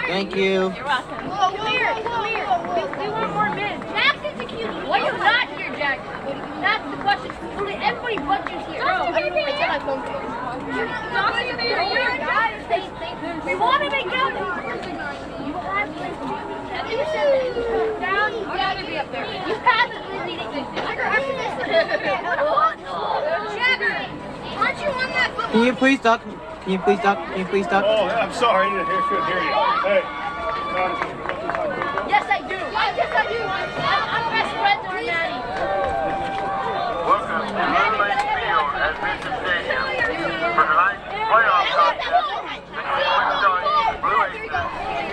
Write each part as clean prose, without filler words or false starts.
Thank you. You're welcome. Come here. We want more men. Max is a cutie. Why are you not here, Jack? That's the question. Everybody but you here. No, I don't know why I said my phone. We want to make out. You have to. You said that. Down. I'd rather be up there. You have to lead it. After this. Jagger, aren't you on that football? Can you please duck? Can you please duck? Can you please duck? Oh, I'm sorry. I couldn't hear you. Hey. Yes, I do. Yes, I do. I'm best friends with Maddie. Welcome to Lake Field at Mission Stadium for tonight's playoff contest between Wichita East Blue Aces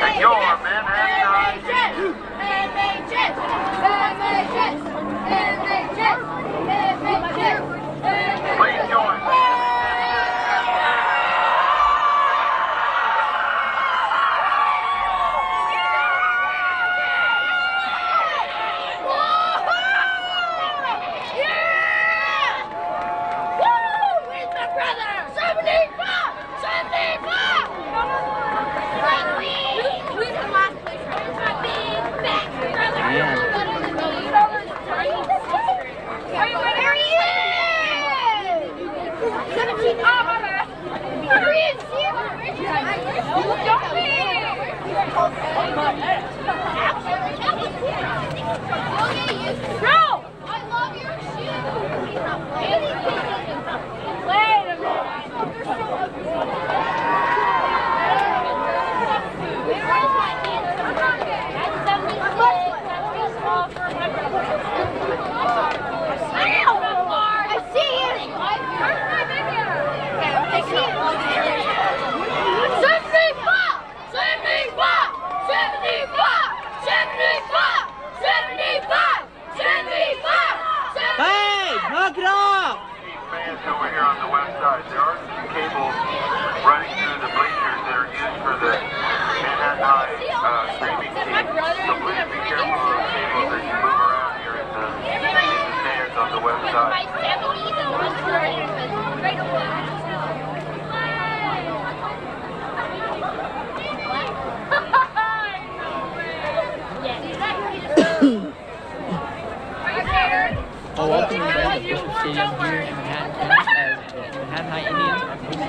and your Manhattan High Indians. Please join me. Knock it off! Fans over here on the west side. There are some cables running through the bleachers that are used for the Manhattan High streaming team. So please be careful of those cables as you move around here in the stands on the west side. Well, welcome everybody to Bishop Stadium here in Manhattan, as the Manhattan High Indians are hosting the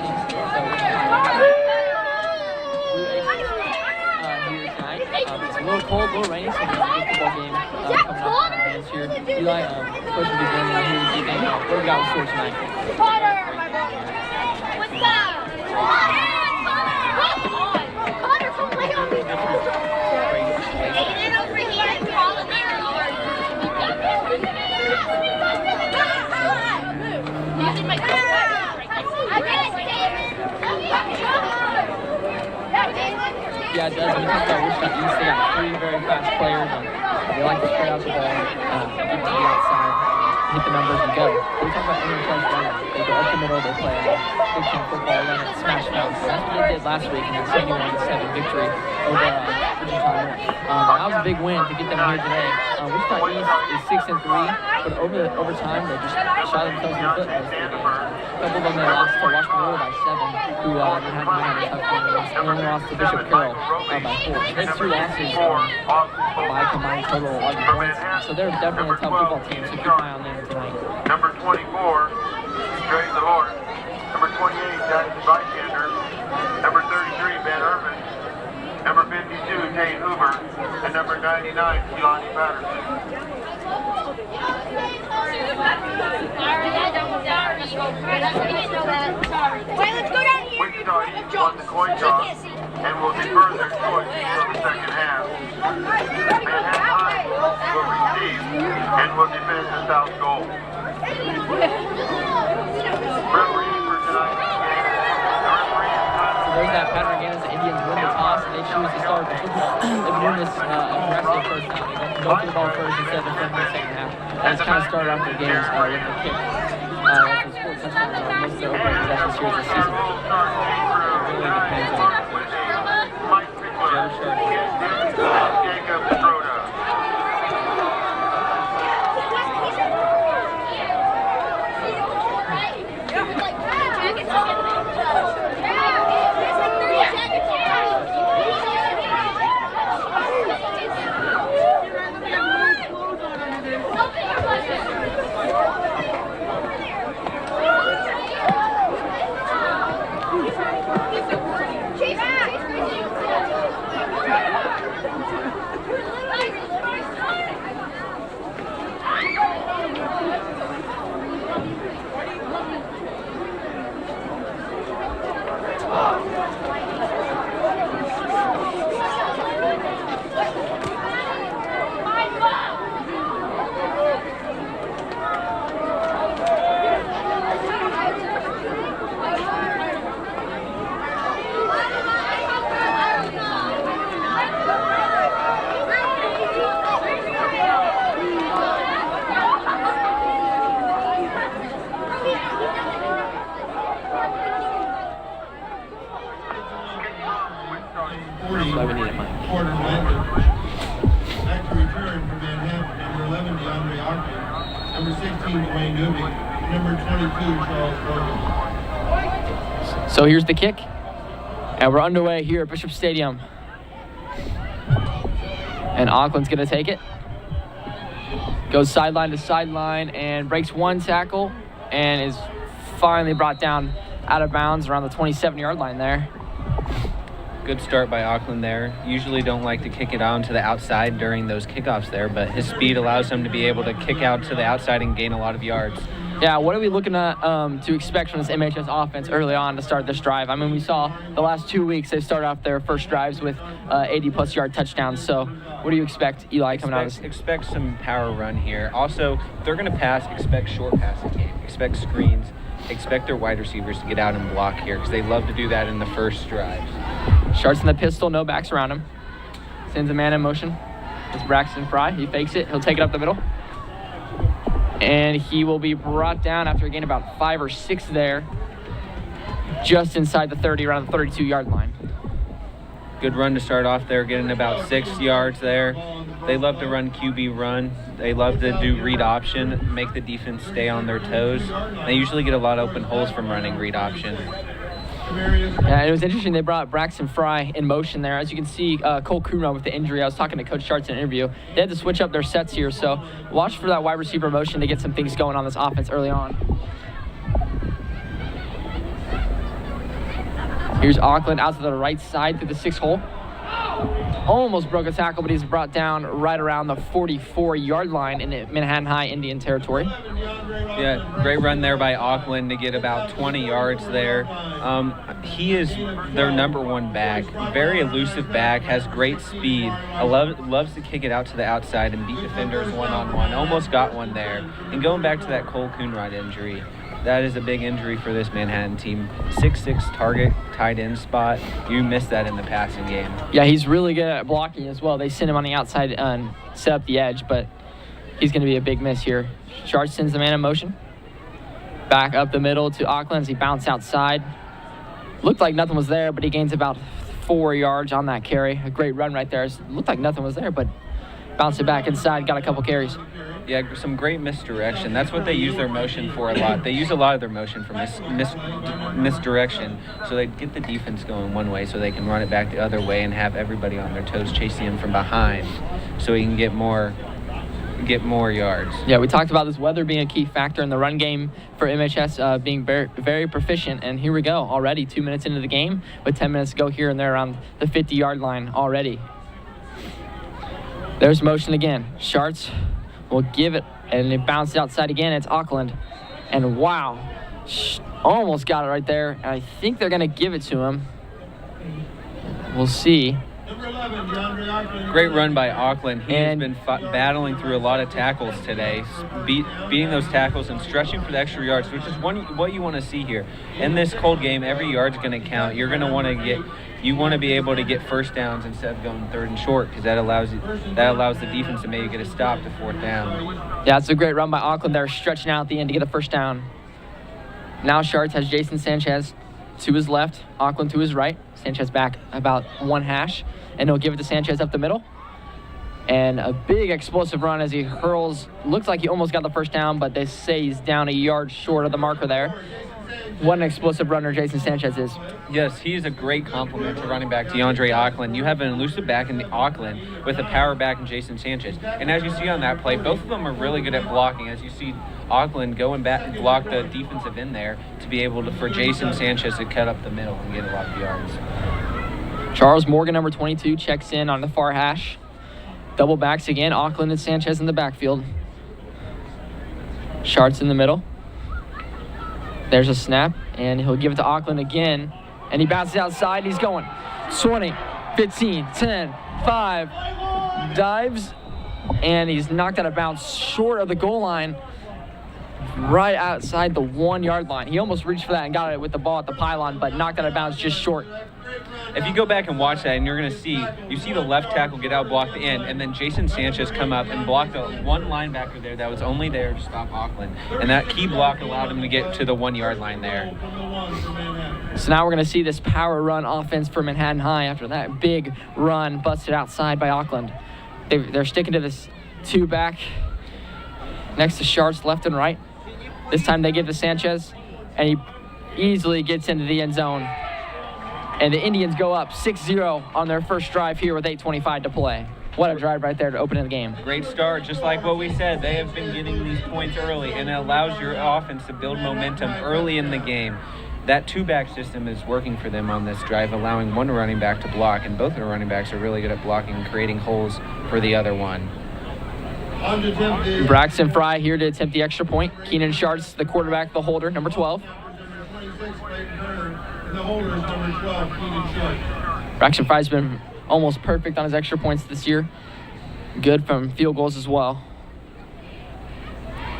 here tonight. It's a little cold, a little rainy, so it's a good football game coming up in our hands here. Eli, supposed to be joining me here this evening. What do we got in store tonight? Potter, my brother. What's up? Potter, come play on me. Aiden over here, Paul and Aaron are using my Yeah, it does. When you talk about Wichita East, they got three very fast players, and they like to spread out the ball, get to the outside, hit the numbers, and go. When we talk about MHS Football, they go up the middle, they play Big Ten football, run it, smash mouth. So that's what they did last week in that 71-7 victory over Wichita North. That was a big win to get them here today. Wichita East is 6-3, but over time they just shot themselves in the foot. A couple of them they lost to Washington by 7, who Manhattan had a tough game against, and then they lost to Bishop Carroll by 4. They had 2 losses by a combined total of 11 points. So they're definitely a tough football team, so keep an eye on them tonight. Number 24, Trey DeLore. Number 28, Jackson Bystander. Number 33, Ben Irvin. Number 52, Tate Hoover. And number 99, Keelani Patterson. Wait, let's go down here. Wichita East won the coin toss and will defer their choice until the second half. Manhattan High will receive and will defend the south goal. Referee for tonight's game. The referee is So there's that pattern again as the Indians win the toss and they choose to start the football. They've been doing this aggressive first time. They go for the ball first instead of defending the second half. And it's kind of started off their games with the kick. That's the score touchdown on most of their opening possessions here this season. It really depends on Joe Shirley. Jacob Stroda. need a mic. Quarter Landon. Back to return from Manhattan, number 11, DeAndre Arkin, number 16, Dwayne Newby, and number 22, Charles Logan. So here's the kick. And we're underway here at Bishop Stadium. And Auckland's going to take it. Goes sideline to sideline and breaks one tackle and is finally brought down out of bounds around the 27-yard line there. Good start by Auckland there. Usually don't like to kick it on to the outside during those kickoffs there, but his speed allows him to be able to kick out to the outside and gain a lot of yards. Yeah, what are we looking at to expect from this MHS offense early on to start this drive? I mean, we saw the last 2 weeks they started off their first drives with 80-plus yard touchdowns. So what do you expect, Eli, coming out of this? Expect some power run here. Also, if they're going to pass, expect short passing game. Expect screens. Expect their wide receivers to get out and block here because they love to do that in the first drives. Starts in the pistol, no backs around him. Sends a man in motion. It's Braxton Fry. He fakes it. He'll take it up the middle. And he will be brought down after a gain about 5 or 6 there, just inside the 30, around the 32-yard line. Good run to start off there, getting about 6 yards there. They love to run QB run. They love to do read option, make the defense stay on their toes. They usually get a lot of open holes from running read option. Yeah, it was interesting. They brought Braxton Fry in motion there. As you can see, Cole Kumra with the injury. I was talking to Coach Sharts in an interview. They had to switch up their sets here, so watch for that wide receiver motion to get some things going on this offense early on. Here's Auckland out to the right side through the 6 hole. Almost broke a tackle, but he's brought down right around the 44-yard line in Manhattan High Indian territory. Yeah, great run there by Auckland to get about 20 yards there. He is their number 1 back. Very elusive back, has great speed. Loves to kick it out to the outside and beat defenders one-on-one. Almost got one there. And going back to that Cole Coonrod injury, that is a big injury for this Manhattan team. 6'6" target, tight end spot. You missed that in the passing game. Yeah, he's really good at blocking as well. They send him on the outside and set up the edge, but he's going to be a big miss here. Sharp sends the man in motion. Back up the middle to Auckland as he bounced outside. Looked like nothing was there, but he gains about 4 yards on that carry. A great run right there. It looked like nothing was there, but bounced it back inside, got a couple carries. Yeah, some great misdirection. That's what they use their motion for a lot. They use a lot of their motion for misdirection, so they get the defense going one way so they can run it back the other way and have everybody on their toes chasing him from behind so he can get more yards. Yeah, we talked about this weather being a key factor in the run game for MHS being very, very proficient, and here we go already 2 minutes into the game with 10 minutes to go here and there around the 50-yard line already. There's motion again. Sharts will give it, and it bounces outside again. It's Auckland, and wow, almost got it right there. And I think they're going to give it to him. We'll see. Great run by Auckland. He has been battling through a lot of tackles today, beating those tackles and stretching for the extra yards, which is what you want to see here. In this cold game, every yard's going to count. You're going to want to be able to get first downs instead of going 3rd and short, because that allows the defense to maybe get a stop to 4th down. Yeah, it's a great run by Auckland. They're stretching out at the end to get a first down. Now Sharts has Jason Sanchez to his left, Auckland to his right. Sanchez back about 1 hash, and he'll give it to Sanchez up the middle. And a big explosive run as he hurls. Looks like he almost got the first down, but they say he's down a yard short of the marker there. What an explosive runner Jason Sanchez is. Yes, he's a great complement to running back DeAndre Auckland. You have an elusive back in the Auckland with a power back in Jason Sanchez. And as you see on that play, both of them are really good at blocking. As you see Auckland going back and block the defensive end there to be able to, for Jason Sanchez to cut up the middle and get a lot of yards. Charles Morgan, number 22, checks in on the far hash. Double backs again, Auckland and Sanchez in the backfield. Sharts in the middle. There's a snap, and he'll give it to Auckland again. And he bounces outside. He's going 20, 15, 10, 5. Dives, and he's knocked out of bounds short of the goal line, right outside the 1 yard line. He almost reached for that and got it with the ball at the pylon, but knocked out of bounds just short. If you go back and watch that, and you're going to see the left tackle get out, block the end, and then Jason Sanchez come up and block the one linebacker there that was only there to stop Auckland. And that key block allowed him to get to the 1 yard line there. So now we're going to see this power run offense for Manhattan High after that big run busted outside by Auckland. They're sticking to this 2-back next to Sharts left and right. This time they give to Sanchez, and he easily gets into the end zone. And the Indians go up 6-0 on their first drive here with 8:25 to play. What a drive right there to open the game. Great start, just like what we said. They have been getting these points early, and it allows your offense to build momentum early in the game. That 2-back system is working for them on this drive, allowing one running back to block, and both of the running backs are really good at blocking and creating holes for the other one. Braxton Fry here to attempt the extra point. Keenan Sharts, the quarterback, the holder, number 12. Braxton Fry's been almost perfect on his extra points this year. Good from field goals as well.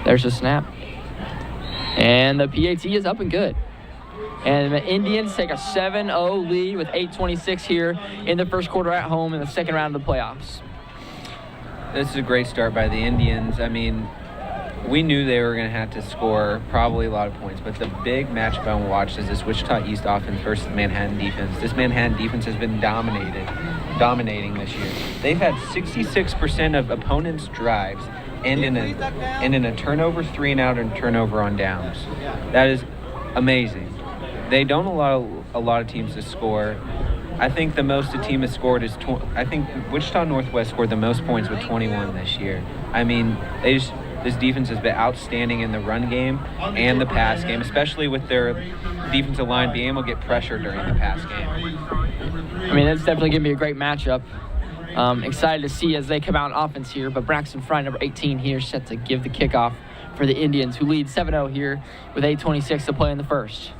There's a snap. And the PAT is up and good. And the Indians take a 7-0 lead with 8:26 here in the first quarter at home in the second round of the playoffs. This is a great start by the Indians. I mean, we knew they were going to have to score probably a lot of points, but the big matchup I watched is this Wichita East offense versus Manhattan defense. This Manhattan defense has been dominating this year. They've had 66% of opponents' drives end in a turnover, 3 and out, and turnover on downs. That is amazing. They don't allow a lot of teams to score. I think the most a team has scored is I think Wichita Northwest scored the most points with 21 this year. I mean, this defense has been outstanding in the run game and the pass game, especially with their defensive line being able to get pressure during the pass game. I mean, that's definitely going to be a great matchup. Excited to see as they come out on offense here, but Braxton Fry, number 18 here, set to give the kickoff for the Indians, who lead 7-0 here with 8:26 to play in the first.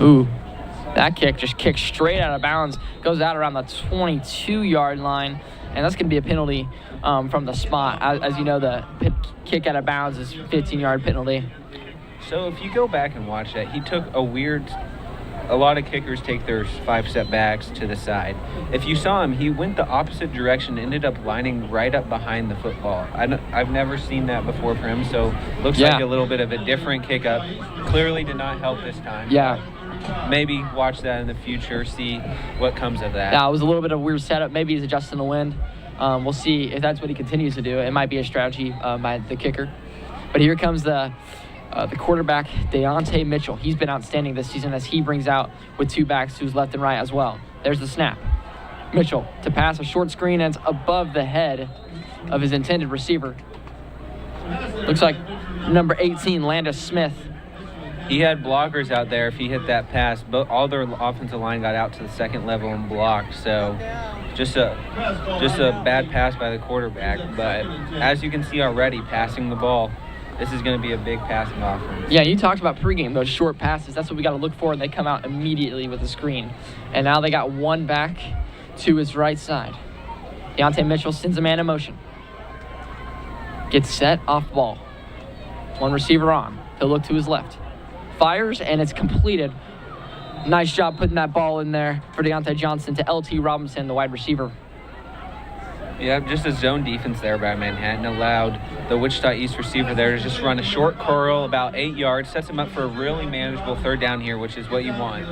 Ooh, that kick just kicks straight out of bounds, goes out around the 22-yard line, and that's going to be a penalty from the spot. As you know, the kick out of bounds is 15-yard penalty. So if you go back and watch that, he took a lot of kickers take their 5-step backs to the side. If you saw him, he went the opposite direction, ended up lining right up behind the football. I've never seen that before for him, so looks like a little bit of a different kick up. Clearly did not help this time. Yeah. Maybe watch that in the future, see what comes of that. Yeah, it was a little bit of a weird setup. Maybe he's adjusting the wind. We'll see if that's what he continues to do. It might be a strategy by the kicker. But here comes the quarterback, Deontay Mitchell. He's been outstanding this season as he brings out with 2 backs who's left and right as well. There's the snap. Mitchell to pass a short screen, and it's above the head of his intended receiver. Looks like number 18, Landis Smith. He had blockers out there if he hit that pass, but all their offensive line got out to the second level and blocked. So just a bad pass by the quarterback. But as you can see already, passing the ball, this is going to be a big passing offense. Yeah, you talked about pregame, those short passes. That's what we got to look for, and they come out immediately with the screen. And now they got one back to his right side. Deontay Mitchell sends a man in motion. Gets set, off ball. One receiver on. He'll look to his left. Fires, and it's completed. Nice job putting that ball in there for Deontay Johnson to L.T. Robinson, the wide receiver. Yeah, just a zone defense there by Manhattan allowed the Wichita East receiver there to just run a short curl about 8 yards, sets him up for a really manageable third down here, which is what you want.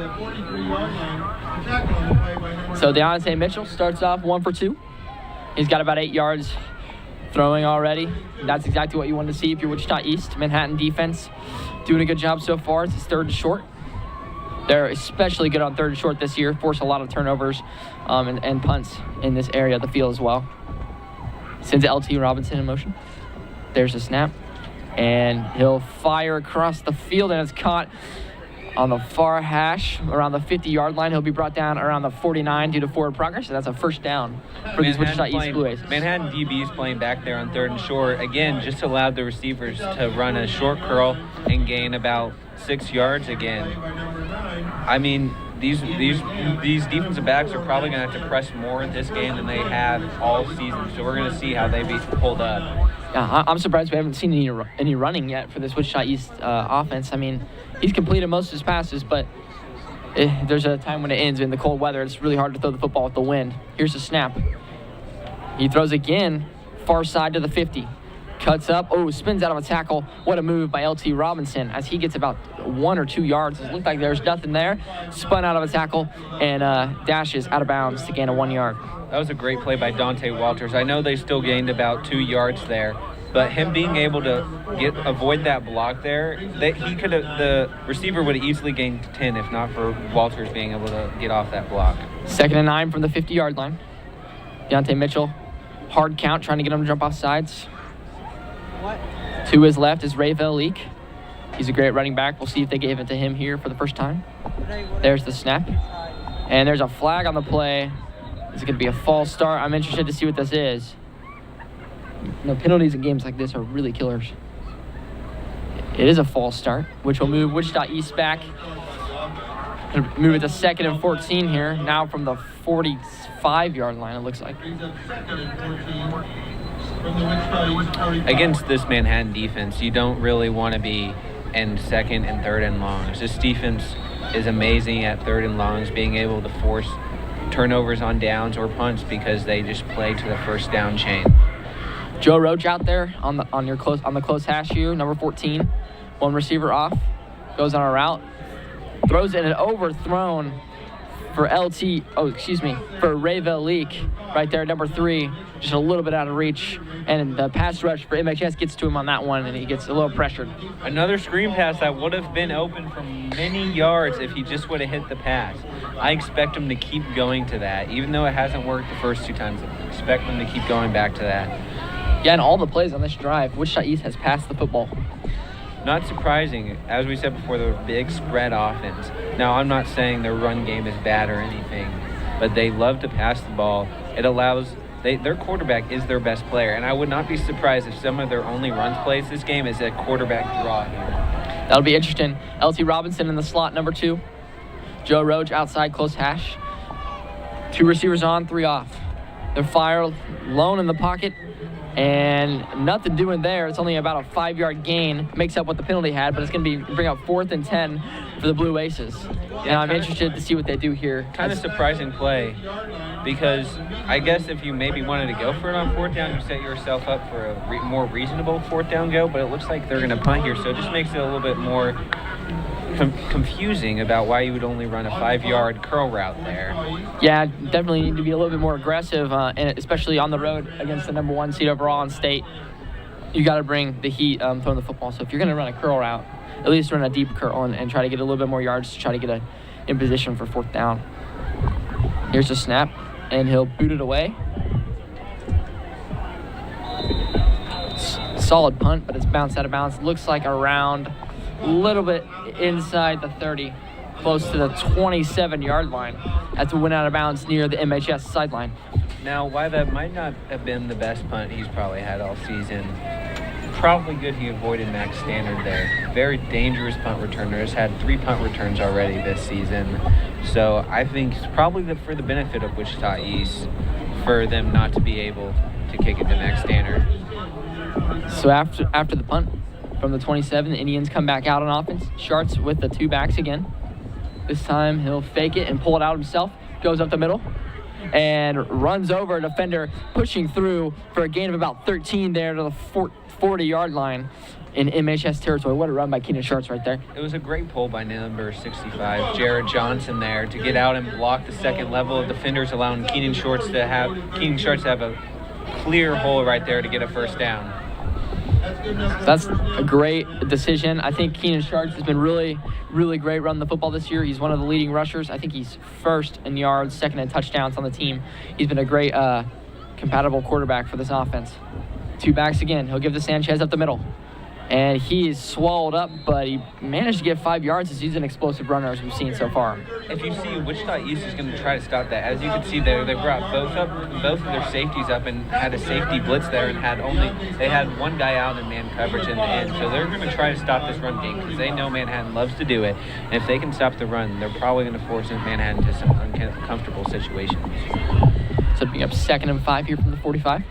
So Deontay Mitchell starts off 1 for 2. He's got about 8 yards throwing already. That's exactly what you want to see if you're Wichita East. Manhattan defense doing a good job so far. It's his 3rd and short. They're especially good on 3rd and short this year. Force a lot of turnovers and punts in this area of the field as well. Sends L.T. Robinson in motion. There's a snap. And he'll fire across the field, and it's caught on the far hash around the 50-yard line. He'll be brought down around the 49 due to forward progress, and that's a first down for these Wichita East Blue Aces. Manhattan DBs playing back there on 3rd and short. Again, just allowed the receivers to run a short curl and gain about 6 yards again. I mean, these defensive backs are probably going to have to press more in this game than they have all season, so we're going to see how they be pulled up. Yeah, I'm surprised we haven't seen any running yet for this Wichita East offense. I mean, he's completed most of his passes, but there's a time when it ends in the cold weather. It's really hard to throw the football with the wind. Here's the snap. He throws again, far side to the 50. Cuts up, spins out of a tackle. What a move by LT Robinson as he gets about 1 or 2 yards. It looked like there's nothing there. Spun out of a tackle and dashes out of bounds to gain a 1 yard. That was a great play by Dante Walters. I know they still gained about 2 yards there, but him being able to avoid that block there, the receiver would have easily gained 10 if not for Walters being able to get off that block. 2nd and 9 from the 50-yard line. Deontay Mitchell, hard count, trying to get him to jump off sides. To his left is Ray Leak. He's a great running back. We'll see if they gave it to him here for the first time. There's the snap. And there's a flag on the play. Is it going to be a false start? I'm interested to see what this is. Penalties in games like this are really killers. It is a false start, which will move Wichita East back. Move it to 2nd and 14 here. Now from the 45-yard line, it looks like. Against this Manhattan defense, you don't really want to be in 2nd and 3rd and longs. This defense is amazing at 3rd and longs, being able to force turnovers on downs or punts because they just play to the first down chain. Joe Roach out there on the close hash U, number 14. 1 receiver off, goes on a route, throws it and overthrown for for Ray Leak right there, number 3, just a little bit out of reach. And the pass rush for MHS gets to him on that one, and he gets a little pressured. Another screen pass that would have been open for many yards if he just would have hit the pass. I expect him to keep going to that. Even though it hasn't worked the first 2 times, I expect him to keep going back to that. Yeah, and all the plays on this drive, Wichita East has passed the football. Not surprising, as we said before, the big spread offense. Now, I'm not saying their run game is bad or anything, but they love to pass the ball. It allows their quarterback is their best player, and I would not be surprised if some of their only runs plays this game is a quarterback draw here. That'll be interesting. LT Robinson in the slot, number 2. Joe Roach outside, close hash. 2 receivers on, 3 off. They're fired, lone in the pocket, and nothing doing there. It's only about a 5-yard gain. Makes up what the penalty had, but it's going to bring up 4th and 10 for the Blue Aces. And I'm interested to see what they do here. Kind of surprising play, because I guess if you maybe wanted to go for it on 4th down, you set yourself up for a more reasonable 4th down go, but it looks like they're going to punt here, so it just makes it a little bit more confusing about why you would only run a 5-yard curl route there. Yeah, definitely need to be a little bit more aggressive, and especially on the road against the number 1 seed overall in state. You got to bring the heat throwing the football. So if you're going to run a curl route, at least run a deep curl and try to get a little bit more yards to try to get in position for 4th down. Here's the snap, and he'll boot it away. Solid punt, but it's bounced out of bounds. Looks like around a little bit inside the 30, close to the 27-yard line. That's a win out of bounds near the MHS sideline. Now, why that might not have been the best punt he's probably had all season, probably good he avoided max standard there. Very dangerous punt returner. Has had 3 punt returns already this season. So I think it's probably for the benefit of Wichita East for them not to be able to kick it to max standard. So after the punt from the 27, the Indians come back out on offense. Sharts with the 2 backs again. This time he'll fake it and pull it out himself. Goes up the middle and runs over a defender, pushing through for a gain of about 13 there to the 40-yard line in MHS territory. What a run by Keenan Sharts right there. It was a great pull by number 65, Jared Johnson there, to get out and block the second level of defenders, allowing Keenan Sharts to have a clear hole right there to get a 1st down. That's a great decision. I think Keenan Sharts has been really, really great running the football this year. He's one of the leading rushers. I think he's 1st in yards, 2nd in touchdowns on the team. He's been a great compatible quarterback for this offense. 2 backs again. He'll give to Sanchez up the middle. And he is swallowed up, but he managed to get 5 yards as he's an explosive runner as we've seen so far. If you see, Wichita East is going to try to stop that. As you can see there, they brought both of their safeties up and had a safety blitz there, and they had 1 guy out in man coverage in the end. So they're going to try to stop this run game because they know Manhattan loves to do it. And if they can stop the run, they're probably going to force Manhattan to some uncomfortable situations. So it'll be up 2nd and 5 here from the 45.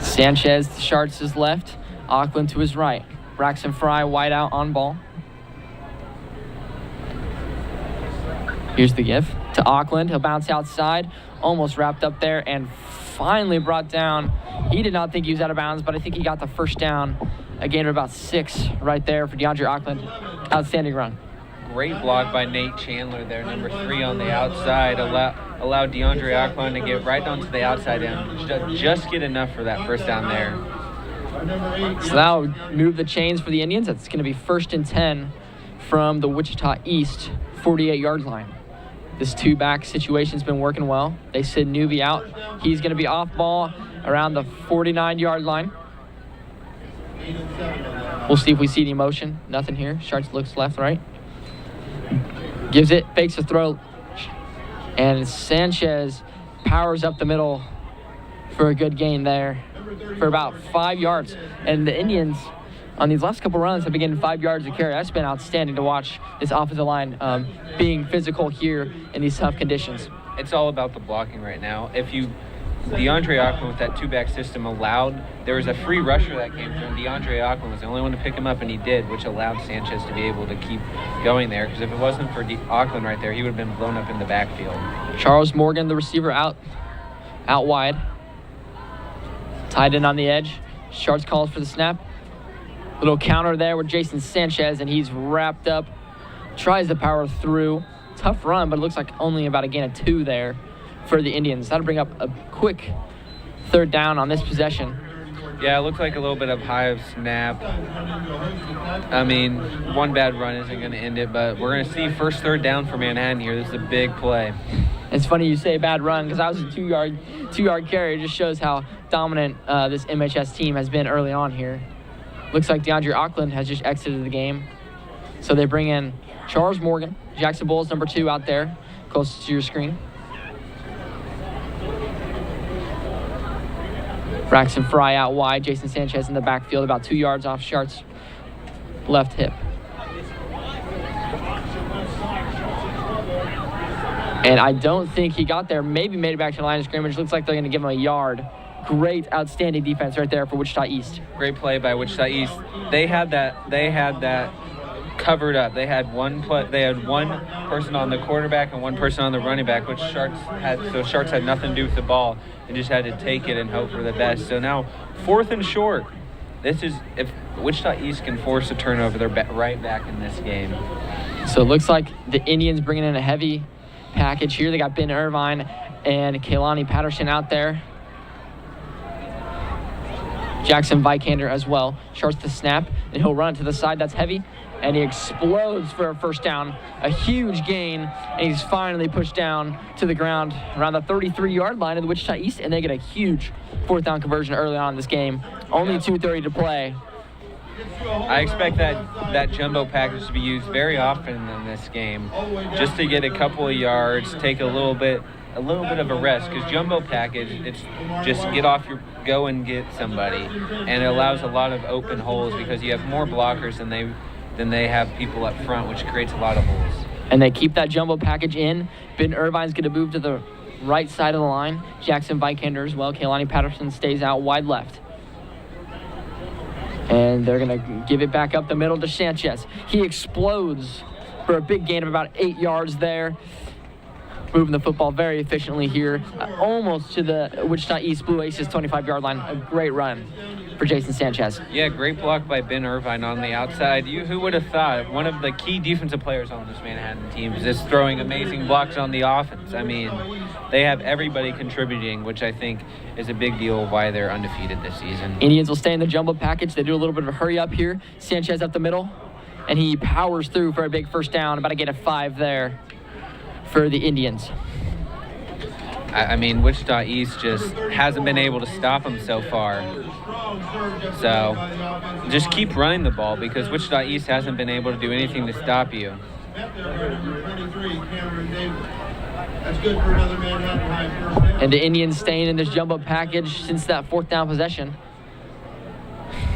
Sanchez to Sharts' left, Auckland to his right. Braxton Fry wide out on ball. Here's the give to Auckland. He'll bounce outside, almost wrapped up there, and finally brought down. He did not think he was out of bounds, but I think he got the first down. A gain of about 6 right there for DeAndre Auckland. Outstanding run. Great block by Nate Chandler there, number 3 on the outside. Allowed DeAndre Auckland to get right onto the outside and just get enough for that first down there. So that'll move the chains for the Indians. That's going to be 1st and 10 from the Wichita East 48-yard line. This 2-back situation's been working well. They send Newby out. He's going to be off ball around the 49-yard line. We'll see if we see any motion. Nothing here. Sharks looks left, right. Gives it, fakes a throw. And Sanchez powers up the middle for a good gain there for about 5 yards. And the Indians, on these last couple runs, have been getting 5 yards of carry. That's been outstanding to watch this offensive line being physical here in these tough conditions. It's all about the blocking right now. DeAndre Auckland with that 2-back system there was a free rusher that came through, and DeAndre Auckland was the only one to pick him up, and he did, which allowed Sanchez to be able to keep going there, because if it wasn't for Auckland right there, he would have been blown up in the backfield. Charles Morgan, the receiver, out wide. Tied in on the edge. Sharks calls for the snap. Little counter there with Jason Sanchez, and he's wrapped up. Tries to power through. Tough run, but it looks like only about a gain of 2 there for the Indians. That'll bring up a quick 3rd down on this possession. Yeah, it looks like a little bit of high of snap. I mean, one bad run isn't going to end it, but we're going to see 1st 3rd down for Manhattan here. This is a big play. It's funny you say bad run, because that was a 2-yard carry. It just shows how dominant this MHS team has been early on here. Looks like DeAndre Auckland has just exited the game. So they bring in Charles Morgan, Jackson Bulls number 2 out there, close to your screen. Braxton Fry out wide. Jason Sanchez in the backfield, about 2 yards off Shart's left hip. And I don't think he got there. Maybe made it back to the line of scrimmage. Looks like they're going to give him a yard. Great, outstanding defense right there for Wichita East. Great play by Wichita East. They had that covered up. They had one person on the quarterback and one person on the running back, which Sharks had nothing to do with the ball and just had to take it and hope for the best. So now 4th and short. This is, if Wichita East can force a turnover, they're right back in this game. So it looks like the Indians bringing in a heavy package here. They got Ben Irvine and Kaylani Patterson out there. Jackson Vikander as well. Sharks the snap, and he'll run to the side. That's heavy, and he explodes for a 1st down. A huge gain, and he's finally pushed down to the ground around the 33-yard line of the Wichita East, and they get a huge 4th down conversion early on in this game. Only 2:30 to play. I expect that jumbo package to be used very often in this game, just to get a couple of yards, take a little bit of a rest, because jumbo package, it's just go and get somebody, and it allows a lot of open holes because you have more blockers than they have people up front, which creates a lot of holes. And they keep that jumbo package in. Ben Irvine's going to move to the right side of the line. Jackson Vikander as well. Kaylani Patterson stays out wide left. And they're going to give it back up the middle to Sanchez. He explodes for a big gain of about 8 yards there. Moving the football very efficiently here, almost to the Wichita East Blue Aces 25-yard line. A great run for Jason Sanchez. Yeah, great block by Ben Irvine on the outside. Who would have thought one of the key defensive players on this Manhattan team is just throwing amazing blocks on the offense. I mean, they have everybody contributing, which I think is a big deal why they're undefeated this season. Indians will stay in the jumbo package. They do a little bit of a hurry up here. Sanchez up the middle, and he powers through for a big 1st down. About to get a 5 there for the Indians. I mean, Wichita East just hasn't been able to stop them so far. So just keep running the ball, because Wichita East hasn't been able to do anything to stop you. And the Indians staying in this jumbo package since that 4th down possession.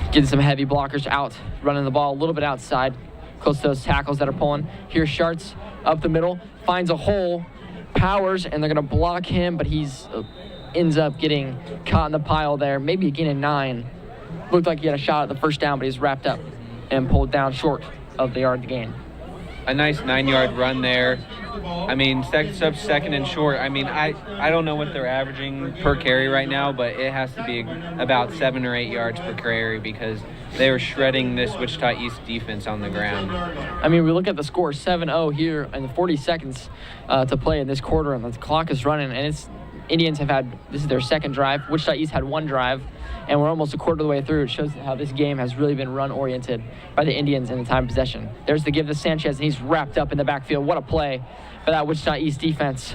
Getting some heavy blockers out, running the ball a little bit outside, close to those tackles that are pulling. Here's Sharts up the middle, finds a hole, powers, and they're going to block him, but he's ends up getting caught in the pile there. Maybe again in 9. Looked like he had a shot at the 1st down, but he's wrapped up and pulled down short of the yard to gain. a nice 9-yard run there. I mean, second and short. I mean, I don't know what they're averaging per carry right now, but it has to be about 7 or 8 yards per carry because they were shredding this Wichita East defense on the ground. I mean, we look at the score, 7-0 here, and 40 seconds to play in this quarter, and the clock is running, and Indians have had, this is their second drive. Wichita East had one drive, and we're almost a quarter of the way through. It shows how this game has really been run-oriented by the Indians in the time of possession. There's the give to Sanchez, and he's wrapped up in the backfield. What a play for that Wichita East defense.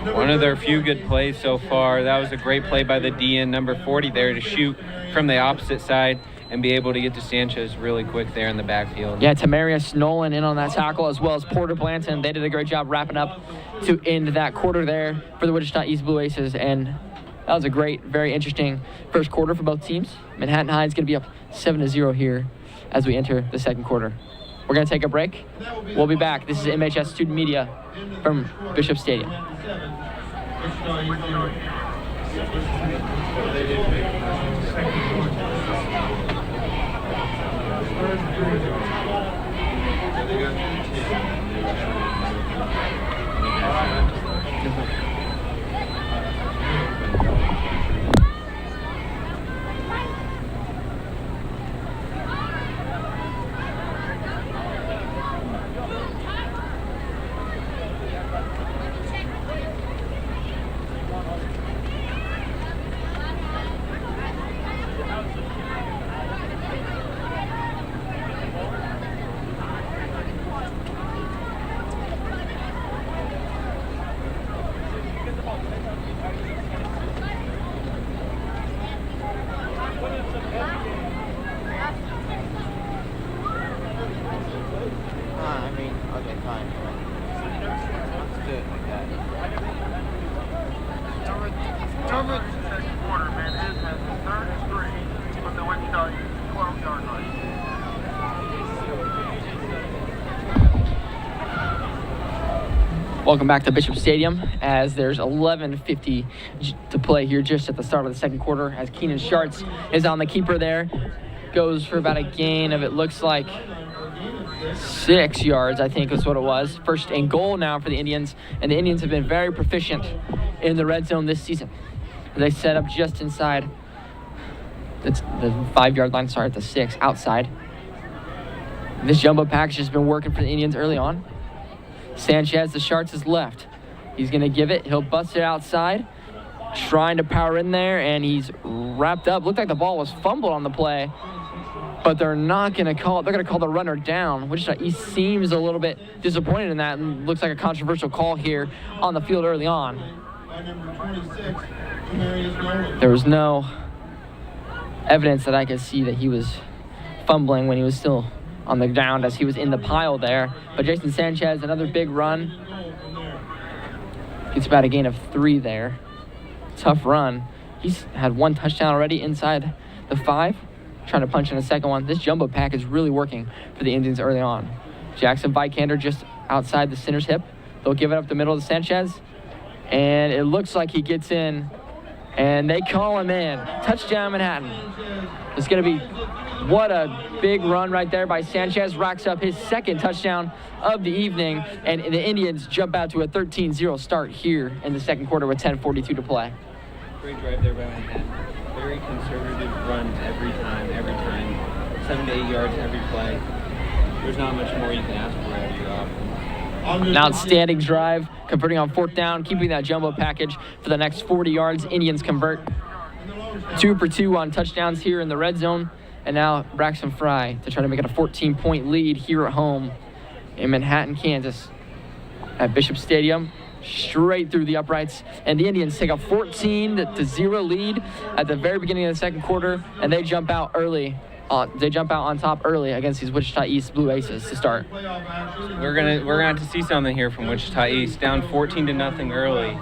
One of their few good plays so far. That was a great play by the DN, number 40 there, to shoot from the opposite side and be able to get to Sanchez really quick there in the backfield. Yeah, Tamarius Nolan in on that tackle, as well as Porter Blanton. They did a great job wrapping up to end that quarter there for the Wichita East Blue Aces, and that was a great, very interesting first quarter for both teams. Manhattan High is going to be up 7-0 here as we enter the second quarter. We're going to take a break. We'll be back. This is MHS Student Media from Bishop Stadium. Welcome back to Bishop Stadium as there's 11:50 to play here just at the start of the second quarter as Keenan Schartz is on the keeper there. Goes for about a gain of, it looks like, 6 yards, I think is what it was. First and goal now for the Indians, and the Indians have been very proficient in the red zone this season. They set up just inside the 5-yard line, at the 6, outside. This jumbo package has been working for the Indians early on. Sanchez, the Schartz is left. He's going to give it. He'll bust it outside, trying to power in there, and he's wrapped up. Looked like the ball was fumbled on the play, but they're not going to call it. They're going to call the runner down, which he seems a little bit disappointed in that, and looks like a controversial call here on the field early on. There was no evidence that I could see that he was fumbling when he was still on the ground as he was in the pile there. But Jason Sanchez, another big run. Gets about a gain of 3 there. Tough run. He's had 1 touchdown already inside the 5. Trying to punch in a second one. This jumbo pack is really working for the Indians early on. Jackson Vikander just outside the center's hip. They'll give it up the middle to Sanchez. And it looks like he gets in. And they call him in. Touchdown Manhattan. It's going to be, what a big run right there by Sanchez. Racks up his second touchdown of the evening. And the Indians jump out to a 13-0 start here in the second quarter with 10:42 to play. Great drive there by Manhattan. Very conservative runs every time. 7 to 8 yards every play. There's not much more you can ask for out of your offense. An outstanding drive, converting on 4th down, keeping that jumbo package for the next 40 yards. Indians convert 2 for 2 on touchdowns here in the red zone. And now Braxton Fry to try to make it a 14-point lead here at home in Manhattan, Kansas at Bishop Stadium. Straight through the uprights. And the Indians take a 14-0 lead at the very beginning of the second quarter, and they jump out early. They jump out on top early against these Wichita East Blue Aces to start. We're gonna have to see something here from Wichita East. Down 14-0 early.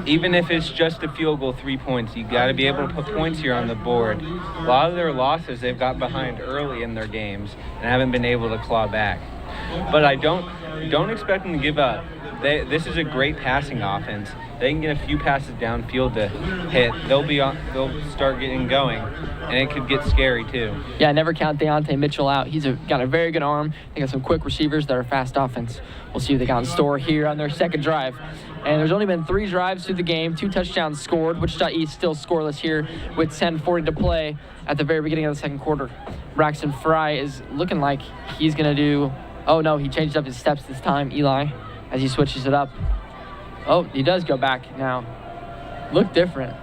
Even if it's just a field goal, 3 points, you got to be able to put points here on the board. A lot of their losses, they've got behind early in their games and haven't been able to claw back. But I don't expect them to give up. This is a great passing offense. They can get a few passes downfield to hit. They'll start getting going, and it could get scary too. Yeah, never count Deontay Mitchell out. He's got a very good arm. They got some quick receivers that are fast offense. We'll see what they got in store here on their second drive. And there's only been 3 drives through the game, 2 touchdowns scored. Wichita East still scoreless here with 10:40 to play at the very beginning of the second quarter. Braxton Fry is looking like he's going to do... Oh, no, he changed up his steps this time, Eli, as he switches it up. Oh, he does go back now. Look different.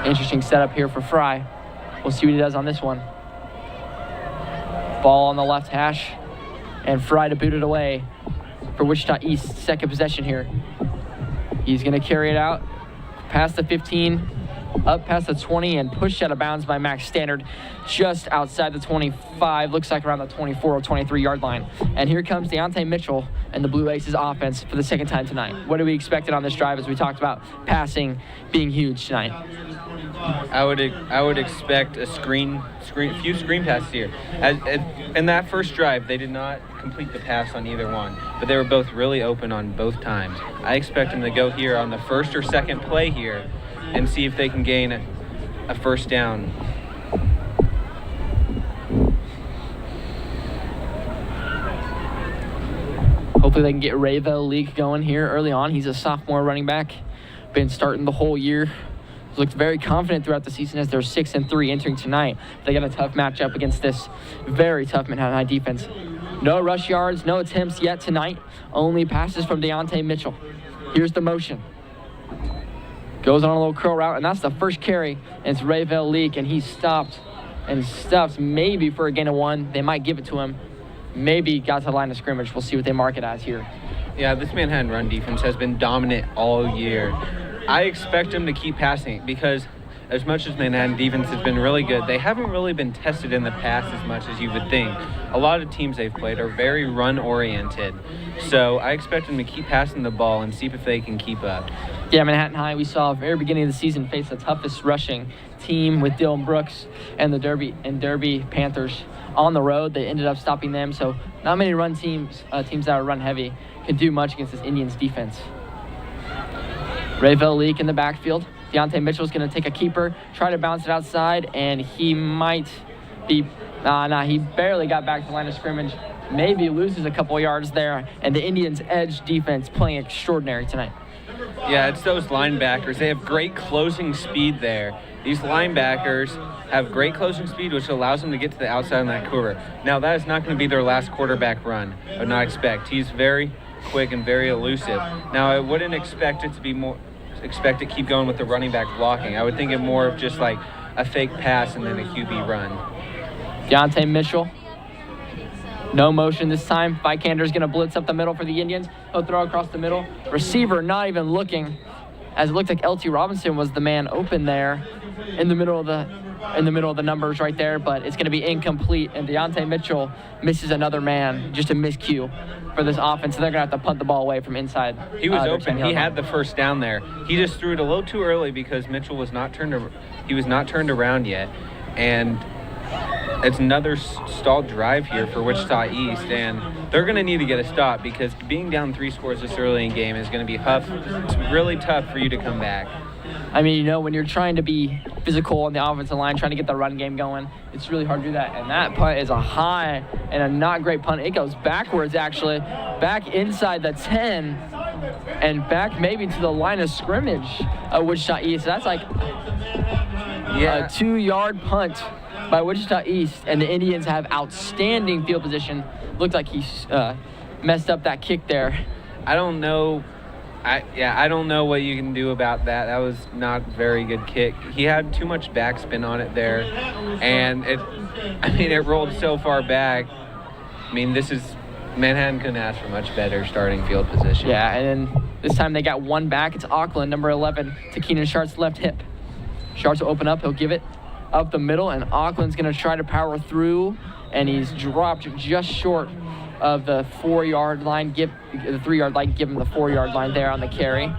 Interesting setup here for Fry. We'll see what he does on this one. Ball on the left hash, and Fry to boot it away for Wichita East. Second possession here. He's going to carry it out past the 15, up past the 20, and pushed out of bounds by Max Standard just outside the 25. Looks like around the 24 or 23-yard line. And here comes Deontay Mitchell and the Blue Aces offense for the second time tonight. What do we expect on this drive as we talked about passing being huge tonight? I would expect a few screen passes here. In that first drive, they did not complete the pass on either one, but they were both really open on both times. I expect them to go here on the first or second play here and see if they can gain a first down. Hopefully they can get Rayville Leak going here early on. He's a sophomore running back, been starting the whole year. He's looked very confident throughout the season as they're 6-3 entering tonight. They got a tough matchup against this very tough Manhattan High defense. No rush yards, no attempts yet tonight. Only passes from Deontay Mitchell. Here's the motion. Goes on a little curl route, and that's the first carry. And it's Rayville Leak, and he stopped and stuffs maybe for a gain of 1. They might give it to him. Maybe got to the line of scrimmage. We'll see what they mark it as here. Yeah, this Manhattan run defense has been dominant all year. I expect them to keep passing because as much as Manhattan defense has been really good, they haven't really been tested in the past as much as you would think. A lot of teams they've played are very run-oriented. So I expect them to keep passing the ball and see if they can keep up. Yeah, Manhattan High, we saw at the very beginning of the season face the toughest rushing team with Dylan Brooks and the Derby Panthers on the road. They ended up stopping them, so not many run teams that are run heavy, can do much against this Indians defense. Rayville Leak in the backfield. Deontay Mitchell's going to take a keeper, try to bounce it outside, and he might be... he barely got back to the line of scrimmage. Maybe loses a couple yards there, and the Indians' edge defense playing extraordinary tonight. Yeah, it's those linebackers. They have great closing speed there. These linebackers have great closing speed, which allows them to get to the outside on that quarter. Now, that is not going to be their last quarterback run. I would not expect. He's very quick and very elusive. Now, I wouldn't expect it to be more... expect to keep going with the running back blocking. I would think it more of just like a fake pass and then a QB run. Deontay Mitchell. No motion this time. Vikander's going to blitz up the middle for the Indians. He'll throw across the middle. Receiver not even looking, as it looked like LT Robinson was the man open there in the middle of the numbers right there, but it's going to be incomplete, and Deontay Mitchell misses another man, just a miscue for this offense, so they're going to have to punt the ball away from inside. He was open. He had the first down there. He just threw it a little too early because Mitchell was not turned around yet, and it's another stalled drive here for Wichita East, and they're going to need to get a stop because being down 3 scores this early in game is going to be tough. It's really tough for you to come back. I mean, when you're trying to be physical on the offensive line, trying to get the run game going, it's really hard to do that. And that punt is a high and a not great punt. It goes backwards, actually, back inside the 10 and back maybe to the line of scrimmage of Wichita East. That's like a 2-yard punt by Wichita East, and the Indians have outstanding field position. Looked like he messed up that kick there. I don't know. I don't know what you can do about that. That was not a very good kick. He had too much backspin on it there, and it rolled so far back. I mean, Manhattan couldn't ask for much better starting field position. Yeah, and then this time they got one back. It's Auckland, number 11, to Keenan Shart's left hip. Shart's will open up. He'll give it up the middle, and Auckland's going to try to power through, and he's dropped just short of the 4-yard line. The 3-yard line, give him the 4-yard line there on the carry.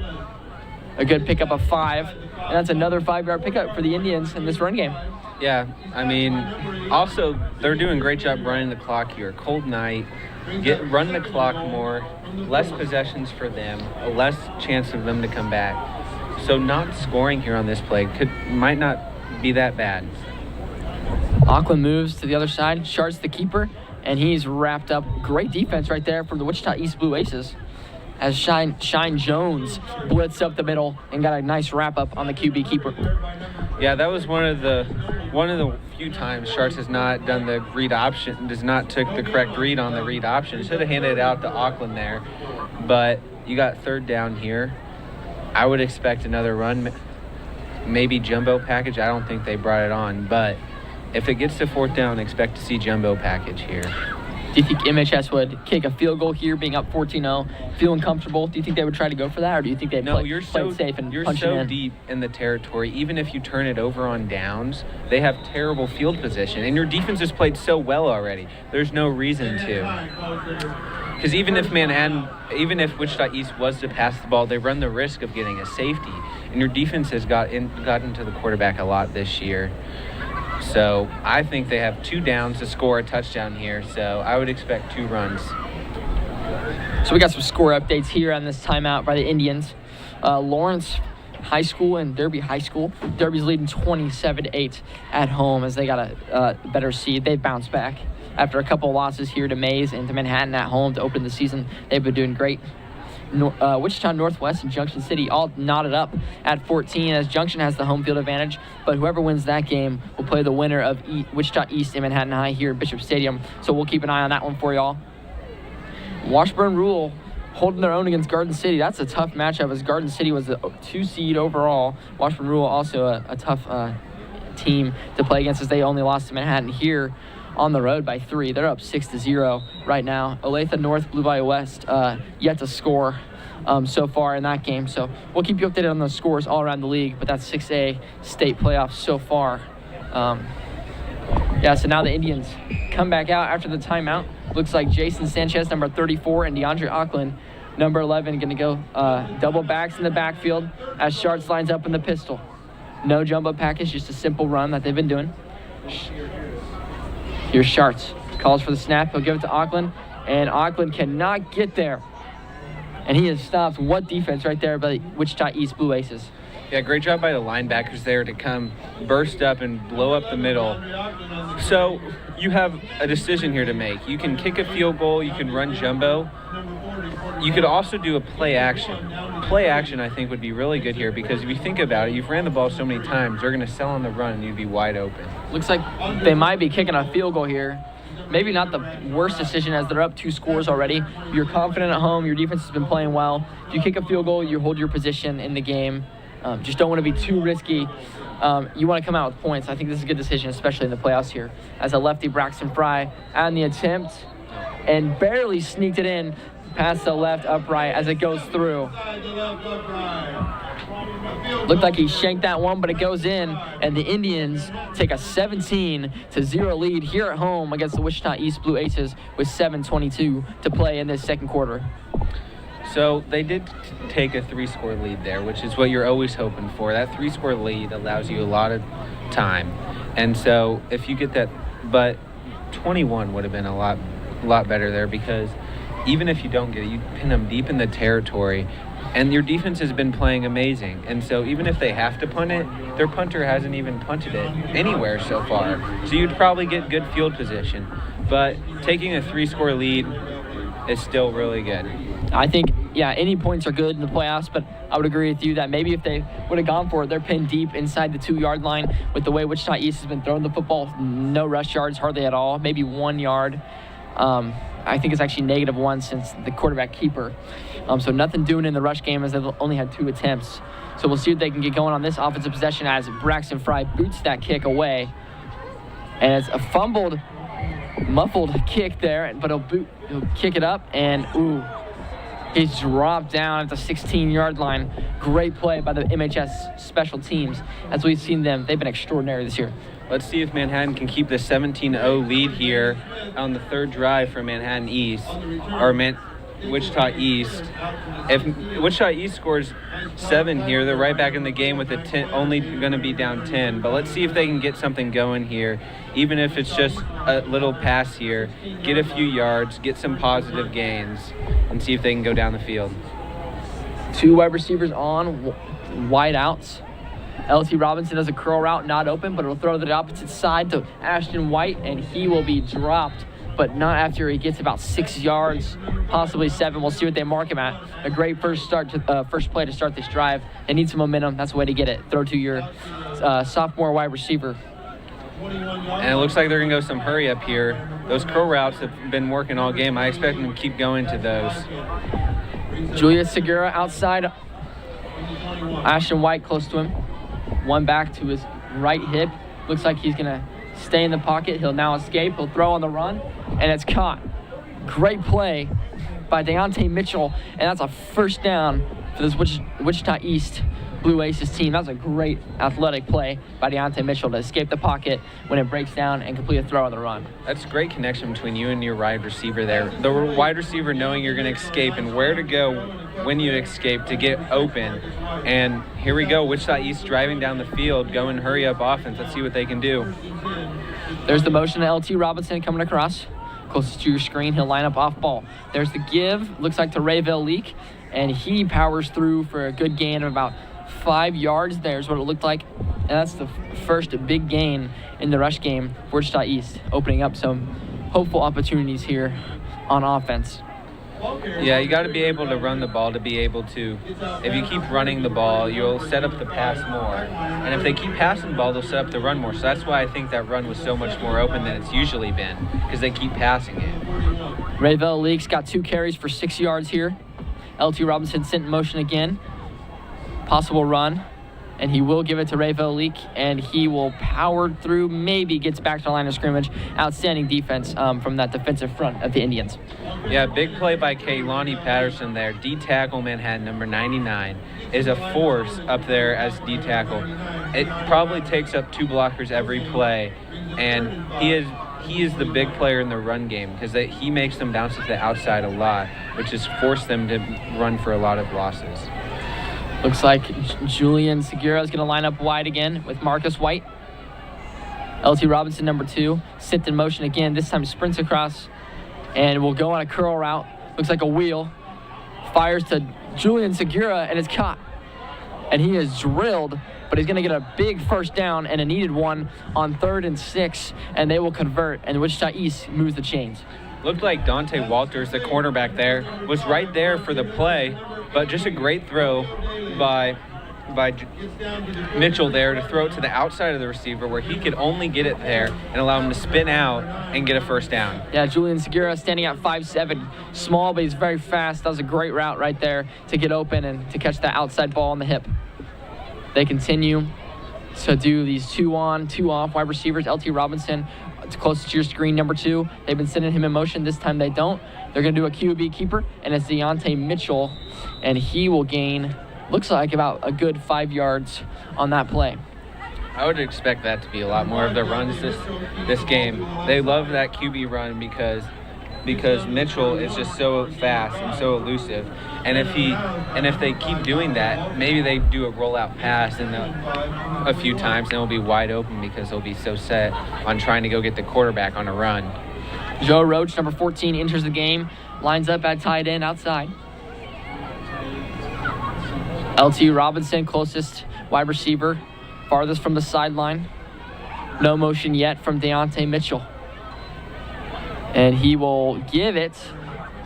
A good pickup of 5, and that's another 5-yard pickup for the Indians in this run game. Yeah, I mean, also they're doing a great job running the clock here. Cold night. run the clock more, less possessions for them, a less chance of them to come back. So not scoring here on this play might not be that bad. Auckland moves to the other side, Shart's the keeper, and he's wrapped up. Great defense right there from the Wichita East Blue Aces, as Shine Jones blitzed up the middle and got a nice wrap up on the QB keeper. Yeah, that was one of the few times Sharks has not done the read option, does not took the correct read on the read option. Should have handed it out to Auckland there, but you got third down here. I would expect another run, maybe jumbo package. I don't think they brought it on, but if it gets to fourth down, expect to see jumbo package here. Do you think MHS would kick a field goal here, being up 14-0, feeling comfortable? Do you think they would try to go for that, or do you think they'd play it safe and you're punch so it in? deep in the territory. Even if you turn it over on downs, they have terrible field position, and your defense has played so well already. There's no reason to. Because even if Wichita East was to pass the ball, they run the risk of getting a safety, and your defense has gotten to the quarterback a lot this year. So I think they have 2 downs to score a touchdown here, so I would expect 2 runs. So we got some score updates here on this timeout by the Indians. Lawrence High School and Derby High School. Derby's leading 27-8 at home as they got a better seed. They've bounced back after a couple losses here to Mays and to Manhattan at home to open the season. They've been doing great. Wichita Northwest and Junction City all knotted up at 14 as Junction has the home field advantage, but whoever wins that game will play the winner of Wichita East and Manhattan High here at Bishop Stadium, so we'll keep an eye on that one for y'all. Washburn Rural holding their own against Garden City. That's a tough matchup as Garden City was the 2 seed overall. Washburn Rural also a tough team to play against as they only lost to Manhattan here on the road by 3. They're up 6-0 right now. Olathe North, Blue Bayou West yet to score so far in that game. So we'll keep you updated on those scores all around the league, but that's 6A state playoffs so far. So now the Indians come back out after the timeout. Looks like Jason Sanchez, number 34, and DeAndre Auckland, number 11, going to go double backs in the backfield as Sharts lines up in the pistol. No jumbo package, just a simple run that they've been doing. Here's Sharts. Calls for the snap. He'll give it to Auckland, and Auckland cannot get there. And he has stopped. What defense right there by the Wichita East Blue Aces. Yeah, great job by the linebackers there to come burst up and blow up the middle. So you have a decision here to make. You can kick a field goal. You can run jumbo. You could also do a play action. Play action, I think, would be really good here because if you think about it, you've ran the ball so many times, they're going to sell on the run and you'd be wide open. Looks like they might be kicking a field goal here. Maybe not the worst decision as they're up 2 scores already. You're confident at home. Your defense has been playing well. If you kick a field goal, you hold your position in the game. Just don't want to be too risky. You want to come out with points. I think this is a good decision, especially in the playoffs here. As a lefty, Braxton Fry on the attempt and barely sneaked it in past the left upright as it goes through. Looked like he shanked that one, but it goes in, and the Indians take a 17-0 lead here at home against the Wichita East Blue Aces with 7:22 to play in this second quarter. So they did take a 3-score lead there, which is what you're always hoping for. That 3-score lead allows you a lot of time. And so if you get that, but 21 would have been a lot better there because even if you don't get it, you pin them deep in the territory. And your defense has been playing amazing. And so even if they have to punt it, their punter hasn't even punted it anywhere so far. So you'd probably get good field position. But taking a 3-score lead is still really good. I think, any points are good in the playoffs, but I would agree with you that maybe if they would have gone for it, they're pinned deep inside the 2-yard line with the way Wichita East has been throwing the football. No rush yards, hardly at all, maybe 1 yard. I think it's actually -1 since the quarterback keeper. So nothing doing in the rush game as they've only had 2 attempts. So we'll see if they can get going on this offensive possession as Braxton Fry boots that kick away. And it's a muffled kick there, but he'll kick it up, and he's dropped down at the 16-yard line. Great play by the MHS special teams. As we've seen them, they've been extraordinary this year. Let's see if Manhattan can keep the 17-0 lead here on the 3rd drive for Manhattan East. Wichita East. If Wichita East scores 7 here, they're right back in the game with only going to be down 10. But let's see if they can get something going here, even if it's just a little pass here, get a few yards, get some positive gains, and see if they can go down the field. 2 wide receivers on, wide outs. LT Robinson does a curl route, not open, but it'll throw to the opposite side to Ashton White, and he will be dropped, but not after he gets about 6 yards, possibly 7. We'll see what they mark him at. A great first play to start this drive. They need some momentum. That's the way to get it. Throw to your sophomore wide receiver. And it looks like they're going to go some hurry up here. Those curl routes have been working all game. I expect them to keep going to those. Julius Segura outside. Ashton White close to him. One back to his right hip. Looks like he's going to stay in the pocket. He'll now escape. He'll throw on the run, and it's caught. Great play by Deontay Mitchell, and that's a first down for this Wichita East Blue Aces team. That was a great athletic play by Deontay Mitchell to escape the pocket when it breaks down and complete a throw on the run. That's a great connection between you and your wide receiver there. The wide receiver knowing you're going to escape and where to go when you escape to get open. And here we go, Wichita East driving down the field, going hurry up offense. Let's see what they can do. There's the motion to LT Robinson coming across. Closest to your screen, he'll line up off ball. There's the give, looks like to Rayville Leak, and he powers through for a good gain of about 5 yards. There's what it looked like, and that's the first big gain in the rush game for Wichita East, opening up some hopeful opportunities here on offense. Yeah, you got to be able to run the ball to be able to. If you keep running the ball, you'll set up the pass more. And if they keep passing the ball, they'll set up the run more. So that's why I think that run was so much more open than it's usually been, because they keep passing it. Rayville Leaks got 2 carries for 6 yards here. LT Robinson sent in motion again. Possible run, and he will give it to Rayville Leak, and he will power through, maybe gets back to the line of scrimmage. Outstanding defense from that defensive front of the Indians. Yeah, big play by Kaylani Patterson there. D-tackle Manhattan, number 99, is a force up there as D-tackle. It probably takes up 2 blockers every play, and he is the big player in the run game because he makes them bounce to the outside a lot, which has forced them to run for a lot of losses. Looks like Julian Segura is going to line up wide again with Marcus White. LT Robinson, number 2, sent in motion again. This time sprints across and will go on a curl route. Looks like a wheel. Fires to Julian Segura, and it's caught. And he is drilled, but he's going to get a big first down and a needed one on 3rd and 6, and they will convert, and Wichita East moves the chains. Looked like Dante Walters, the cornerback there, was right there for the play, but just a great throw by Mitchell there to throw it to the outside of the receiver where he could only get it there and allow him to spin out and get a first down. Yeah, Julian Segura standing at 5'7", small, but he's very fast. That was a great route right there to get open and to catch that outside ball on the hip. They continue to do these 2-on, 2-off wide receivers. LT Robinson, it's closest to your screen, number 2. They've been sending him in motion. This time they don't. They're going to do a QB keeper, and it's Deontay Mitchell, and he will gain, looks like, about a good 5 yards on that play. I would expect that to be a lot more of the runs this game. They love that QB run because Mitchell is just so fast and so elusive. And if they keep doing that, maybe they do a rollout pass a few times and it'll be wide open because they'll be so set on trying to go get the quarterback on a run. Joe Roach, number 14, enters the game, lines up at tight end outside. LT Robinson, closest wide receiver, farthest from the sideline. No motion yet from Deontay Mitchell. And he will give it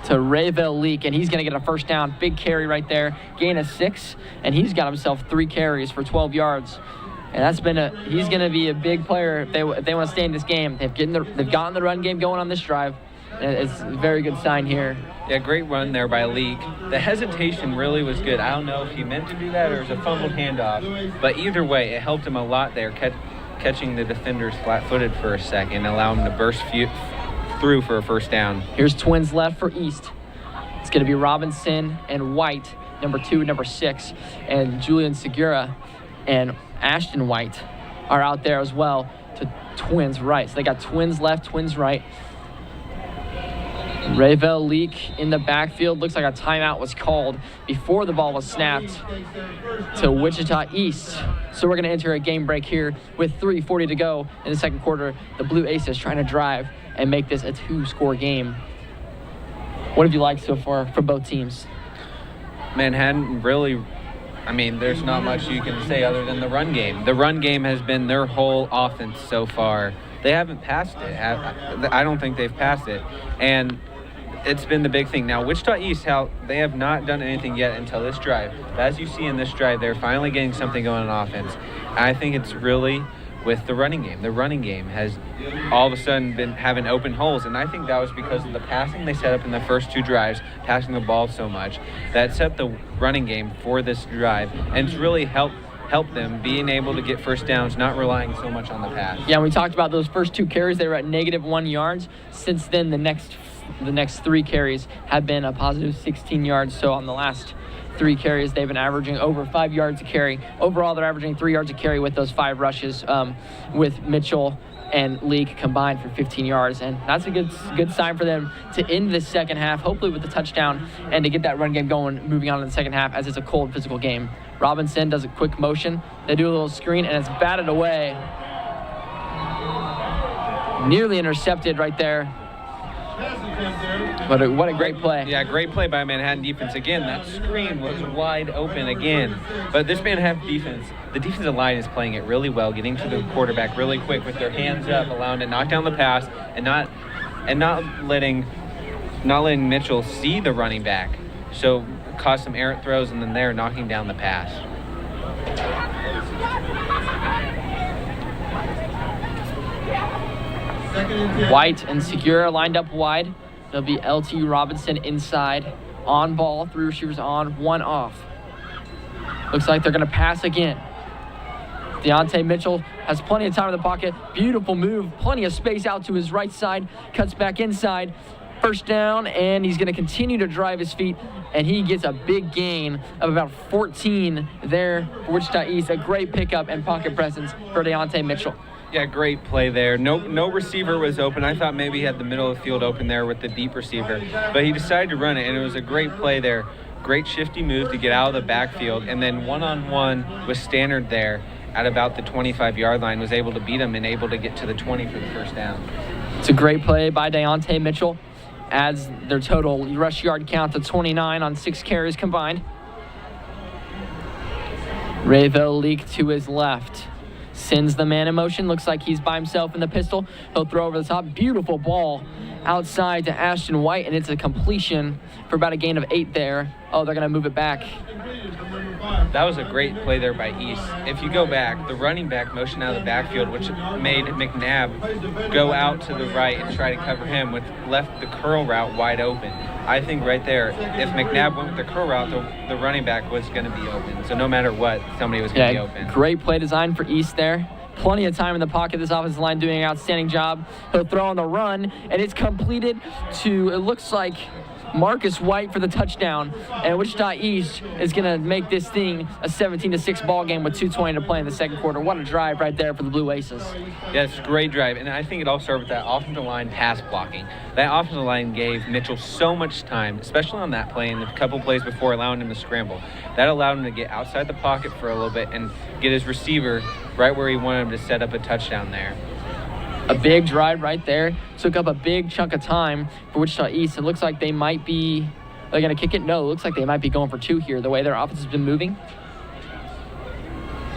to Rayville Leak, and he's going to get a first down. Big carry right there, gain of 6, and he's got himself 3 carries for 12 yards. And he's going to be a big player if they want to stay in this game. They've gotten the run game going on this drive. And it's a very good sign here. Yeah, great run there by Leak. The hesitation really was good. I don't know if he meant to do that or it was a fumbled handoff, but either way, it helped him a lot there, catching the defenders flat-footed for a second and allow him to burst through for a first down. Here's twins left for East. It's going to be Robinson and White, number 2 and number 6, and Julian Segura and Ashton White are out there as well to twins right. So they got twins left, twins right. Rayville Leak in the backfield. Looks like a timeout was called before the ball was snapped to Wichita East. So we're going to enter a game break here with 3:40 to go in the second quarter. The Blue Aces trying to drive and make this a 2-score game. What have you liked so far from both teams? Manhattan really, I mean, there's not much you can say other than the run game. The run game has been their whole offense so far. They haven't passed it. I don't think they've passed it. And it's been the big thing. Now, Wichita East, they have not done anything yet until this drive. But as you see in this drive, they're finally getting something going on offense. And I think it's really with the running game. The running game has all of a sudden been having open holes, and I think that was because of the passing they set up in the first 2 drives, passing the ball so much, that set the running game for this drive, and it's really helped them being able to get first downs, not relying so much on the pass. Yeah, we talked about those first 2 carries. They were at -1 yards. Since then, the next 3 carries have been a positive 16 yards. So on the last 3 carries, they've been averaging over 5 yards a carry. Overall, they're averaging 3 yards a carry with those 5 rushes, with Mitchell and Leak combined for 15 yards. And that's a good sign for them to end the second half, hopefully with a touchdown, and to get that run game going moving on in the second half, as it's a cold physical game. Robinson does a quick motion. They do a little screen, and it's batted away. Nearly intercepted right there. What a great play. Yeah, great play by Manhattan defense. Again, that screen was wide open again. But this Manhattan defense, the defensive line is playing it really well, getting to the quarterback really quick with their hands up, allowing to knock down the pass, and not letting Mitchell see the running back. So cause some errant throws, and then they're knocking down the pass. White and Segura lined up wide. There'll be LT Robinson inside. On ball, 3 receivers on, 1 off. Looks like they're going to pass again. Deontay Mitchell has plenty of time in the pocket. Beautiful move, plenty of space out to his right side. Cuts back inside. First down, and he's going to continue to drive his feet, and he gets a big gain of about 14 there for Wichita East. A great pickup and pocket presence for Deontay Mitchell. Yeah, great play there. No receiver was open. I thought maybe he had the middle of the field open there with the deep receiver, but he decided to run it, and it was a great play there. Great shifty move to get out of the backfield, and then one-on-one with Stannard there at about the 25-yard line, was able to beat him and able to get to the 20 for the first down. It's a great play by Deontay Mitchell. Adds their total rush yard count to 29 on 6 carries combined. Rayville Leak to his left. Sends the man in motion. Looks like he's by himself in the pistol. He'll throw over the top. Beautiful ball outside to Ashton White, and it's a completion for about a gain of 8 there. Oh, they're going to move it back. That was a great play there by East. If you go back, the running back motion out of the backfield, which made McNabb go out to the right and try to cover him, left the curl route wide open. I think right there, if McNabb went with the curl route, the running back was going to be open. So no matter what, somebody was going to be open. Great play design for East there. Plenty of time in the pocket. This offensive line doing an outstanding job. He'll throw on the run, and it's completed to, it looks like, Marcus White for the touchdown. And Wichita East is going to make this thing a 17-6 ball game with 2:20 to play in the second quarter. What a drive right there for the Blue Aces. Yeah, it's a great drive. And I think it all started with that offensive line pass blocking. That offensive line gave Mitchell so much time, especially on that play and a couple plays before, allowing him to scramble. That allowed him to get outside the pocket for a little bit and get his receiver right where he wanted him to set up a touchdown there. A big drive right there. Took up a big chunk of time for Wichita East. It looks like they might be, they're going to kick it? No, it looks like they might be going for 2 here, the way their offense has been moving.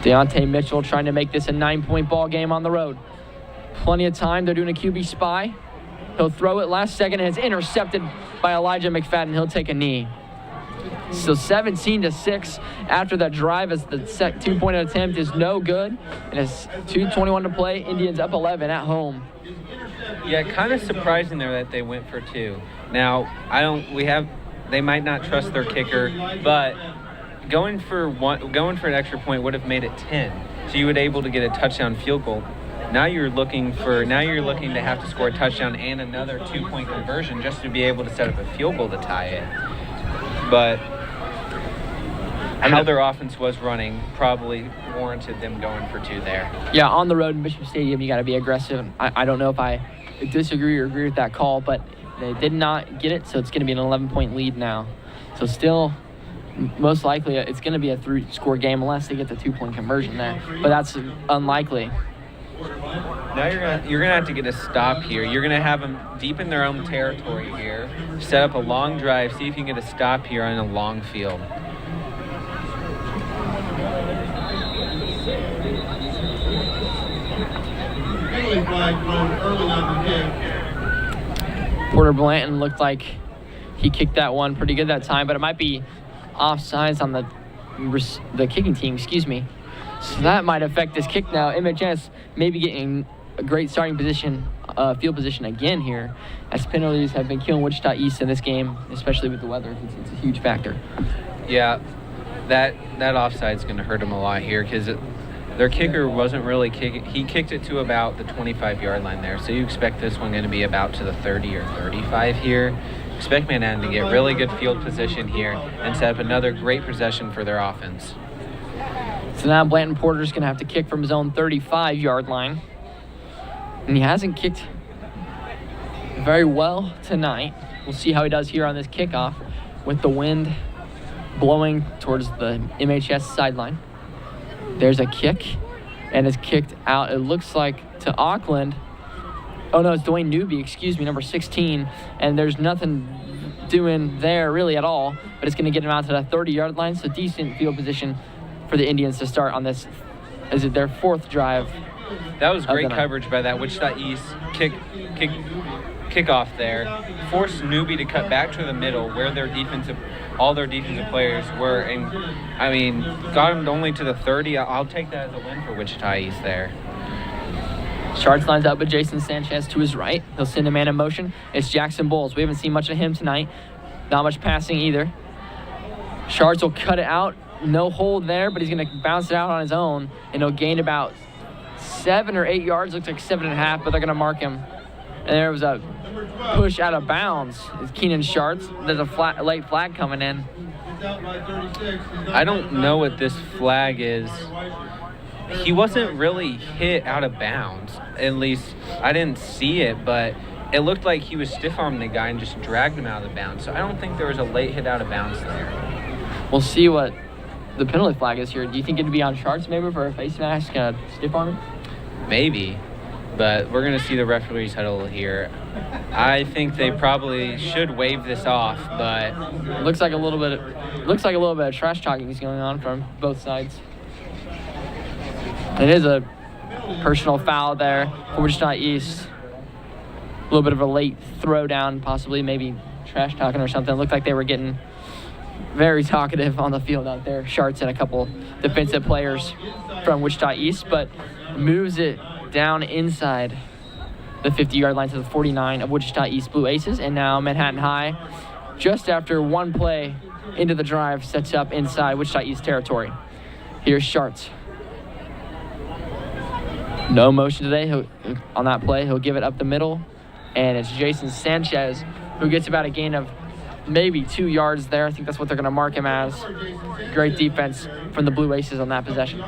Deontay Mitchell trying to make this a 9-point ball game on the road. Plenty of time. They're doing a QB spy. He'll throw it last second, and it's intercepted by Elijah McFadden. He'll take a knee. So 17-6 after that drive, as the 2-point attempt is no good, and it's 2:21 to play. Indians up 11 at home. Yeah, kind of surprising there that they went for 2. Now, they might not trust their kicker, but going for an extra point would have made it 10. So you would be able to get a touchdown field goal. Now you're looking to have to score a touchdown and another 2-point conversion just to be able to set up a field goal to tie it. But how their offense was running probably warranted them going for 2 there. Yeah, on the road in Bishop Stadium, you got to be aggressive. I don't know if I disagree or agree with that call, but They did not get it, so it's going to be an 11-point lead now. So still, most likely, it's going to be a 3-score game unless they get the 2-point conversion there. But that's unlikely. Now you're gonna have to get a stop here. You're gonna have them deep in their own territory here. Set up a long drive. See if you can get a stop here on a long field. Porter Blanton looked like he kicked that one pretty good that time, but it might be offsides on the kicking team. Excuse me. So that might affect this kick now. MHS maybe getting a great starting position, field position again here, as penalties have been killing Wichita East in this game, especially with the weather. It's a huge factor. Yeah, that offside's going to hurt them a lot here because their kicker wasn't really kicking. He kicked it to about the 25-yard line there, so you expect this one going to be about to the 30 or 35 here. Expect Manhattan to get really good field position here and set up another great possession for their offense. So now Blanton Porter's going to have to kick from his own 35-yard line. And he hasn't kicked very well tonight. We'll see how he does here on this kickoff with the wind blowing towards the MHS sideline. There's a kick, and it's kicked out, it looks like, to Auckland. Oh, no, it's Dwayne Newby, excuse me, number 16. And there's nothing doing there really at all, but it's going to get him out to the 30-yard line, so decent field position for the Indians to start on this. Is it their 4th drive? That was great coverage by that Wichita East kickoff there. Forced Newby to cut back to the middle where all their defensive players were, and I mean, got him only to the 30. I'll take that as a win for Wichita East there. Shards lines up with Jason Sanchez to his right. He'll send a man in motion. It's Jackson Bowles. We haven't seen much of him tonight. Not much passing either. Shards will cut it out. No hold there, but he's going to bounce it out on his own, and he'll gain about 7 or 8 yards. Looks like 7.5, but they're going to mark him. And there was a push out of bounds. It's Keenan Shards. There's a late flag coming in. I don't know what this flag is. He wasn't really hit out of bounds. At least I didn't see it, but it looked like he was stiff-arming the guy and just dragged him out of the bounds. So I don't think there was a late hit out of bounds there. We'll see what the penalty flag is here. Do you think it'd be on Shards maybe for a face mask, stiff arm? Maybe, but we're gonna see the referee's huddle here. I think they probably should wave this off, but looks like a little bit of trash talking is going on from both sides. It is a personal foul there for Wichita East. A little bit of a late throwdown, possibly maybe trash talking or something. It looked like they were getting very talkative on the field out there. Sharts and a couple defensive players from Wichita East, but moves it down inside the 50-yard line to the 49 of Wichita East Blue Aces. And now Manhattan High, just after one play into the drive, sets up inside Wichita East territory. Here's Sharts. No motion today on that play. He'll give it up the middle, and it's Jason Sanchez who gets about a gain of maybe 2 yards there. I think that's what they're going to mark him as. Great defense from the Blue Aces on that possession.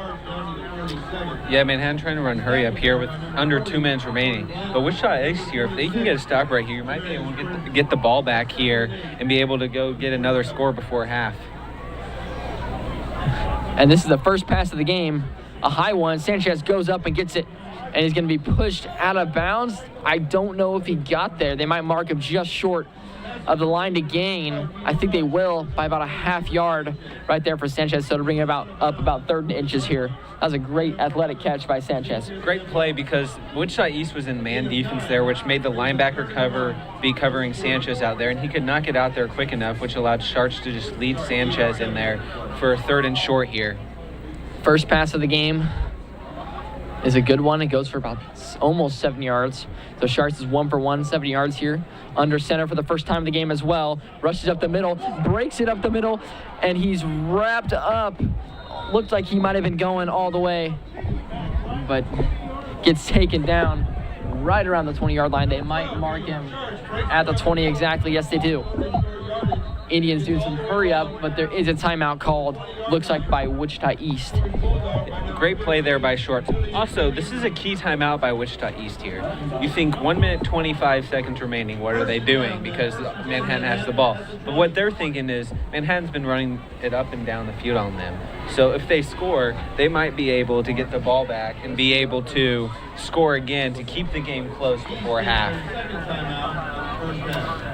Yeah, Manhattan trying to run hurry up here with under 2 minutes remaining. But Wichita East here, if they can get a stop right here, you might be able to get the ball back here and be able to go get another score before half. And this is the first pass of the game, a high one. Sanchez goes up and gets it, and he's going to be pushed out of bounds. I don't know if he got there. They might mark him just short of the line to gain. I think they will by about a half yard right there for Sanchez, so to bring it up about 3rd inches here. That was a great athletic catch by Sanchez. Great play because Wichita East was in man defense there, which made the linebacker be covering Sanchez out there, and he could not get out there quick enough, which allowed Sharks to just lead Sanchez in there for 3rd and short here. First pass of the game is a good one. It goes for about almost 7 yards. So Sharks is 1 for 1, 7 yards here. Under center for the first time of the game as well. Rushes up the middle, breaks it up the middle, and he's wrapped up. Looked like he might have been going all the way, but gets taken down right around the 20-yard line. They might mark him at the 20 exactly. Yes, they do. Indians doing some hurry up, but there is a timeout called, looks like by Wichita East. Great play there by Shorts. Also, this is a key timeout by Wichita East here. You think 1 minute, 25 seconds remaining, what are they doing? Because Manhattan has the ball. But what they're thinking is Manhattan's been running it up and down the field on them. So if they score, they might be able to get the ball back and be able to score again to keep the game close before half.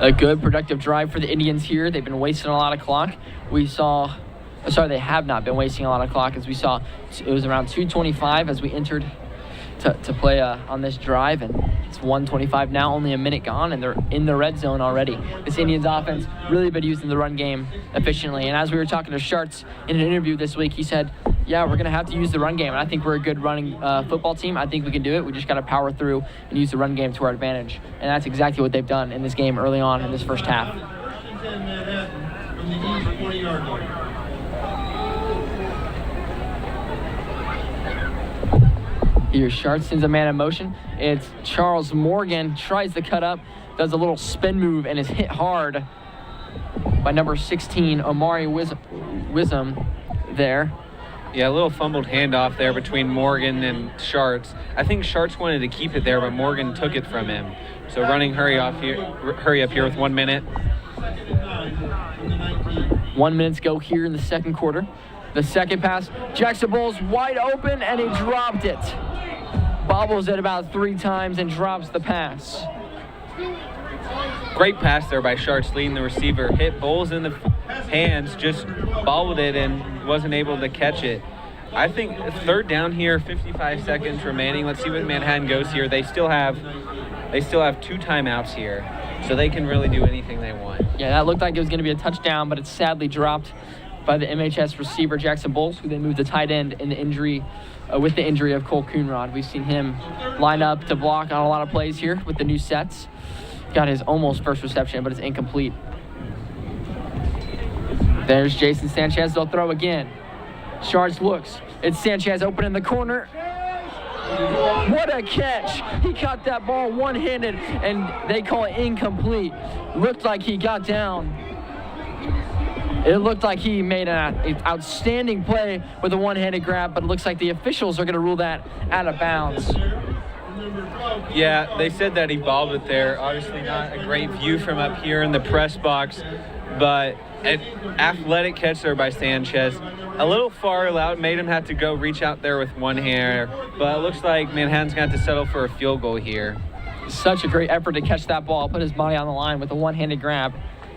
A good, productive drive for the Indians here. They've been wasting a lot of clock. They have not been wasting a lot of clock, as we saw. It was around 2:25 as we entered to play on this drive, and it's 1:25 now, only a minute gone, and they're in the red zone already. This Indians offense really been using the run game efficiently, and as we were talking to Sharts in an interview this week, he said, yeah, we're going to have to use the run game, and I think we're a good running football team. I think we can do it. We just got to power through and use the run game to our advantage, and that's exactly what they've done in this game early on in this first half. Here, Sharts sends a man in motion. It's Charles Morgan, tries to cut up, does a little spin move, and is hit hard by number 16, Omari Wisdom there. Yeah, a little fumbled handoff there between Morgan and Sharts. I think Sharts wanted to keep it there, but Morgan took it from him. So running hurry up here with 1 minute. 1 minute to go here in the second quarter. The second pass, Jackson Bowles wide open, and he dropped it. Bobbles it about 3 times and drops the pass. Great pass there by Sharts, leading the receiver. Hit Bowles in the hands, just bobbled it and wasn't able to catch it. I think third down here, 55 seconds remaining. Let's see what Manhattan goes here. They still have 2 timeouts here, so they can really do anything they want. Yeah, that looked like it was going to be a touchdown, but it's sadly dropped by the MHS receiver, Jackson Bowles, who then moved the tight end in the injury, with the injury of Cole Coonrod. We've seen him line up to block on a lot of plays here with the new sets. Got his almost first reception, but it's incomplete. There's Jason Sanchez. They'll throw again. Shards looks. It's Sanchez open in the corner. What a catch. He caught that ball one-handed, and they call it incomplete. Looked like he got down. It looked like he made an outstanding play with a one-handed grab, but it looks like the officials are going to rule that out of bounds. Yeah, they said that he bobbled it there. Obviously not a great view from up here in the press box, but an athletic catch there by Sanchez. A little far out, made him have to go reach out there with one hand, but it looks like Manhattan's going to have to settle for a field goal here. Such a great effort to catch that ball, put his body on the line with a one-handed grab,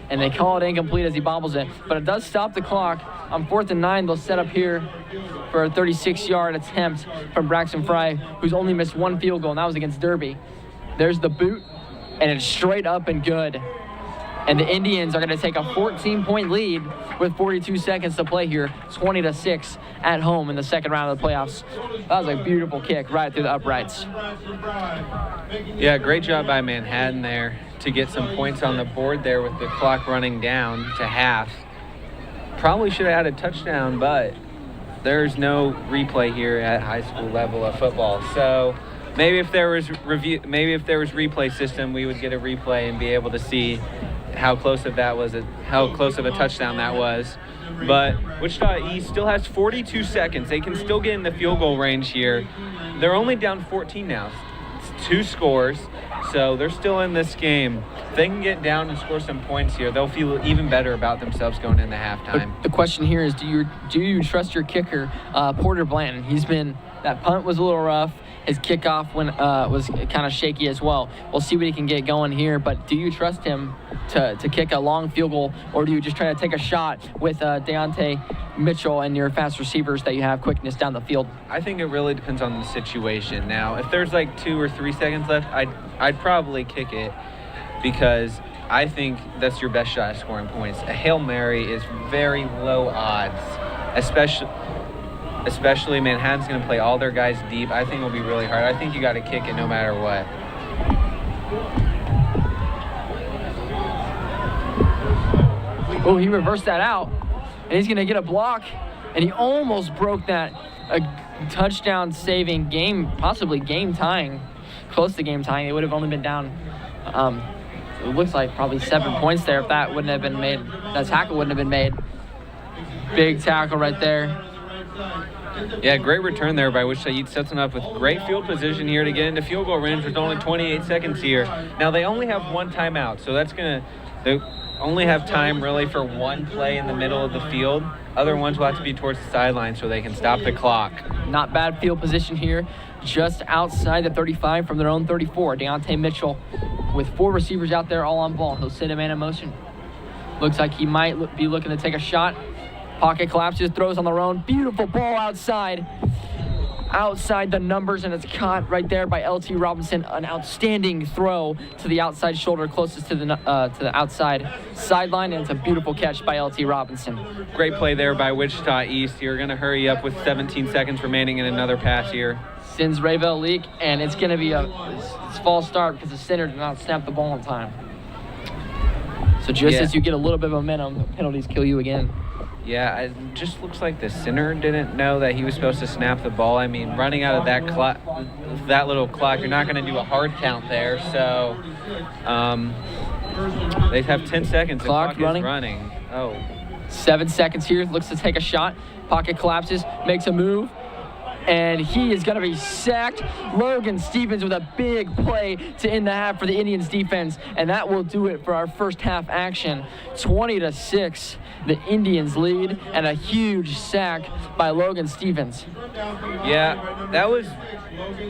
and they call it incomplete as he bobbles it, but it does stop the clock. On 4th and 9, they'll set up here for a 36-yard attempt from Braxton Fry, who's only missed 1 field goal, and that was against Derby. There's the boot, and it's straight up and good. And the Indians are going to take a 14-point lead with 42 seconds to play here, 20-6 at home in the second round of the playoffs. That was a beautiful kick right through the uprights. Yeah, great job by Manhattan there to get some points on the board there with the clock running down to half. Probably should have had a touchdown, but there's no replay here at high school level of football. So maybe if there was replay system, we would get a replay and be able to see how close of a touchdown that was. But Wichita East still has 42 seconds. They can still get in the field goal range here. They're only down 14 now. It's 2 scores, so they're still in this game. If they can get down and score some points here, they'll feel even better about themselves going into halftime. The question here is, do you trust your kicker, Porter Blanton? That punt was a little rough. His kickoff was kind of shaky as well. We'll see what he can get going here, but do you trust him to kick a long field goal, or do you just try to take a shot with Deontay Mitchell and your fast receivers that you have quickness down the field? I think it really depends on the situation. Now, if there's like 2 or 3 seconds left, I'd probably kick it because I think that's your best shot at scoring points. A Hail Mary is very low odds, especially Manhattan's going to play all their guys deep. I think it'll be really hard. I think you got to kick it no matter what. Oh, he reversed that out, and he's going to get a block, and he almost broke that touchdown-saving game, possibly game-tying, close to game-tying. It would have only been down it looks like probably 7 points there if that wouldn't have been made. That tackle wouldn't have been made. Big tackle right there. Yeah, great return there by Wichita East. Sets them up with great field position here to get into field goal range with only 28 seconds here. Now, they only have one timeout, so that's going to – they only have time really for one play in the middle of the field. Other ones will have to be towards the sideline so they can stop the clock. Not bad field position here, just outside the 35 from their own 34. Deontay Mitchell with 4 receivers out there all on ball. He'll send a man in motion. Looks like he might be looking to take a shot. Pocket collapses, throws on their own. Beautiful ball outside the numbers, and it's caught right there by L.T. Robinson. An outstanding throw to the outside shoulder closest to the outside sideline, and it's a beautiful catch by L.T. Robinson. Great play there by Wichita East. You're going to hurry up with 17 seconds remaining in another pass here. Sends Rayvell leak, and it's going to be a false start because the center did not snap the ball in time. So just as you get a little bit of momentum, the penalties kill you again. Yeah, it just looks like the center didn't know that he was supposed to snap the ball. I mean, running out of that little clock, you're not going to do a hard count there. So they have 10 seconds. Clock the clock is running. Oh. 7 seconds here. Looks to take a shot. Pocket collapses, makes a move. And he is going to be sacked. Logan Stevens with a big play to end the half for the Indians defense. And that will do it for our first half action. 20-6, the Indians lead, and a huge sack by Logan Stevens. Yeah, that was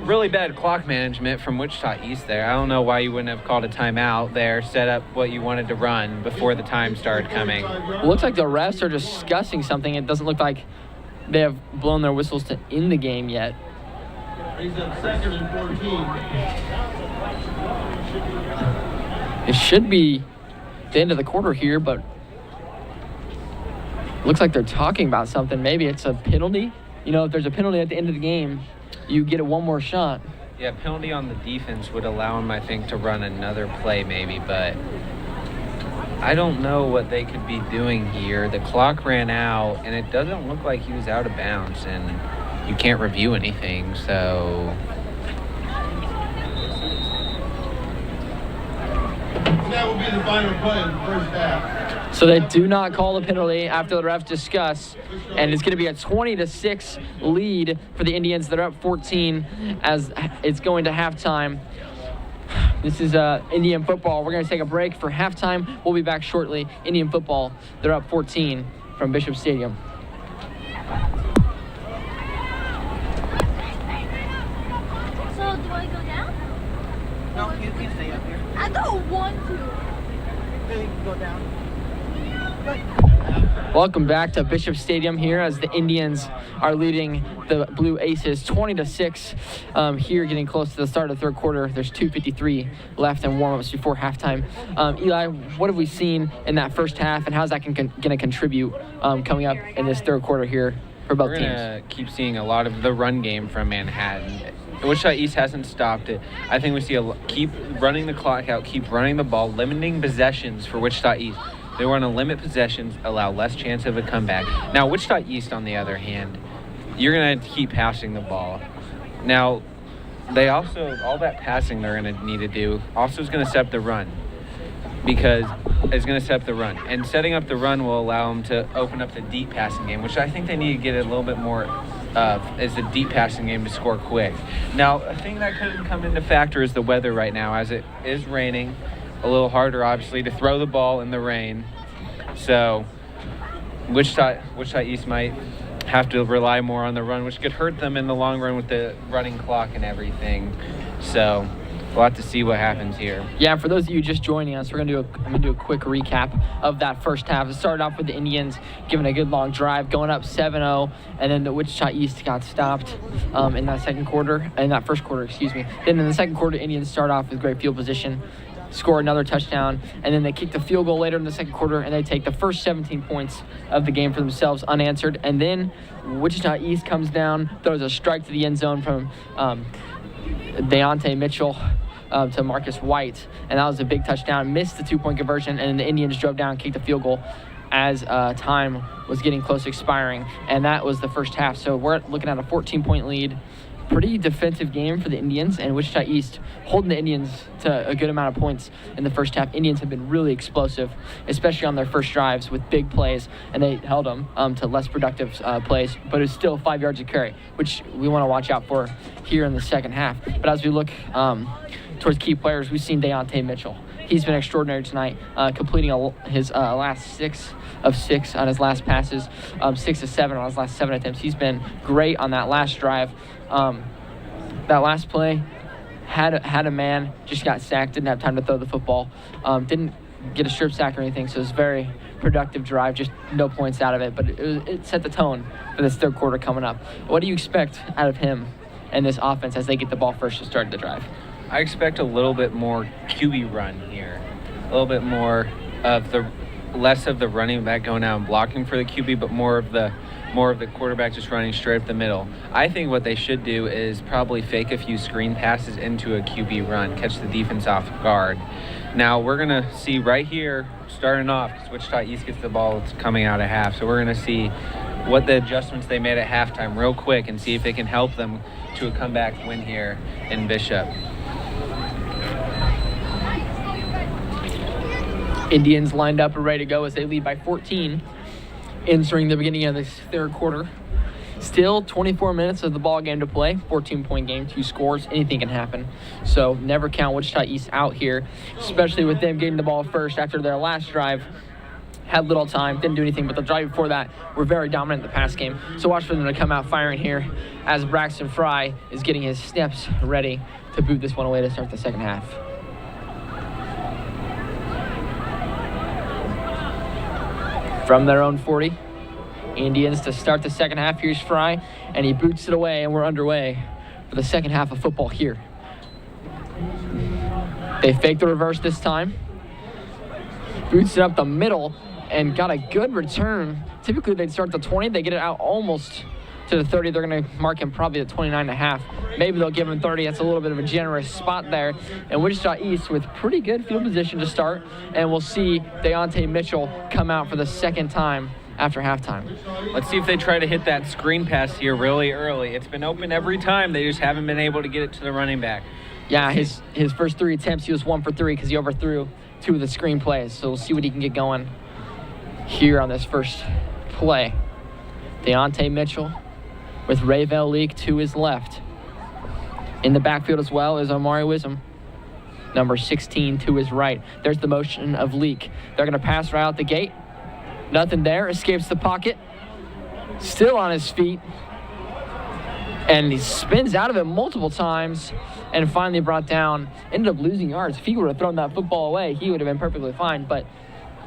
really bad clock management from Wichita East there. I don't know why you wouldn't have called a timeout there, set up what you wanted to run before the time started coming. It looks like the refs are discussing something. It doesn't look like they have blown their whistles to end the game yet. It should be the end of the quarter here, but looks like they're talking about something. Maybe it's a penalty. You know, if there's a penalty at the end of the game, you get one more shot. Yeah, penalty on the defense would allow him, I think, to run another play maybe, but I don't know what they could be doing here. The clock ran out, and it doesn't look like he was out of bounds, and you can't review anything, so. That will be the final play of the first half. So they do not call the penalty after the refs discuss, and it's going to be a 20-6 lead for the Indians. They're up 14 as it's going to halftime. This is Indian football. We're going to take a break for halftime. We'll be back shortly. Indian football, they're up 14 from Bishop Stadium. So do I go down? No, you can stay up here. I don't want to. You can go down. Welcome back to Bishop Stadium here as the Indians are leading the Blue Aces 20-6 here, getting close to the start of the third quarter. There's 2:53 left in warm-ups before halftime. Eli, what have we seen in that first half, and how's that going to contribute coming up in this third quarter here for both teams? We're going to keep seeing a lot of the run game from Manhattan. Wichita East hasn't stopped it. I think we see keep running the clock out, keep running the ball, limiting possessions for Wichita East. They want to limit possessions, allow less chance of a comeback. Now, Wichita East, on the other hand, you're going to keep passing the ball. Now, they also, all that passing they're going to need to do also is going to set up the run, because it's going to set up the run. And setting up the run will allow them to open up the deep passing game, which I think they need to get a little bit more of, is the deep passing game to score quick. Now, a thing that could come into factor is the weather right now, as it is raining. A little harder, obviously, to throw the ball in the rain. So Wichita East might have to rely more on the run, which could hurt them in the long run with the running clock and everything. So we'll have to see what happens here. Yeah, for those of you just joining us, I'm going to do a quick recap of that first half. It started off with the Indians giving a good long drive, going up 7-0, and then the Wichita East got stopped in that first quarter, excuse me. Then in the second quarter, Indians start off with great field position, score another touchdown, and then they kick the field goal later in the second quarter, and they take the first 17 points of the game for themselves unanswered. And then Wichita East comes down, throws a strike to the end zone from Deontay Mitchell to Marcus White, and that was a big touchdown. Missed the 2-point conversion, and then the Indians drove down, kicked the field goal as time was getting close to expiring, and that was the first half. So we're looking at a 14-point lead pretty defensive game for the Indians, and Wichita East holding the Indians to a good amount of points in the first half. Indians have been really explosive, especially on their first drives with big plays, and they held them to less productive plays, but it's still 5 yards of carry, which we want to watch out for here in the second half. But as we look towards key players, we've seen Deontay Mitchell. He's been extraordinary tonight, completing his last 6 of 6 on his last passes, 6 of 7 on his last 7 attempts. He's been great on that last drive. That last play had a man, just got sacked, didn't have time to throw the football, didn't get a strip sack or anything, so it was a very productive drive, just no points out of it, but it set the tone for this third quarter coming up. What do you expect out of him and this offense as they get the ball first to start the drive? I expect a little bit more QB run here, a little bit more of less of the running back going out and blocking for the QB, but more of the quarterback just running straight up the middle. I think what they should do is probably fake a few screen passes into a QB run, catch the defense off guard. Now we're going to see right here, starting off, because Wichita East gets the ball, it's coming out at half, so we're going to see what the adjustments they made at halftime real quick and see if they can help them to a comeback win here in Bishop. Indians lined up and ready to go as they lead by 14 entering the beginning of this third quarter. Still 24 minutes of the ball game to play, 14-point game, 2 scores, anything can happen. So never count Wichita East out here, especially with them getting the ball first after their last drive. Had little time, didn't do anything, but the drive before that were very dominant in the pass game. So watch for them to come out firing here as Braxton Fry is getting his steps ready to boot this one away to start the second half. From their own 40, Indians to start the second half. Here's Fry, and he boots it away, and we're underway for the second half of football here. They fake the reverse this time. Boots it up the middle and got a good return. Typically, they'd start the 20. They get it out almost to the 30. They're going to mark him probably at 29.5. Maybe they'll give him 30. That's a little bit of a generous spot there. And Wichita East with pretty good field position to start. And we'll see Deontay Mitchell come out for the second time after halftime. Let's see if they try to hit that screen pass here really early. It's been open every time. They just haven't been able to get it to the running back. Yeah, his first 3 attempts, he was 1 for 3 because he overthrew 2 of the screen plays. So we'll see what he can get going here on this first play. Deontay Mitchell with Rayvell Leak to his left. In the backfield as well is Omari Wisdom, number 16 to his right. There's the motion of Leak. They're going to pass right out the gate. Nothing there. Escapes the pocket. Still on his feet. And he spins out of it multiple times and finally brought down. Ended up losing yards. If he would have thrown that football away, he would have been perfectly fine. But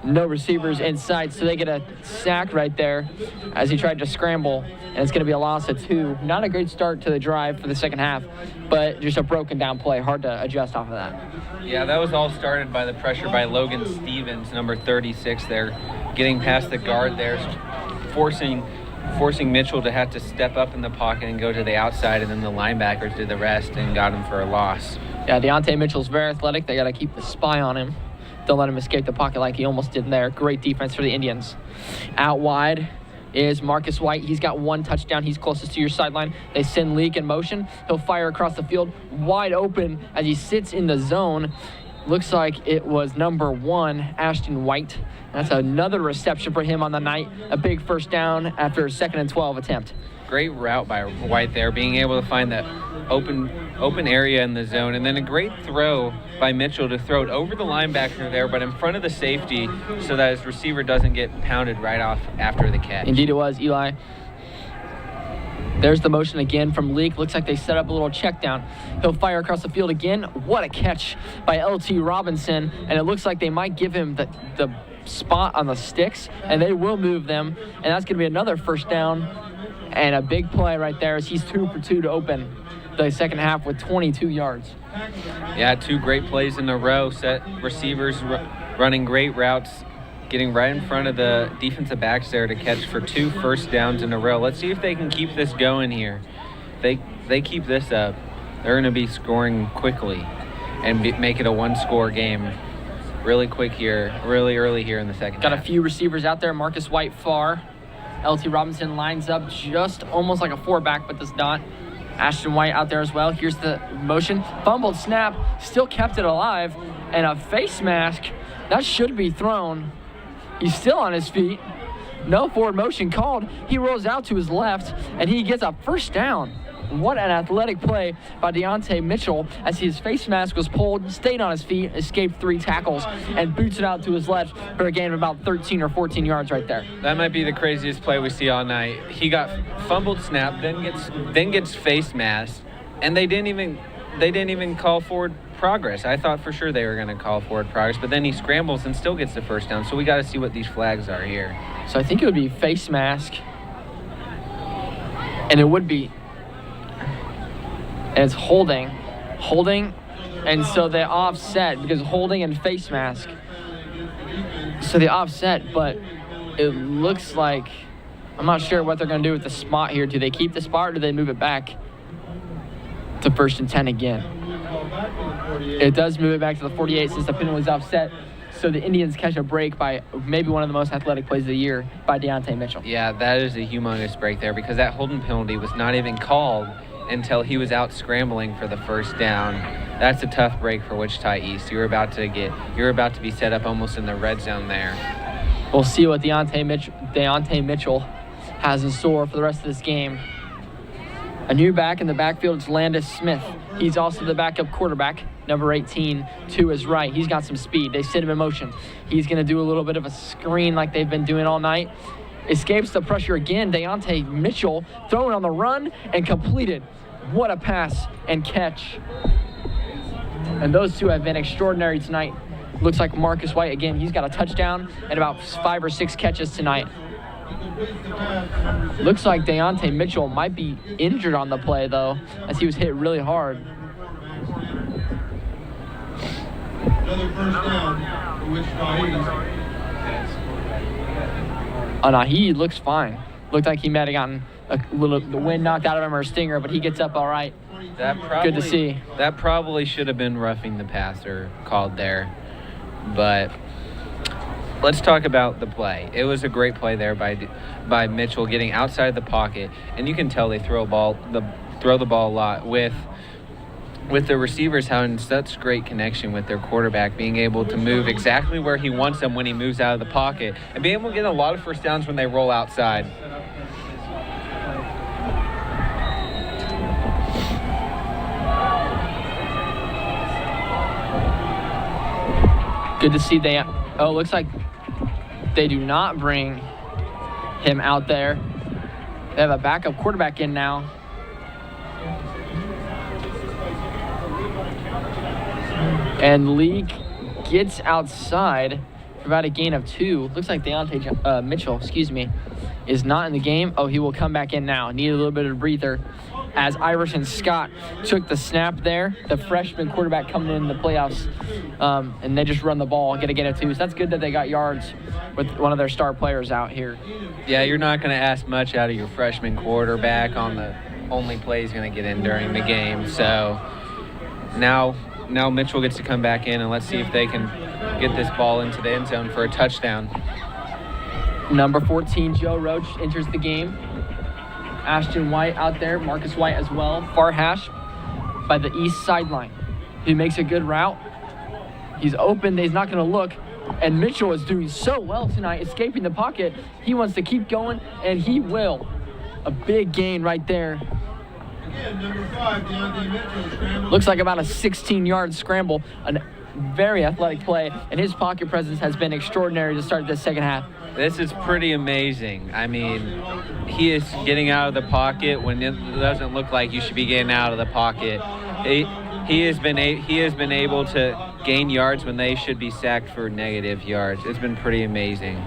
no receivers in sight, so they get a sack right there as he tried to scramble, and it's going to be a loss of 2. Not a great start to the drive for the second half, but just a broken down play. Hard to adjust off of that. Yeah, that was all started by the pressure by Logan Stevens, number 36 there, getting past the guard there, forcing Mitchell to have to step up in the pocket and go to the outside, and then the linebackers did the rest and got him for a loss. Yeah, Deontay Mitchell's very athletic. They got to keep the spy on him. Don't let him escape the pocket like he almost did there. Great defense for the Indians. Out wide is Marcus White. He's got 1 touchdown. He's closest to your sideline. They send Leak in motion. He'll fire across the field wide open as he sits in the zone. Looks like it was number 1, Ashton White. That's another reception for him on the night. A big first down after a 2nd and 12 attempt. Great route by White there, being able to find that open area in the zone, and then a great throw by Mitchell to throw it over the linebacker there, but in front of the safety so that his receiver doesn't get pounded right off after the catch. Indeed it was, Eli. There's the motion again from Leak. Looks like they set up a little check down. He'll fire across the field again. What a catch by L.T. Robinson, and it looks like they might give him the spot on the sticks, and they will move them, and that's going to be another first down. And a big play right there as he's 2 for 2 to open the second half with 22 yards. Yeah, 2 great plays in a row. Set receivers running great routes, getting right in front of the defensive backs there to catch for 2 first downs in a row. Let's see if they can keep this going here. They keep this up, they're going to be scoring quickly and make it a 1-score game really quick here, really early here in the second half. Got a few receivers out there. Marcus White far. L.T. Robinson lines up just almost like a 4-back, but does not. Ashton White out there as well. Here's the motion. Fumbled snap. Still kept it alive. And a face mask. That should be thrown. He's still on his feet. No forward motion called. He rolls out to his left, and he gets a first down. What an athletic play by Deontay Mitchell as his face mask was pulled, stayed on his feet, escaped 3 tackles, and boots it out to his left for a gain of about 13 or 14 yards right there. That might be the craziest play we see all night. He got fumbled snap, then gets face masked, and they didn't even call forward progress. I thought for sure they were going to call forward progress, but then he scrambles and still gets the first down. So we got to see what these flags are here. So I think it would be face mask, and it would be, and it's holding, and so they offset because holding and face mask. So they offset, but it looks like, I'm not sure what they're going to do with the spot here. Do they keep the spot or do they move it back to 1st and 10 again? It does move it back to the 48 since the penalty is offset. So the Indians catch a break by maybe one of the most athletic plays of the year by Deontay Mitchell. Yeah, that is a humongous break there because that holding penalty was not even called until he was out scrambling for the first down. That's a tough break for Wichita East. You're about to be set up almost in the red zone there. We'll see what Deontay Mitchell has in store for the rest of this game. A new back in the backfield is Landis Smith. He's also the backup quarterback, number 18, to his right. He's got some speed. They sit him in motion. He's going to do a little bit of a screen like they've been doing all night. Escapes the pressure again. Deontay Mitchell throwing on the run and completed. What a pass and catch. And those two have been extraordinary tonight. Looks like Marcus White, again, he's got a touchdown and about 5 or 6 catches tonight. Looks like Deontay Mitchell might be injured on the play, though, as he was hit really hard. Another first down for Wichita East. Oh, no, he looks fine. Looked like he might have gotten the wind knocked out of him or a stinger, but he gets up all right. Good to see. That probably should have been roughing the passer called there. But let's talk about the play. It was a great play there by Mitchell getting outside the pocket, and you can tell they throw the ball a lot with the receivers having such great connection with their quarterback, being able to move exactly where he wants them when he moves out of the pocket, and being able to get a lot of first downs when they roll outside. Good to see it looks like they do not bring him out there. They have a backup quarterback in now. And Lee gets outside for about a gain of 2. Looks like Deontay Mitchell, is not in the game. Oh, he will come back in now. Need a little bit of a breather as Iverson Scott took the snap there. The freshman quarterback coming in the playoffs. And they just run the ball and get a gain of 2. So that's good that they got yards with one of their star players out here. Yeah, you're not going to ask much out of your freshman quarterback on the only play he's going to get in during the game. So now Mitchell gets to come back in, and let's see if they can get this ball into the end zone for a touchdown. Number 14, Joe Roach, enters the game. Ashton White out there, Marcus White as well. Far hash by the east sideline. He makes a good route. He's open, he's not going to look. And Mitchell is doing so well tonight, escaping the pocket. He wants to keep going, and he will. A big gain right there. Again, number 5, Deontay Mitchell scrambled. Looks like about a 16-yard scramble. A very athletic play, and his pocket presence has been extraordinary to start this second half. This is pretty amazing. I mean, he is getting out of the pocket when it doesn't look like you should be getting out of the pocket. He has been able to gain yards when they should be sacked for negative yards. It's been pretty amazing.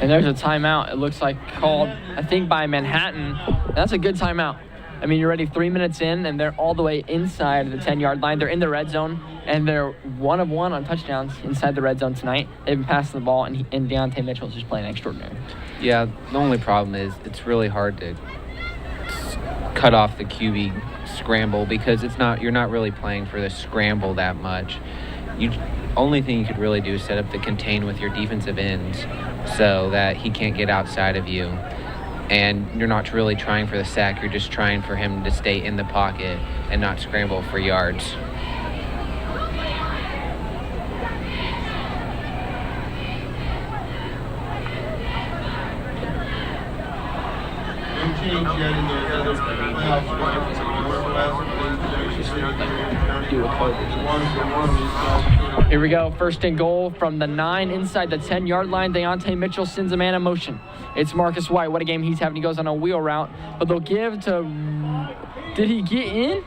And there's a timeout, it looks like, called, I think, by Manhattan. That's a good timeout. I mean, you're already 3 minutes in, and they're all the way inside the 10-yard line. They're in the red zone, and they're 1 of 1 on touchdowns inside the red zone tonight. They've been passing the ball, and Deontay Mitchell is just playing extraordinary. Yeah, the only problem is it's really hard to cut off the QB scramble because you're not really playing for the scramble that much. Only thing you could really do is set up the contain with your defensive ends so that he can't get outside of you. and you're not really trying for the sack. You're just trying for him to stay in the pocket and not scramble for yards. No change yet in their other playoff squad. Here we go, first and goal from the 9 inside the 10-yard line. Deontay Mitchell sends a man in motion. It's Marcus White. What a game he's having. He goes on a wheel route, but they'll give to... Did he get in?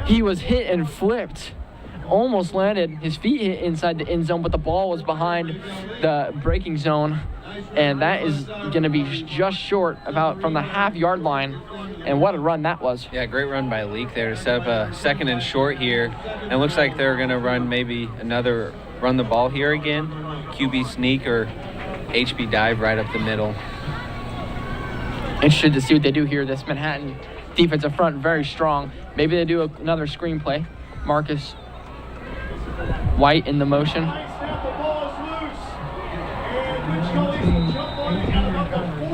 He was hit and flipped. Almost landed. His feet hit inside the end zone, but the ball was behind the braking zone, and that is going to be just short about from the half-yard line. And what a run that was. Yeah, great run by Leak there to set up a second and short here. And it looks like they're going to run run the ball here again. QB sneak or HB dive right up the middle. Interested to see what they do here. This Manhattan defensive front, very strong. Maybe they do another screen play. Marcus White in the motion.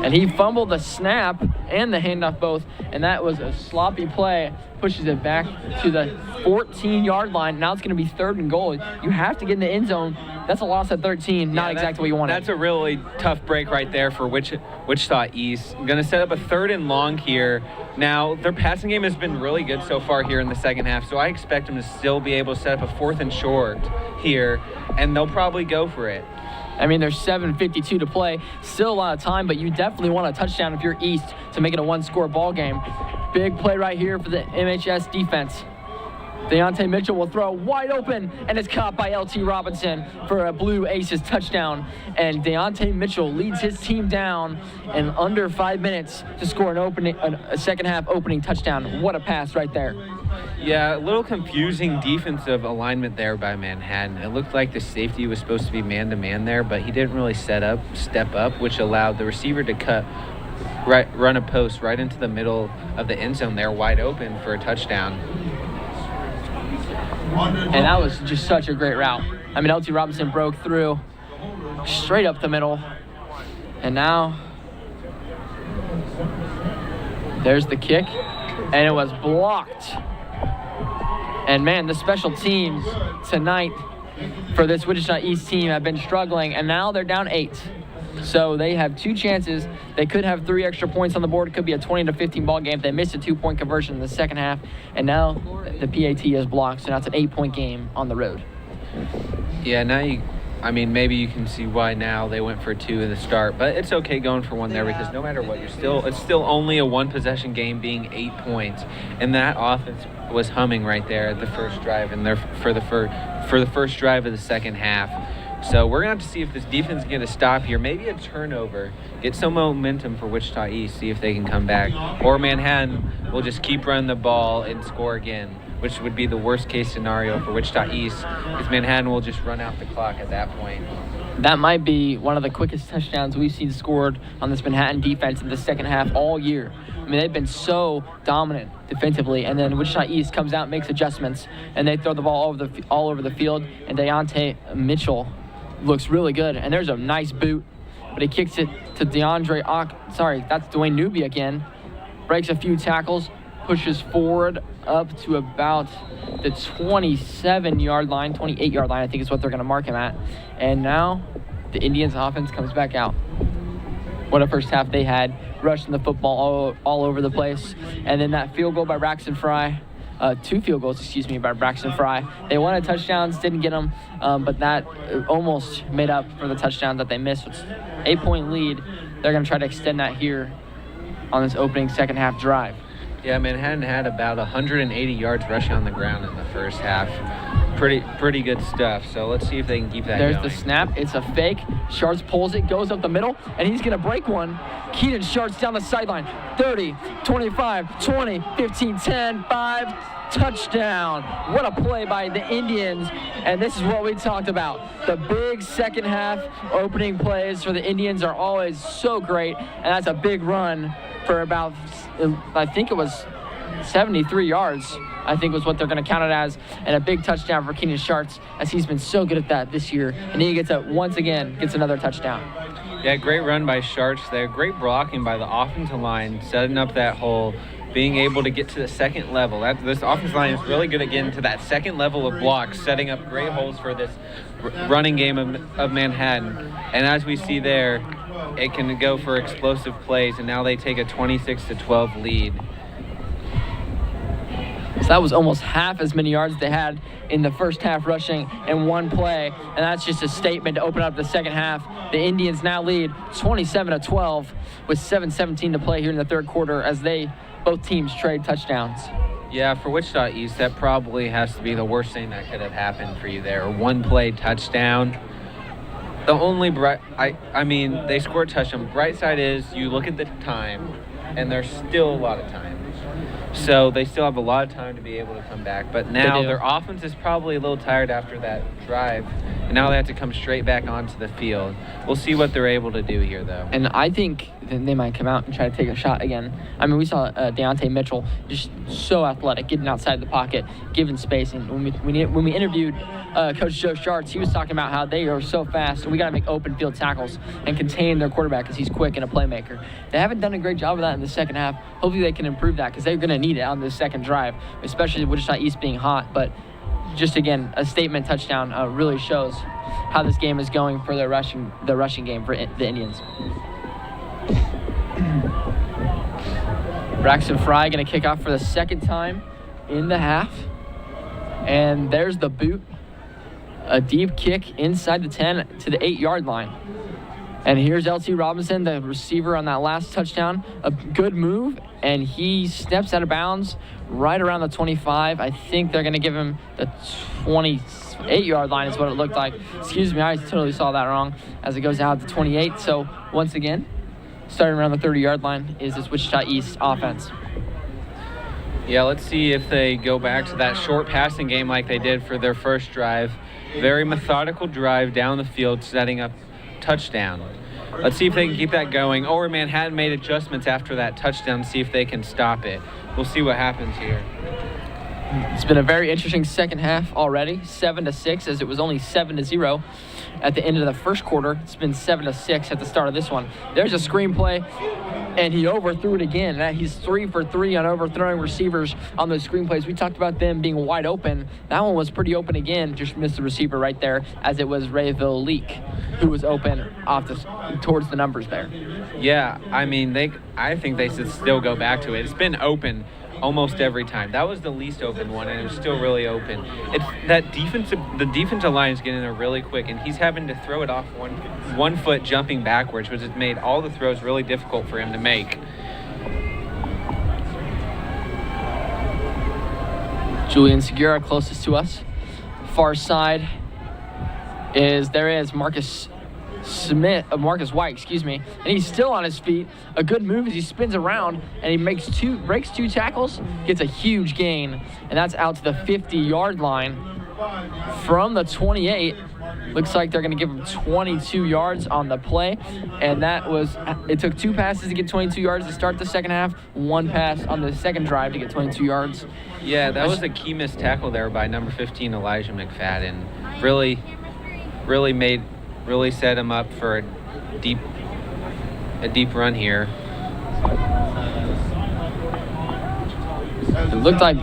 And he fumbled the snap and the handoff both, and that was a sloppy play. Pushes it back to the 14-yard line. Now it's going to be 3rd and goal. You have to get in the end zone. That's a loss at 13, not exactly what you wanted. That's a really tough break right there for Wichita East. Going to set up a 3rd and long here. Now, their passing game has been really good so far here in the second half, so I expect them to still be able to set up a 4th and short here, and they'll probably go for it. I mean, there's 7:52 to play. Still a lot of time, but you definitely want a touchdown if you're East to make it a 1-score ball game. Big play right here for the MHS defense. Deontay Mitchell will throw wide open, and it's caught by LT Robinson for a Blue Aces touchdown. And Deontay Mitchell leads his team down in under 5 minutes to score a second-half opening touchdown. What a pass right there. Yeah, a little confusing defensive alignment there by Manhattan. It looked like the safety was supposed to be man-to-man there, but he didn't really step up, which allowed the receiver to run a post right into the middle of the end zone there, wide open for a touchdown. And that was just such a great route. I mean, LT Robinson broke through straight up the middle. And now there's the kick, and it was blocked. And man, the special teams tonight for this Wichita East team have been struggling, and now they're down 8. So they have 2 chances. They could have 3 extra points on the board. It could be a 20-15 ball game if they missed a 2-point conversion in the second half. And now the PAT is blocked, so now it's an 8-point game on the road. Yeah, maybe you can see why now they went for 2 in the start, but it's okay going for 1 there because no matter what, it's still only a 1-possession game being 8 points, and that offense was humming right there at the first drive and for the first drive of the second half. So we're going to have to see if this defense is going to stop here. Maybe a turnover, get some momentum for Wichita East, see if they can come back. Or Manhattan will just keep running the ball and score again, which would be the worst-case scenario for Wichita East, because Manhattan will just run out the clock at that point. That might be one of the quickest touchdowns we've seen scored on this Manhattan defense in the second half all year. I mean, they've been so dominant defensively, and then Wichita East comes out and makes adjustments, and they throw the ball all over the field, and Deontay Mitchell looks really good, and there's a nice boot, but he kicks it to that's Dwayne Newby again. Breaks a few tackles, pushes forward up to about the 27-yard line, 28-yard line, I think is what they're going to mark him at. And now the Indians offense comes back out. What a first half they had, rushing the football all over the place. And then that field goal by Braxton Fry, 2 field goals, by Braxton Fry. They wanted touchdowns, didn't get them, but that almost made up for the touchdowns that they missed. It's 8-point lead. They're going to try to extend that here on this opening second half drive. Yeah, Manhattan had about 180 yards rushing on the ground in the first half. Pretty good stuff. So let's see if they can keep that going. There's the snap. It's a fake. Sharts pulls it, goes up the middle, and he's going to break one. Keenan Sharts down the sideline. 30, 25, 20, 15, 10, 5, touchdown. What a play by the Indians. And this is what we talked about. The big second half opening plays for the Indians are always so great, and that's a big run for about, I think it was 73 yards, I think was what they're going to count it as, and a big touchdown for Keenan Sharts, as he's been so good at that this year. And he gets once again, gets another touchdown. Yeah, great run by Sharks there. Great blocking by the offensive line, setting up that hole, being able to get to the second level. This offensive line is really good at getting to that second level of blocks, setting up great holes for this running game of Manhattan. And as we see there, it can go for explosive plays, and now they take a 26-12 lead. So that was almost half as many yards they had in the first half rushing in one play, and that's just a statement to open up the second half. The Indians now lead 27-12 with 7:17 to play here in the third quarter as both teams trade touchdowns. Yeah, for Wichita East, that probably has to be the worst thing that could have happened for you there. One play touchdown. The only they scored a touchdown. Bright side is you look at the time, and there's still a lot of time. So they still have a lot of time to be able to come back. But now their offense is probably a little tired after that drive. And now they have to come straight back onto the field. We'll see what they're able to do here, though. And I think they might come out and try to take a shot again. I mean, we saw Deontay Mitchell just so athletic, getting outside the pocket, giving space. And when we interviewed Coach Joe Sharts, he was talking about how they are so fast, and we got to make open field tackles and contain their quarterback because he's quick and a playmaker. They haven't done a great job of that in the second half. Hopefully they can improve that because they're going to need it on this second drive, especially Wichita East being hot. But just, again, a statement touchdown really shows how this game is going for the rushing game for the Indians. Braxton Fry going to kick off for the second time in the half. And there's the boot. A deep kick inside the 10 to the 8-yard line. And here's L.T. Robinson, the receiver on that last touchdown. A good move, and he steps out of bounds right around the 25. I think they're going to give him the 28-yard line is what it looked like. Excuse me, I totally saw that wrong as it goes out to 28. So, once again, starting around the 30-yard line is this Wichita East offense. Yeah, let's see if they go back to that short passing game like they did for their first drive. Very methodical drive down the field, setting up touchdown. Let's see if they can keep that going, or Manhattan made adjustments after that touchdown to see if they can stop it. We'll see what happens here. It's been a very interesting second half already, 7-6, as it was only 7-0 at the end of the first quarter. It's been 7-6 at the start of this one. There's a screen play, and he overthrew it again. He's 3 for 3 on overthrowing receivers on those screen plays. We talked about them being wide open. That one was pretty open again, just missed the receiver right there, as it was Rayville Leak who was open towards the numbers there. Yeah, I mean, I think they should still go back to it. It's been open almost every time. That was the least open one, and it was still really open. The defensive line is getting there really quick, and he's having to throw it off one foot jumping backwards, which has made all the throws really difficult for him to make. Julian Segura closest to us. Far side is Marcus White, and he's still on his feet. A good move as he spins around and he breaks two tackles, gets a huge gain, and that's out to the 50-yard line from the 28. Looks like they're going to give him 22 yards on the play, and it took 2 passes to get 22 yards to start the second half, 1 pass on the second drive to get 22 yards. Yeah, that was a key missed tackle there by number 15 Elijah McFadden. Really set him up for a deep run here. It looked like,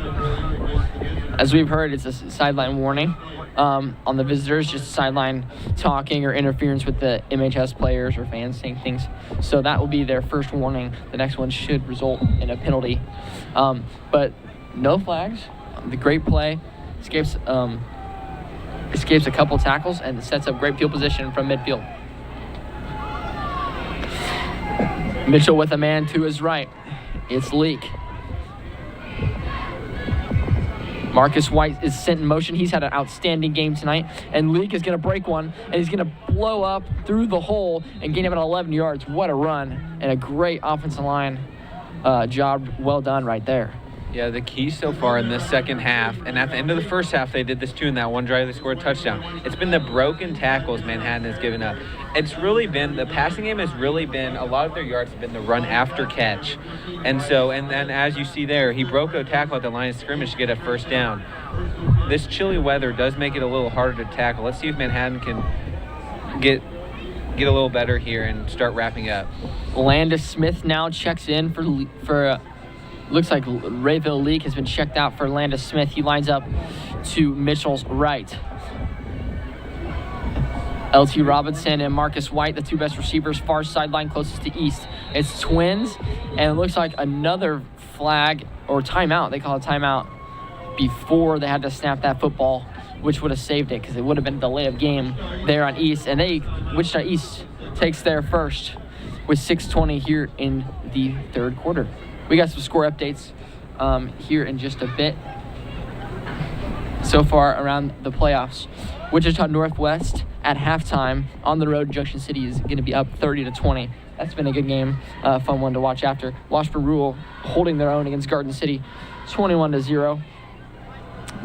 as we've heard, it's a sideline warning on the visitors, just sideline talking or interference with the MHS players or fans saying things. So that will be their first warning. The next one should result in a penalty. But no flags. The great play escapes a couple tackles and sets up great field position from midfield. Mitchell with a man to his right. It's Leak. Marcus White is sent in motion. He's had an outstanding game tonight. And Leak is going to break one, and he's going to blow up through the hole and gain about 11 yards. What a run. And a great offensive line job. Well done right there. Yeah, the key so far in this second half, and at the end of the first half, they did this too in that one drive they scored a touchdown. It's been the broken tackles Manhattan has given up. It's really been, the passing game has really been, a lot of their yards have been the run after catch. And then as you see there, he broke a tackle at the line of scrimmage to get a first down. This chilly weather does make it a little harder to tackle. Let's see if Manhattan can get a little better here and start wrapping up. Landis Smith now checks in for looks like Rayville Leak has been checked out for Landis Smith. He lines up to Mitchell's right. LT Robinson and Marcus White, the two best receivers, far sideline closest to East. It's twins, and it looks like another flag or timeout. They call it timeout before they had to snap that football, which would have saved it because it would have been a delay of game there on East. And Wichita East takes their first with 6:20 here in the third quarter. We got some score updates here in just a bit. So far around the playoffs, Wichita Northwest at halftime on the road, Junction City is going to be up 30-20. That's been a good game, fun one to watch after. Washburn Rural holding their own against Garden City, 21-0.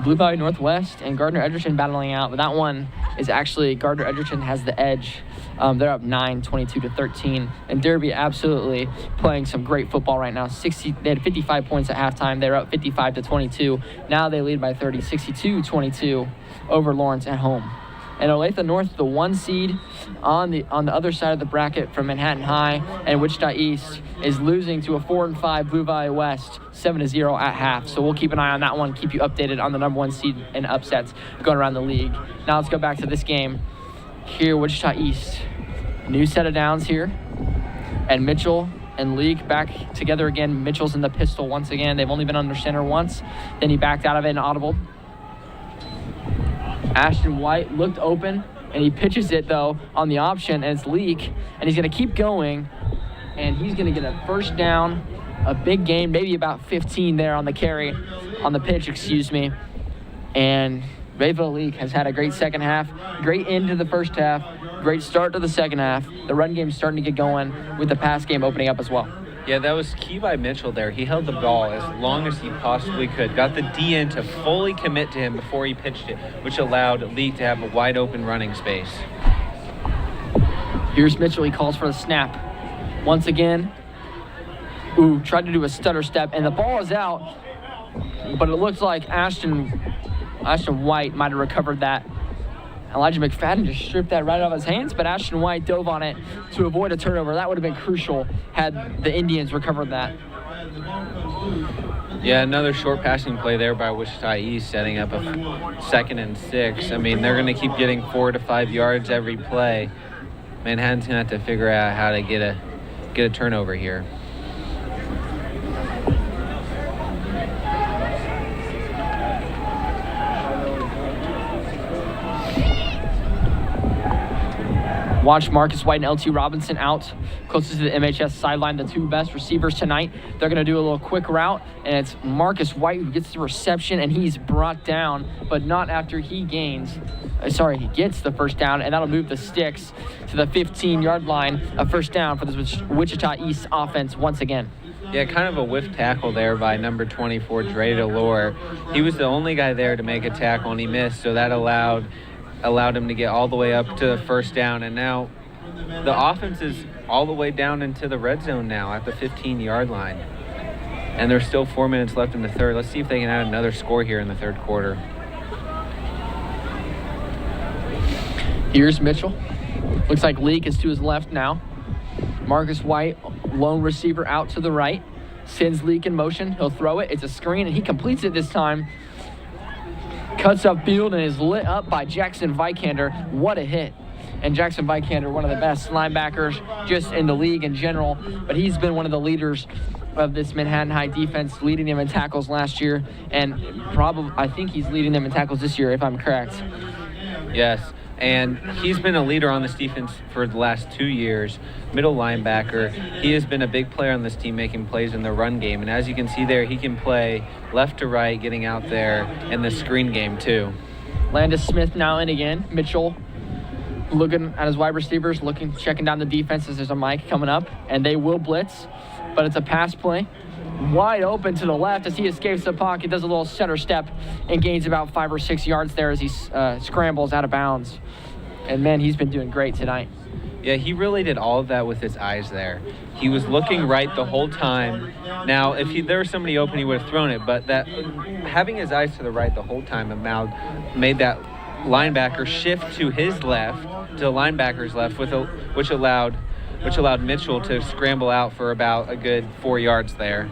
Blue Valley Northwest and Gardner Edgerton battling out, but that one is actually Gardner Edgerton has the edge. They're up 9, 22-13, and Derby absolutely playing some great football right now. They had 55 points at halftime. They're up 55-22. Now they lead by 30, 62-22 over Lawrence at home. And Olathe North, the 1 seed on the other side of the bracket from Manhattan High, and Wichita East is losing to a 4-5 Blue Valley West, 7-0 at half. So we'll keep an eye on that one, keep you updated on the number 1 seed and upsets going around the league. Now let's go back to this game. Here, Wichita East, new set of downs here, and Mitchell and Leak back together again. Mitchell's in the pistol once again. They've only been under center once. Then he backed out of it and audible. Ashton White looked open, and he pitches it, though, on the option, and it's Leak, and he's going to keep going, and he's going to get a first down, a big gain, maybe about 15 there on the carry, on the pitch, excuse me. And Rayville Leak has had a great second half, great end to the first half, great start to the second half. The run game's starting to get going with the pass game opening up as well. Yeah, that was key by Mitchell there. He held the ball as long as he possibly could. Got the DN to fully commit to him before he pitched it, which allowed Leak to have a wide open running space. Here's Mitchell. He calls for the snap. Once again, tried to do a stutter step, and the ball is out, but it looks like Ashton White might have recovered that. Elijah McFadden just stripped that right out of his hands, but Ashton White dove on it to avoid a turnover. That would have been crucial had the Indians recovered that. Yeah, another short passing play there by Wichita East, setting up a 2nd and 6. I mean, they're going to keep getting 4 to 5 yards every play. Manhattan's going to have to figure out how to get a turnover here. Watch Marcus White and LT Robinson out closest to the MHS sideline, the two best receivers tonight. They're going to do a little quick route, and it's Marcus White who gets the reception, and he's brought down, but not after he gets the first down, and that'll move the Sticks to the 15-yard line, a first down for the Wichita East offense once again. Yeah, kind of a whiff tackle there by number 24, Dre DeLore. He was the only guy there to make a tackle, and he missed, so that allowed him to get all the way up to the first down. And now the offense is all the way down into the red zone now at the 15-yard line. And there's still 4 minutes left in the third. Let's see if they can add another score here in the third quarter. Here's Mitchell. Looks like Leak is to his left now. Marcus White, lone receiver out to the right. Sends Leak in motion. He'll throw it. It's a screen, and he completes it this time. Cuts upfield and is lit up by Jackson Vikander. What a hit. And Jackson Vikander, one of the best linebackers just in the league in general, but he's been one of the leaders of this Manhattan High defense, leading them in tackles last year, and I think he's leading them in tackles this year, if I'm correct. Yes, and he's been a leader on this defense for the last 2 years. Middle linebacker. He has been a big player on this team, making plays in the run game. And as you can see there, he can play left to right, getting out there in the screen game too. Landis Smith now in again. Mitchell looking at his wide receivers, checking down the defenses. There's a mic coming up, and they will blitz, but it's a pass play. Wide open to the left as he escapes the pocket, does a little center step, and gains about 5 or 6 yards there as he scrambles out of bounds. And man, he's been doing great tonight. Yeah, he really did all of that with his eyes there. He was looking right the whole time. Now, if there was somebody open, he would have thrown it, but that having his eyes to the right the whole time made that linebacker shift to his left, to the linebacker's left, which allowed Mitchell to scramble out for about a good 4 yards there.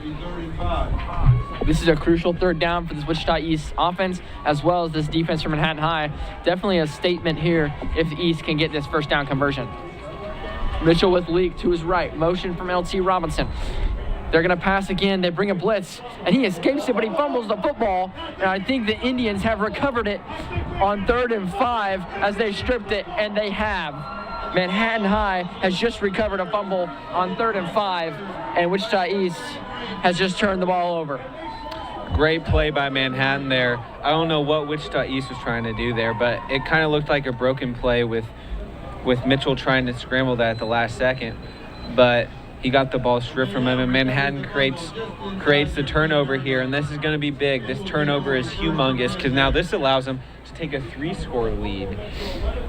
This is a crucial third down for this Wichita East offense, as well as this defense from Manhattan High. Definitely a statement here if the East can get this first down conversion. Mitchell with leak to his right. Motion from LT Robinson. They're going to pass again. They bring a blitz, and he escapes it, but he fumbles the football. And I think the Indians have recovered it on 3rd and 5 as they stripped it, and they have. Manhattan High has just recovered a fumble on 3rd and 5, and Wichita East has just turned the ball over. Great play by Manhattan there. I don't know what Wichita East was trying to do there, but it kind of looked like a broken play with Mitchell trying to scramble that at the last second. But he got the ball stripped from him, and Manhattan creates the turnover here, and this is going to be big. This turnover is humongous because now this allows them to take a 3-score lead.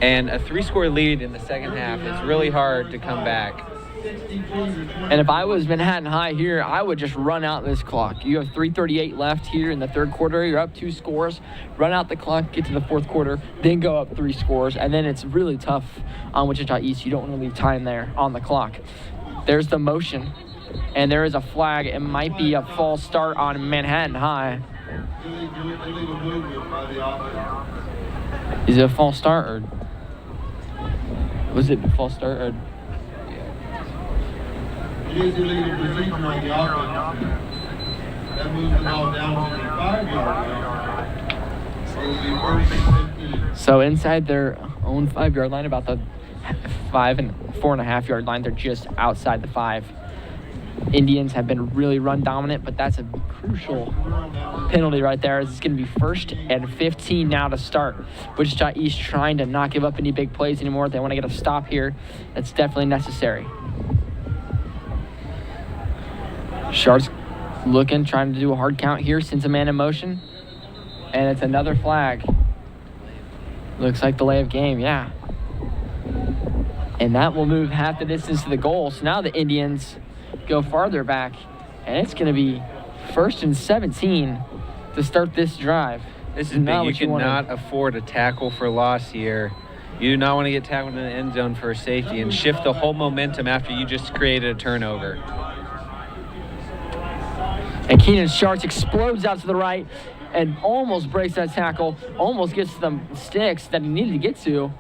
And a 3-score lead in the second half is really hard to come back. And if I was Manhattan High here, I would just run out this clock. You have 3:38 left here in the third quarter. You're up 2 scores. Run out the clock, get to the fourth quarter, then go up 3 scores. And then it's really tough on Wichita East. You don't want to leave time there on the clock. There's the motion, and there is a flag. It might be a false start on Manhattan High. Is it a false start, or was it a false start? Or It is illegal procedure on the offense. That moves the ball down to the 5-yard line. So it'll be 1st and 15. So inside their own 5-yard line, about the 5 and 4.5 yard line, they're just outside the 5. Indians have been really run dominant, but that's a crucial penalty right there. It's going to be 1st and 15 now to start. Wichita East trying to not give up any big plays anymore. They want to get a stop here. That's definitely necessary. Sharks looking, trying to do a hard count here, sends a man in motion, and it's another flag. Looks like delay of game, yeah. And that will move half the distance to the goal. So now the Indians go farther back, and it's going to be 1st and 17 to start this drive. This is big. You cannot afford a tackle for loss here. You do not want to get tackled in the end zone for a safety and shift the whole momentum after you just created a turnover. And Keenan Sharts explodes out to the right and almost breaks that tackle, almost gets to the sticks that he needed to get to,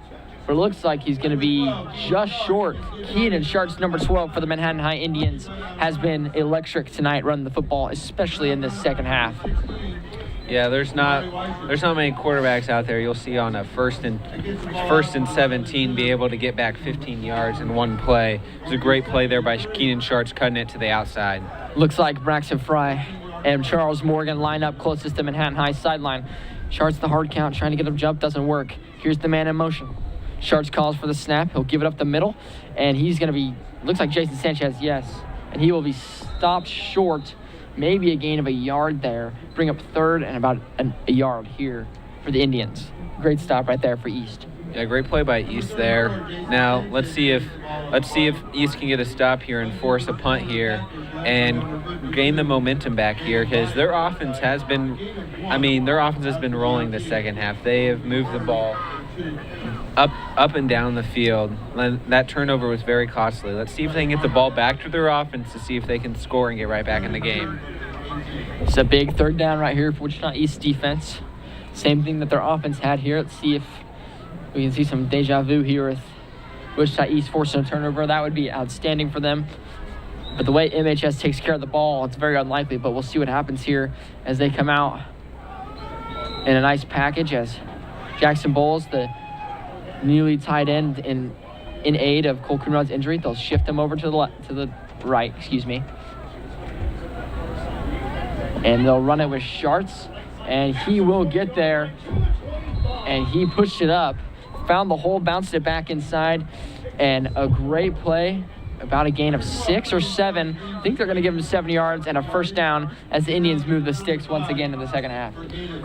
but it looks like he's going to be just short. Keenan Sharts, number 12 for the Manhattan High Indians, has been electric tonight running the football, especially in this second half. Yeah, there's not many quarterbacks out there you'll see on a first and 17 be able to get back 15 yards in one play. It was a great play there by Keenan Sharts, cutting it to the outside. Looks like Braxton Fry and Charles Morgan line up closest to Manhattan High sideline. Sharts the hard count, trying to get him jump, doesn't work. Here's the man in motion. Sharts calls for the snap. He'll give it up the middle, and he's going to be, looks like Jason Sanchez, yes. And he will be stopped short, maybe a gain of a yard there. Bring up 3rd and about a yard here for the Indians. Great stop right there for East. Yeah, great play by East there. Now let's see if East can get a stop here and force a punt here and gain the momentum back here, because their offense has been rolling the second half. They have moved the ball up and down the field. That turnover was very costly. Let's see if they can get the ball back to their offense to see if they can score and get right back in the game. It's a big 3rd down right here for Wichita East defense. Same thing that their offense had here. Let's see if we can see some deja vu here with Wichita East forcing a turnover. That would be outstanding for them. But the way MHS takes care of the ball, it's very unlikely, but we'll see what happens here as they come out in a nice package as Jackson Bowles, the newly tight end in aid of Cole Coonrod's injury. They'll shift him over to the right, and they'll run it with Sharts, and he will get there, and he pushed it up, found the hole, bounced it back inside, and a great play, about a gain of 6 or 7. I think they're going to give him 7 yards and a first down as the Indians move the sticks once again in the second half.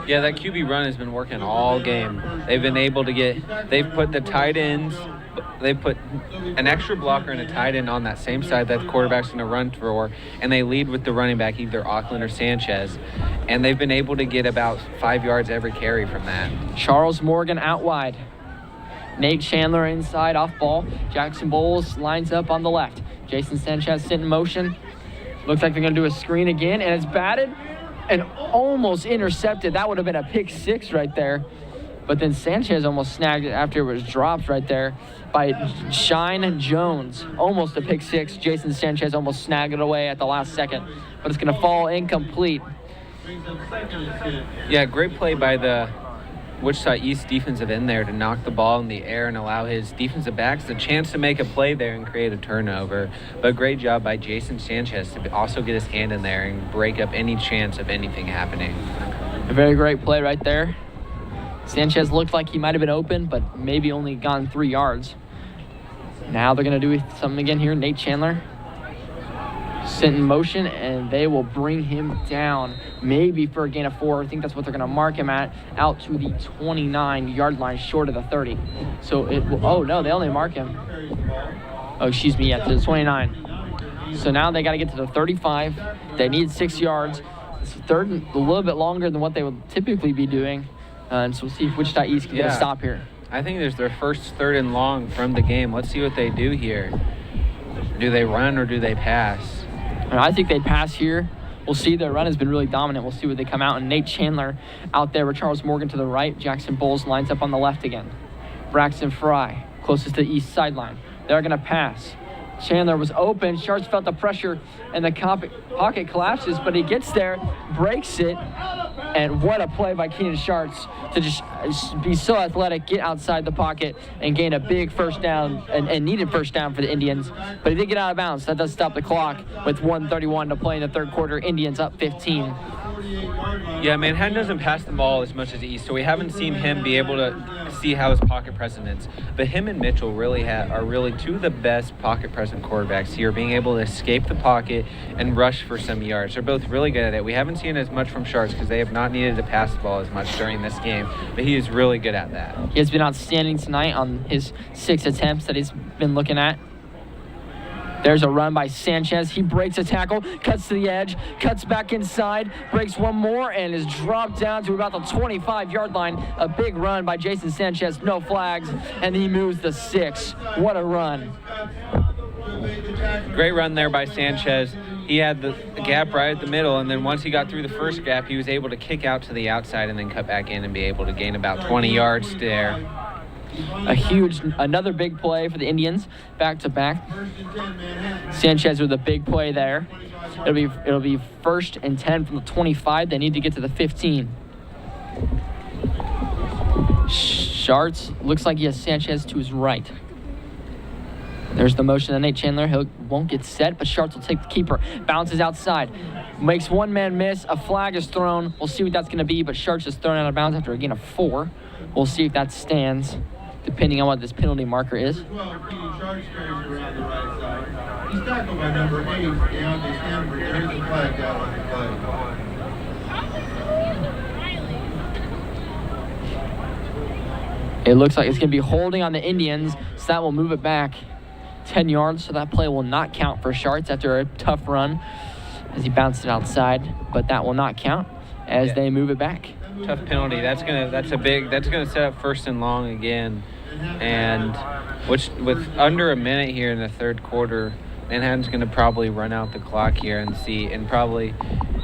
Yeah, that QB run has been working all game. They've been able to they've put the tight ends they put an extra blocker and a tight end on that same side that the quarterback's going to run for, and they lead with the running back, either Auckland or Sanchez. And they've been able to get about 5 yards every carry from that. Charles Morgan out wide. Nate Chandler inside off ball. Jackson Bowles lines up on the left. Jason Sanchez sent in motion. Looks like they're going to do a screen again, and it's batted and almost intercepted. That would have been a pick 6 right there. But then Sanchez almost snagged it after it was dropped right there by Shine Jones. Almost a pick 6. Jason Sanchez almost snagged it away at the last second. But it's going to fall incomplete. Yeah, great play by the Wichita East defensive end there to knock the ball in the air and allow his defensive backs the chance to make a play there and create a turnover. But great job by Jason Sanchez to also get his hand in there and break up any chance of anything happening. A very great play right there. Sanchez looked like he might have been open, but maybe only gone 3 yards. Now they're going to do something again here. Nate Chandler sent in motion, and they will bring him down, maybe for a gain of 4. I think that's what they're going to mark him at, out to the 29-yard line, short of the 30. So it will, oh no, they only mark him. Oh, excuse me, yeah, to the 29. So now they got to get to the 35. They need 6 yards. It's third and a little bit longer than what they would typically be doing. And so we'll see if Wichita East can get a stop here. I think there's their first 3rd and long from the game. Let's see what they do here. Do they run or do they pass? And I think they'd pass here. We'll see. Their run has been really dominant. We'll see where they come out. And Nate Chandler out there with Charles Morgan to the right. Jackson Bowles lines up on the left again. Braxton Fry closest to the east sideline. They're going to pass. Chandler was open. Sharks felt the pressure, and the pocket collapses, but he gets there, breaks it, and what a play by Keenan Sharks to just be so athletic, get outside the pocket, and gain a big first down, and needed first down for the Indians. But he did get out of bounds. That does stop the clock with 1:31 to play in the third quarter. Indians up 15. Yeah, Manhattan doesn't pass the ball as much as East, so we haven't seen him be able to see how his pocket presence is. But him and Mitchell really are really two of the best pocket present quarterbacks here, being able to escape the pocket and rush for some yards. They're both really good at it. We haven't seen as much from Sharks because they have not needed to pass the ball as much during this game, but he is really good at that. He has been outstanding tonight on his 6 attempts that he's been looking at. There's a run by Sanchez. He breaks a tackle, cuts to the edge, cuts back inside, breaks one more, and is dropped down to about the 25-yard line. A big run by Jason Sanchez, no flags, and he moves the 6. What a run. Great run there by Sanchez. He had the gap right at the middle, and then once he got through the first gap, he was able to kick out to the outside and then cut back in and be able to gain about 20 yards there. Another big play for the Indians, back to back. Sanchez with a big play there. It'll be 1st and 10 from the 25. They need to get to the 15. Sharts looks like he has Sanchez to his right. There's the motion of Nate Chandler. He won't get set, but Sharts will take the keeper. Bounces outside. Makes one man miss. A flag is thrown. We'll see what that's going to be, but Sharts is thrown out of bounds after a gain of 4. We'll see if that stands, depending on what this penalty marker is. He's tackled by number 8, Deontay Stanford. There is a flag down on the play. It looks like it's going to be holding on the Indians, so that will move it back 10 yards, so that play will not count for Sharts after a tough run as he bounced it outside, but that will not count as they move it back. Tough penalty. That's gonna set up 1st and long again, and with under a minute here in the third quarter, Manhattan's gonna probably run out the clock here and probably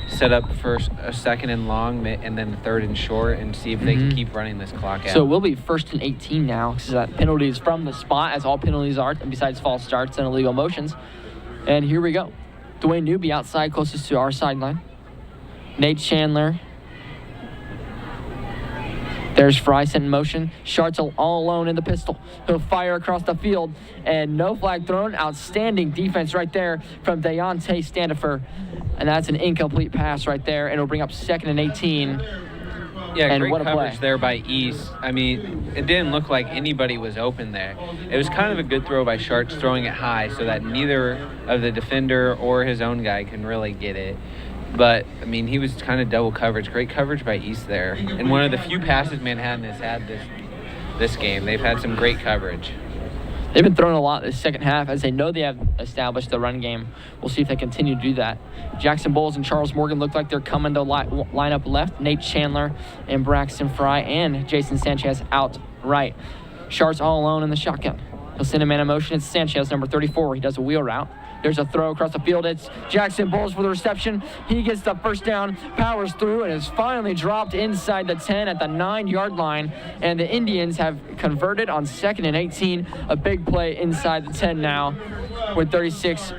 set up for a 2nd and long and then 3rd and short and see if they can keep running this clock out. So it will be 1st and 18 now, because that penalty is from the spot, as all penalties are, besides false starts and illegal motions. And here we go. Dwayne Newby outside, closest to our sideline. Nate Chandler. There's Fry sent in motion. Sharts all alone in the pistol. He'll fire across the field, and no flag thrown. Outstanding defense right there from Deontay Standifer. And that's an incomplete pass right there, and it'll bring up 2nd and 18. Yeah, and great what a coverage play there by East. I mean, it didn't look like anybody was open there. It was kind of a good throw by Sharks, throwing it high so that neither of the defender or his own guy can really get it. But, I mean, he was kind of double coverage. Great coverage by East there. And one of the few passes Manhattan has had this game. They've had some great coverage. They've been throwing a lot this second half as they know they have established the run game. We'll see if they continue to do that. Jackson Bowles and Charles Morgan look like they're coming to line up left. Nate Chandler and Braxton Fry and Jason Sanchez out right. Sharts all alone in the shotgun. He'll send a man in motion. It's Sanchez, number 34. He does a wheel route. There's a throw across the field. It's Jackson Bowles for the reception. He gets the first down, powers through, and is finally dropped inside the 10 at the 9-yard line. And the Indians have converted on 2nd and 18. A big play inside the 10 now with 36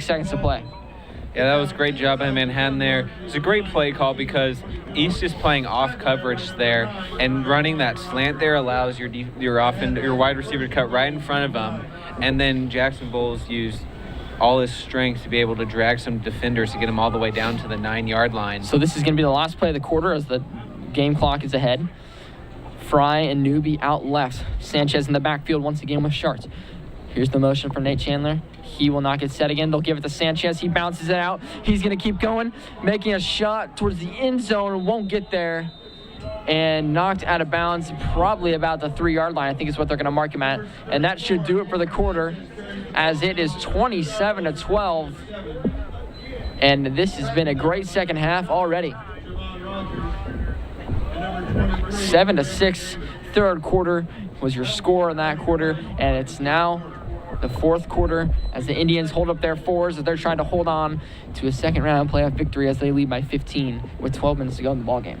seconds to play. Yeah, that was a great job by Manhattan there. It's a great play call because East is playing off coverage there, and running that slant there allows your wide receiver to cut right in front of them. And then Jackson Bowles used all his strength to be able to drag some defenders to get him all the way down to the 9-yard line. So this is going to be the last play of the quarter as the game clock is ahead. Fry and Newby out left. Sanchez in the backfield once again with Sharts. Here's the motion from Nate Chandler. He will not get set again. They'll give it to Sanchez. He bounces it out. He's going to keep going, making a shot towards the end zone. Won't get there. And knocked out of bounds probably about the 3-yard line, I think is what they're going to mark him at. And that should do it for the quarter as it is 27-12. And this has been a great second half already. 7-6, third quarter was your score in that quarter. And it's now the fourth quarter as the Indians hold up their fours as they're trying to hold on to a second-round playoff victory as they lead by 15 with 12 minutes to go in the ballgame.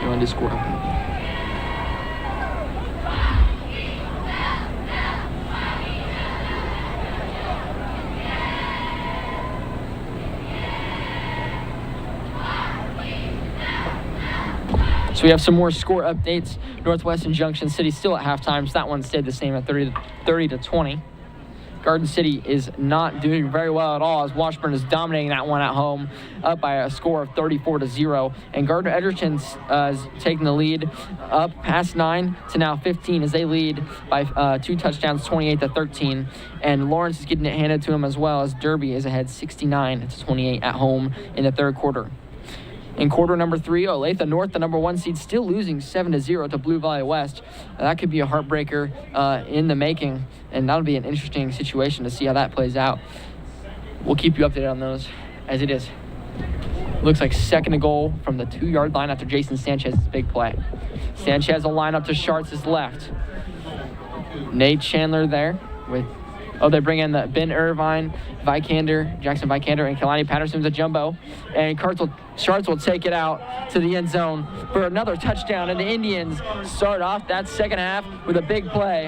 You want to score up? So we have some more score updates. Northwest and Junction City still at halftime, so that one stayed the same at 30-20. Garden City is not doing very well at all as Washburn is dominating that one at home, up by a score of 34-0. And Gardner Edgerton's is taking the lead up past 9 to now 15 as they lead by 2 touchdowns, 28-13. And Lawrence is getting it handed to him as well as Derby is ahead 69-28 at home in the third quarter. In quarter number 3, Olathe North, the number 1 seed, still losing 7-0 to Blue Valley West. That could be a heartbreaker in the making, and that'll be an interesting situation to see how that plays out. We'll keep you updated on those as it is. Looks like second and goal from the 2-yard line after Jason Sanchez's big play. Sanchez will line up to Sharts' left. Nate Chandler there with... they bring in the Ben Irvine, Jackson Vikander, and Kalani Patterson's a jumbo. And Sharts will take it out to the end zone for another touchdown. And the Indians start off that second half with a big play.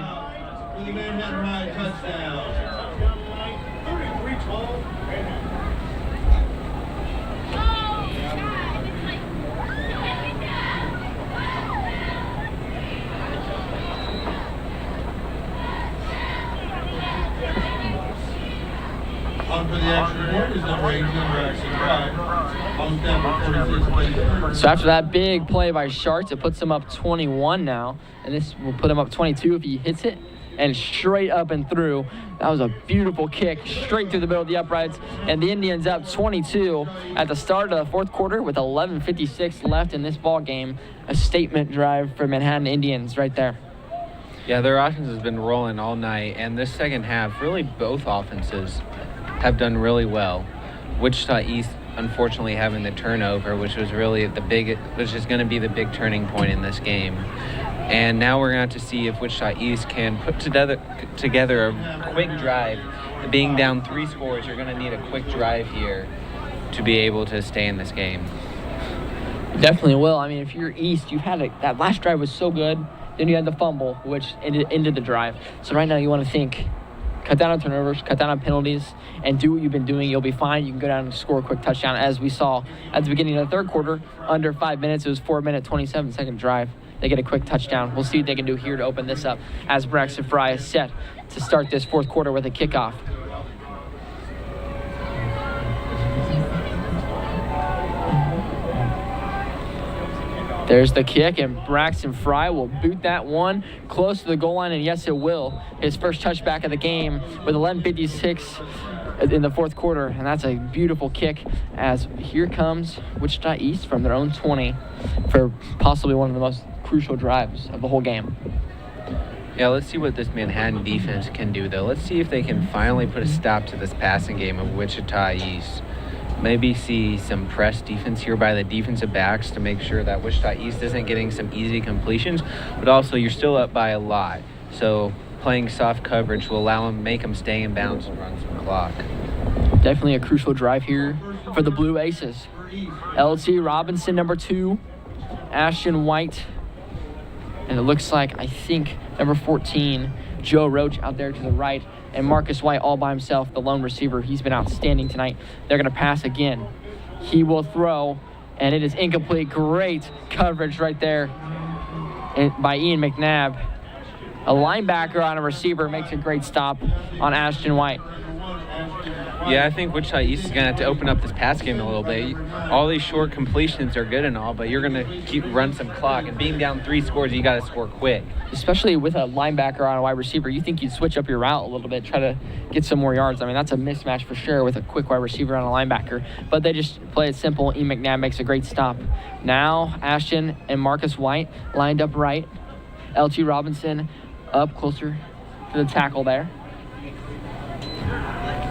On for the extra point is number 18, Braxton Fry. On step 46, So after that big play by Sharts, it puts him up 21 now. And this will put him up 22 if he hits it. And straight up and through. That was a beautiful kick straight through the middle of the uprights. And the Indians up 22 at the start of the fourth quarter with 11:56 left in this ball game. A statement drive for Manhattan Indians right there. Yeah, their offense has been rolling all night. And this second half, really both offenses have done really well. Wichita East, unfortunately, having the turnover, which was really which is going to be the big turning point in this game. And now we're going to have to see if Wichita East can put together a quick drive. Being down 3 scores, you're going to need a quick drive here to be able to stay in this game. Definitely will. I mean, if you're East, you've had that last drive was so good. Then you had the fumble, which ended the drive. So right now you want to think, cut down on turnovers, cut down on penalties, and do what you've been doing. You'll be fine. You can go down and score a quick touchdown, as we saw at the beginning of the third quarter. Under 5 minutes, it was 4-minute, 27-second drive. They get a quick touchdown. We'll see what they can do here to open this up as Braxton Fry is set to start this fourth quarter with a kickoff. There's the kick, and Braxton Fry will boot that one close to the goal line, and yes, it will. His first touchback of the game with 11:56 in the fourth quarter, and that's a beautiful kick as here comes Wichita East from their own 20 for possibly one of the most crucial drives of the whole game. Yeah, let's see what this Manhattan defense can do, though. Let's see if they can finally put a stop to this passing game of Wichita East. Maybe see some press defense here by the defensive backs to make sure that Wichita East isn't getting some easy completions, but also you're still up by a lot. So playing soft coverage will make them stay in bounds and run some clock. Definitely a crucial drive here for the Blue Aces. LT Robinson, number 2, Ashton White, and it looks like, I think, number 14, Joe Roach out there to the right, and Marcus White all by himself, the lone receiver. He's been outstanding tonight. They're going to pass again. He will throw, and it is incomplete. Great coverage right there by Ian McNabb. A linebacker on a receiver makes a great stop on Ashton White. Yeah, I think Wichita East is going to have to open up this pass game a little bit. All these short completions are good and all, but you're going to run some clock. And being down 3 scores, you got to score quick. Especially with a linebacker on a wide receiver, you think you'd switch up your route a little bit, try to get some more yards. I mean, that's a mismatch for sure with a quick wide receiver on a linebacker. But they just play it simple. E. McNabb makes a great stop. Now, Ashton and Marcus White lined up right. LT Robinson up closer to the tackle there.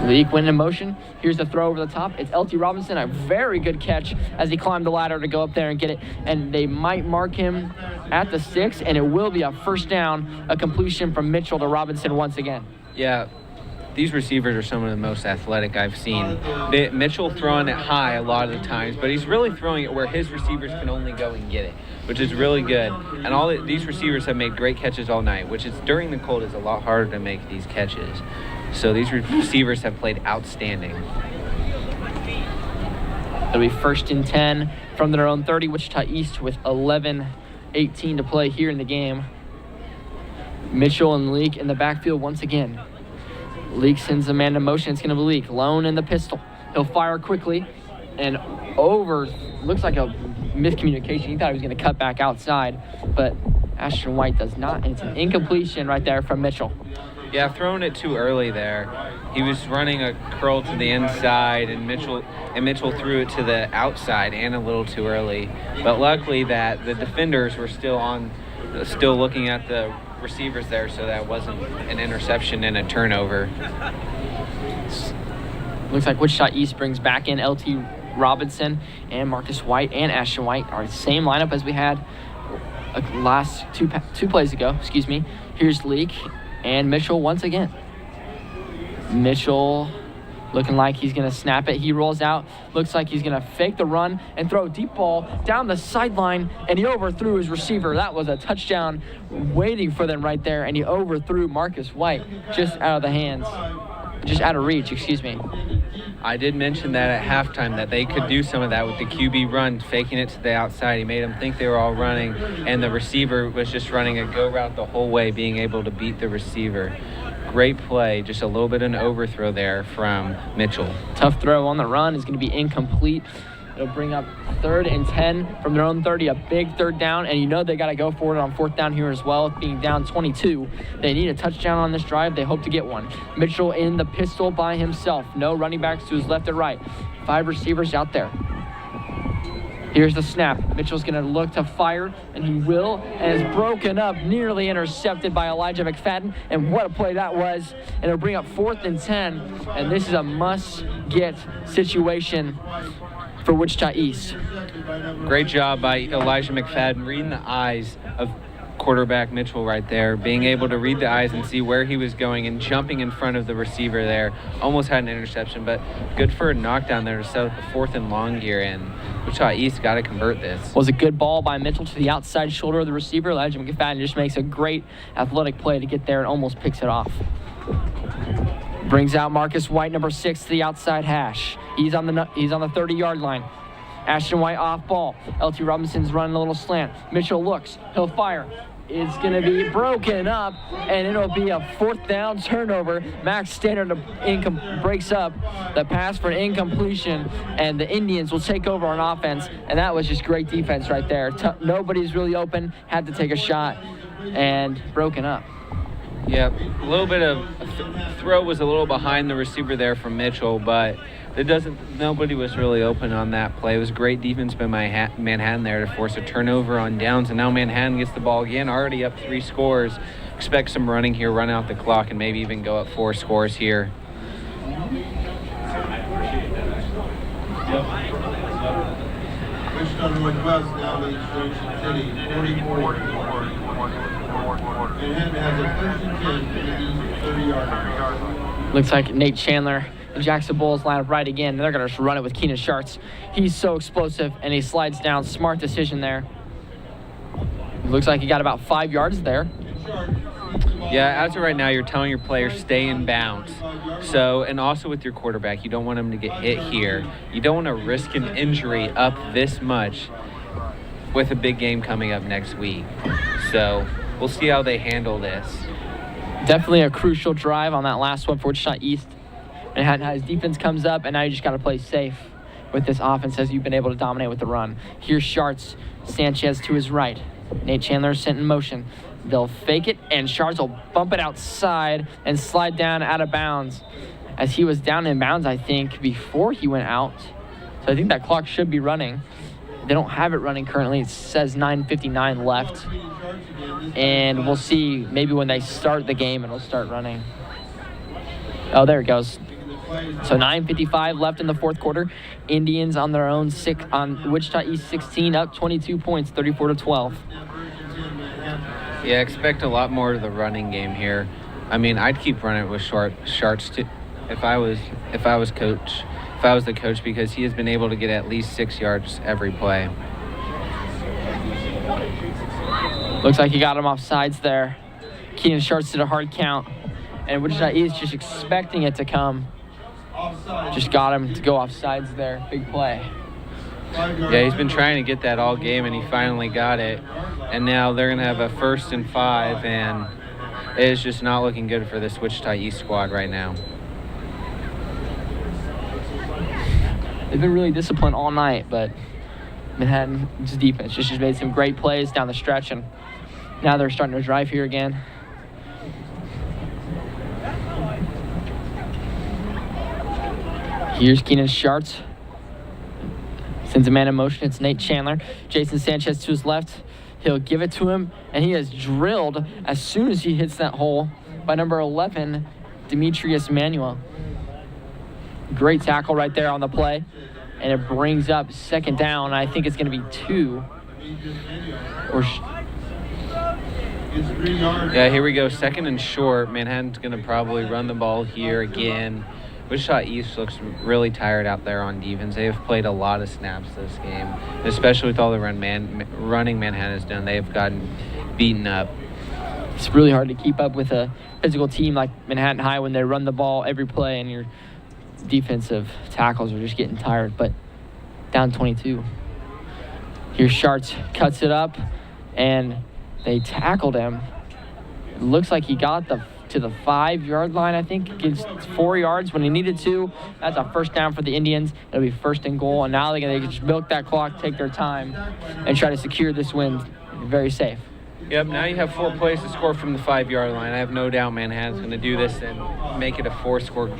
Leak went in motion. Here's the throw over the top. It's LT Robinson, a very good catch as he climbed the ladder to go up there and get it. And they might mark him at the 6, and it will be a first down, a completion from Mitchell to Robinson once again. Yeah, these receivers are some of the most athletic I've seen. Mitchell throwing it high a lot of the times, but he's really throwing it where his receivers can only go and get it, which is really good. And these receivers have made great catches all night, which is during the cold is a lot harder to make these catches. So these receivers have played outstanding. It'll be 1st and 10 from their own 30. Wichita East with 11:18 to play here in the game. Mitchell and Leak in the backfield once again. Leak sends a man to motion. It's going to be Leak. Lone in the pistol. He'll fire quickly and over. Looks like a miscommunication. He thought he was going to cut back outside, but Ashton White does not. And it's an incompletion right there from Mitchell. Yeah, throwing it too early there. He was running a curl to the inside, and Mitchell threw it to the outside and a little too early. But luckily that the defenders were still looking at the receivers there, so that wasn't an interception and a turnover. Looks like Wichita East brings back in LT Robinson and Marcus White and Ashton White, our same lineup as we had last two plays ago. Here's Leak and Mitchell once again. Mitchell looking like he's going to snap it. He rolls out. Looks like he's going to fake the run and throw a deep ball down the sideline, and he overthrew his receiver. That was a touchdown waiting for them right there, and he overthrew Marcus White just out of reach, I did mention that at halftime that they could do some of that with the QB run, faking it to the outside. He made them think they were all running, and the receiver was just running a go route the whole way, being able to beat the receiver. Great play, just a little bit of an overthrow there from Mitchell. Tough throw on the run is going to be incomplete. It'll bring up 3rd and 10 from their own 30, a big 3rd down, and you know they got to go for it on 4th down here as well, being down 22. They need a touchdown on this drive. They hope to get one. Mitchell in the pistol by himself. No running backs to his left or right. 5 receivers out there. Here's the snap. Mitchell's going to look to fire, and he will, and is broken up, nearly intercepted by Elijah McFadden, and what a play that was. And it'll bring up 4th and 10, and this is a must-get situation for Wichita East. Great job by Elijah McFadden reading the eyes of quarterback Mitchell right there, being able to read the eyes and see where he was going and jumping in front of the receiver there. Almost had an interception, but good for a knockdown there to set up the 4th and long gear, and Wichita East got to convert this. Was a good ball by Mitchell to the outside shoulder of the receiver. Elijah McFadden just makes a great athletic play to get there and almost picks it off. Brings out Marcus White, number 6, to the outside hash. He's on the 30-yard line. Ashton White off ball. LT Robinson's running a little slant. Mitchell looks. He'll fire. is going to be broken up, and it'll be a 4th down turnover. Max Standard breaks up the pass for an incompletion, and the Indians will take over on offense, and that was just great defense right there. Nobody's really open, had to take a shot, and broken up. Yeah, a little bit of throw was a little behind the receiver there from Mitchell, but nobody was really open on that play. It was great defense by Manhattan there to force a turnover on downs, and now Manhattan gets the ball again, already up 3 scores. Expect some running here, run out the clock, and maybe even go up 4 scores here. Wichita Northwest now leads Junction City 44. Manhattan has a 1st and 10 to the east 30-yard line. Looks like Nate Chandler and Jackson Bulls line up right again. They're going to just run it with Keenan Schartz. He's so explosive, and he slides down. Smart decision there. Looks like he got about 5 yards there. Yeah, as of right now, you're telling your players stay in bounds. So, and also with your quarterback, you don't want him to get hit here. You don't want to risk an injury up this much with a big game coming up next week. So, we'll see how they handle this. Definitely a crucial drive on that last one for Wichita East. And his defense comes up, and now you just got to play safe with this offense as you've been able to dominate with the run. Here's Schartz, Sanchez to his right. Nate Chandler sent in motion. They'll fake it, and Schartz will bump it outside and slide down out of bounds. As he was down in bounds, I think, before he went out. So I think that clock should be running. They don't have it running currently. It says 9:59 left. And we'll see maybe when they start the game, it'll start running. Oh, there it goes. So 9:55 left in the 4th quarter. Indians on their own on Wichita East 16, up 22 points, 34-12. Yeah, expect a lot more of the running game here. I mean, I'd keep running with Schartz too, if I was the coach, because he has been able to get at least 6 yards every play. Looks like he got him off sides there. Keenan Schartz did a hard count, and Wichita East just expecting it to come. Just got him to go off sides there. Big play. Yeah, he's been trying to get that all game, and he finally got it. And now they're going to have a 1st and 5, and it is just not looking good for this Wichita East squad right now. They've been really disciplined all night, but Manhattan's defense just made some great plays down the stretch, and now they're starting to drive here again. Here's Keenan Schartz. Sends a man in motion. It's Nate Chandler. Jason Sanchez to his left. He'll give it to him, and he is drilled as soon as he hits that hole by number 11, Demetrius Manuel. Great tackle right there on the play, and it brings up 2nd down. I think it's going to be 2. Yeah, here we go. 2nd and short. Manhattan's going to probably run the ball here again. Wichita East looks really tired out there on defense. They have played a lot of snaps this game, especially with all the running Manhattan has done. They have gotten beaten up. It's really hard to keep up with a physical team like Manhattan High when they run the ball every play and your defensive tackles are just getting tired, but down 22. Here's Schartz, cuts it up, and they tackled him. It looks like he got to the 5-yard line, I think. Gets 4 yards when he needed to. That's a 1st down for the Indians. It'll be 1st and goal, and now they can just milk that clock, take their time, and try to secure this win. Very safe. Yep, now you have 4 plays to score from the 5-yard line. I have no doubt Manhattan's going to do this and make it a 4-score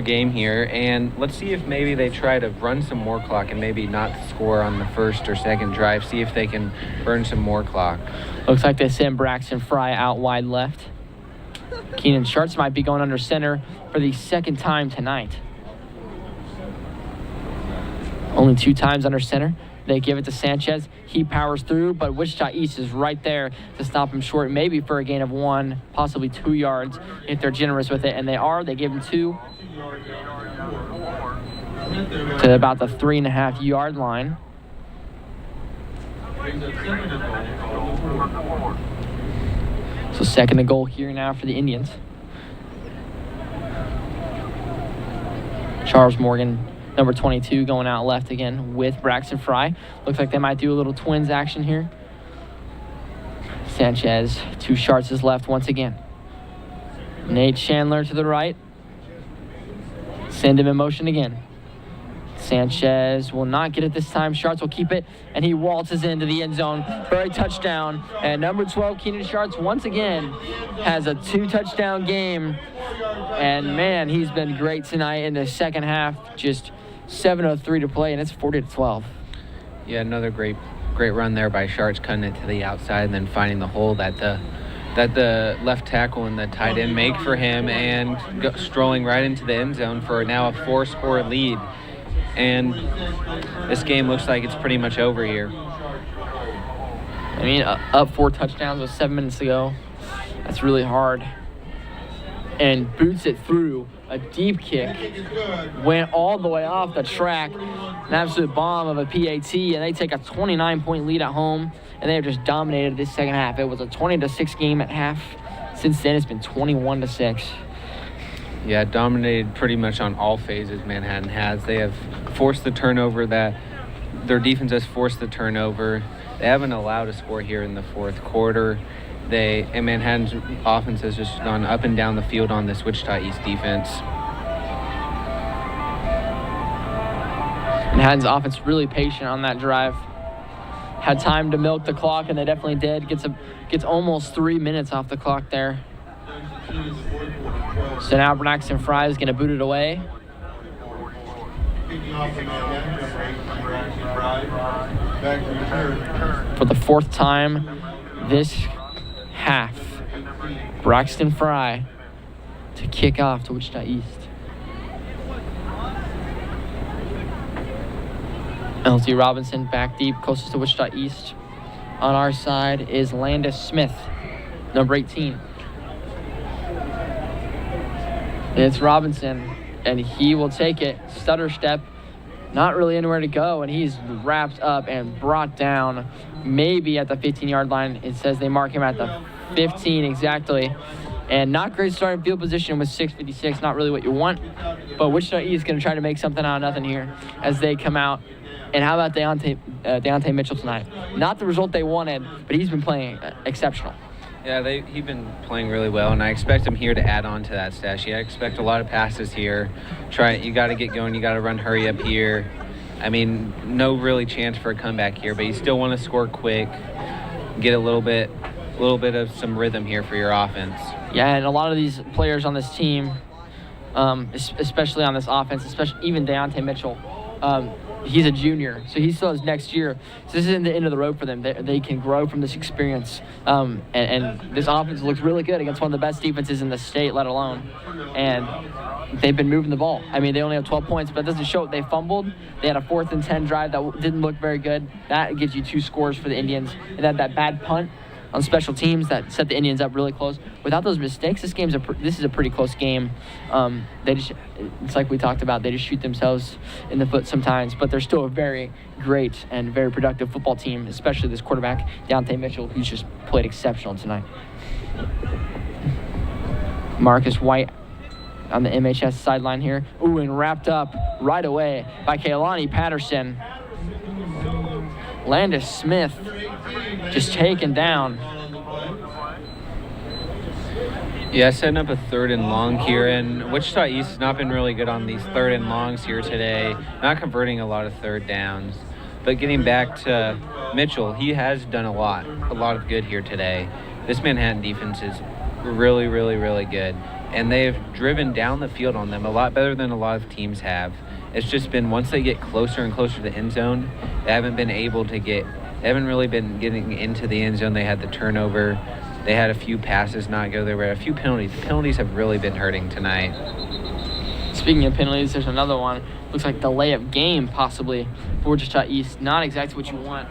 game here. And let's see if maybe they try to run some more clock and maybe not score on the 1st or 2nd drive. See if they can burn some more clock. Looks like they send Braxton Fry out wide left. Keenan Schartz might be going under center for the 2nd time tonight. Only 2 times under center. They give it to Sanchez. He powers through, but Wichita East is right there to stop him short, maybe for a gain of 1, possibly 2 yards if they're generous with it, and they are. They give him 2 to about the 3.5-yard line. So 2nd and goal here now for the Indians. Charles Morgan, number 22, going out left again with Braxton Fry. Looks like they might do a little twins action here. Sanchez, 2 Sharts is left once again. Nate Chandler to the right. Send him in motion again. Sanchez will not get it this time. Sharts will keep it, and he waltzes into the end zone for a touchdown. And number 12, Keenan Sharts, once again has a 2-touchdown game. And man, he's been great tonight in the second half. Just 7:03 to play, and it's 40-12. Yeah, another great run there by Sharts, cutting it to the outside and then finding the hole that the left tackle and the tight end make for him, and strolling right into the end zone for now a 4-score lead. And this game looks like it's pretty much over here. I mean, up 4 touchdowns with 7 minutes to go. That's really hard. And boots it through a deep kick. Went all the way off the track. An absolute bomb of a PAT, and they take a 29-point lead at home, and they have just dominated this second half. It was a 20-6 game at half. Since then, it's been 21-6. Yeah, dominated pretty much on all phases Manhattan has. They have forced the turnover their defense has forced the turnover. They haven't allowed a score here in the fourth quarter. And Manhattan's offense has just gone up and down the field on this Wichita East defense. Manhattan's offense really patient on that drive. Had time to milk the clock, and they definitely did. Gets almost 3 minutes off the clock there. So now Braxton Fry is going to boot it away. For the 4th time this half, Braxton Fry to kick off to Wichita East. LT Robinson back deep, closest to Wichita East. On our side is Landis Smith, number 18. It's Robinson, and he will take it. Stutter step, not really anywhere to go, and he's wrapped up and brought down maybe at the 15-yard line. It says they mark him at the 15 exactly. And not great starting field position with 6:56, not really what you want. But Wichita East is going to try to make something out of nothing here as they come out. And how about Deontay Mitchell tonight? Not the result they wanted, but he's been playing exceptional. Yeah, he's been playing really well, and I expect him here to add on to that stat sheet. I expect a lot of passes here. You got to get going. You got to run hurry up here. I mean, no really chance for a comeback here, but you still want to score quick, get a little bit of some rhythm here for your offense. Yeah, and a lot of these players on this team, especially on this offense, especially even Deontay Mitchell, he's a junior, so he still has next year. So this isn't the end of the road for them. They can grow from this experience. And this offense looks really good against one of the best defenses in the state, let alone. And they've been moving the ball. I mean, they only have 12 points, but that doesn't show. They fumbled. They had a 4th and 10 drive that didn't look very good. That gives you 2 scores for the Indians. And then that bad punt on special teams that set the Indians up really close. Without those mistakes, this is a pretty close game. It's like we talked about, they just shoot themselves in the foot sometimes, but they're still a very great and very productive football team, especially this quarterback, Deontay Mitchell, who's just played exceptional tonight. Marcus White on the MHS sideline here. Ooh, and wrapped up right away by Kaylani Patterson. Landis Smith just taken down. Yeah, setting up a 3rd and long here, and Wichita East has not been really good on these 3rd and longs here today, not converting a lot of 3rd downs. But getting back to Mitchell, he has done a lot of good here today. This Manhattan defense is really, really, really good, and they've driven down the field on them a lot better than a lot of teams have. It's just been once they get closer and closer to the end zone, they haven't really been getting into the end zone. They had the turnover. They had a few passes not go their way, a few penalties. The penalties have really been hurting tonight. Speaking of penalties, there's another one. Looks like delay of game possibly for Wichita East. Not exactly what you want.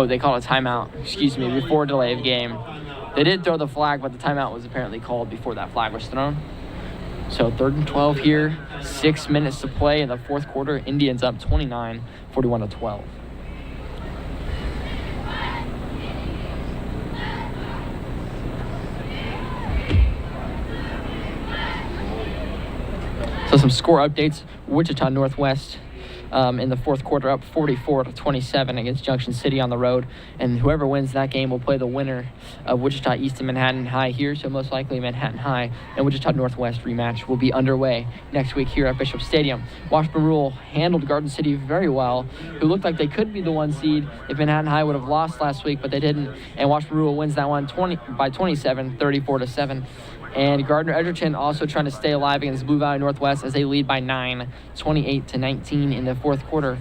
They called a timeout, before delay of game. They did throw the flag, but the timeout was apparently called before that flag was thrown. So 3rd and 12 here, 6 minutes to play in the 4th quarter. Indians up 29, 41-12. So some score updates. Wichita Northwest in the fourth quarter, up 44-27 against Junction City on the road. And whoever wins that game will play the winner of Wichita East and Manhattan High here. So most likely Manhattan High and Wichita Northwest rematch will be underway next week here at Bishop Stadium. Washburn Rural handled Garden City very well, who looked like they could be the 1 seed if Manhattan High would have lost last week, but they didn't. And Washburn Rural wins that one by 27, 34-7. And Gardner Edgerton also trying to stay alive against Blue Valley Northwest as they lead by 9, 28-19 in the fourth quarter.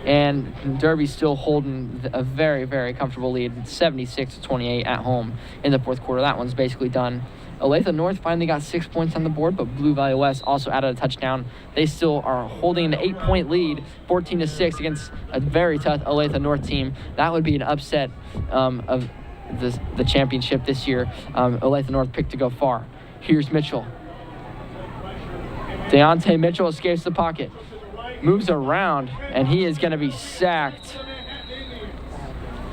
And Derby's still holding a very, very comfortable lead, 76-28 at home in the fourth quarter. That one's basically done. Olathe North finally got 6 points on the board, but Blue Valley West also added a touchdown. They still are holding an 8-point lead, 14-6 against a very tough Olathe North team. That would be an upset of the championship this year. Olathe North picked to go far. Here's Mitchell. Deontay Mitchell escapes the pocket, moves around, and he is going to be sacked.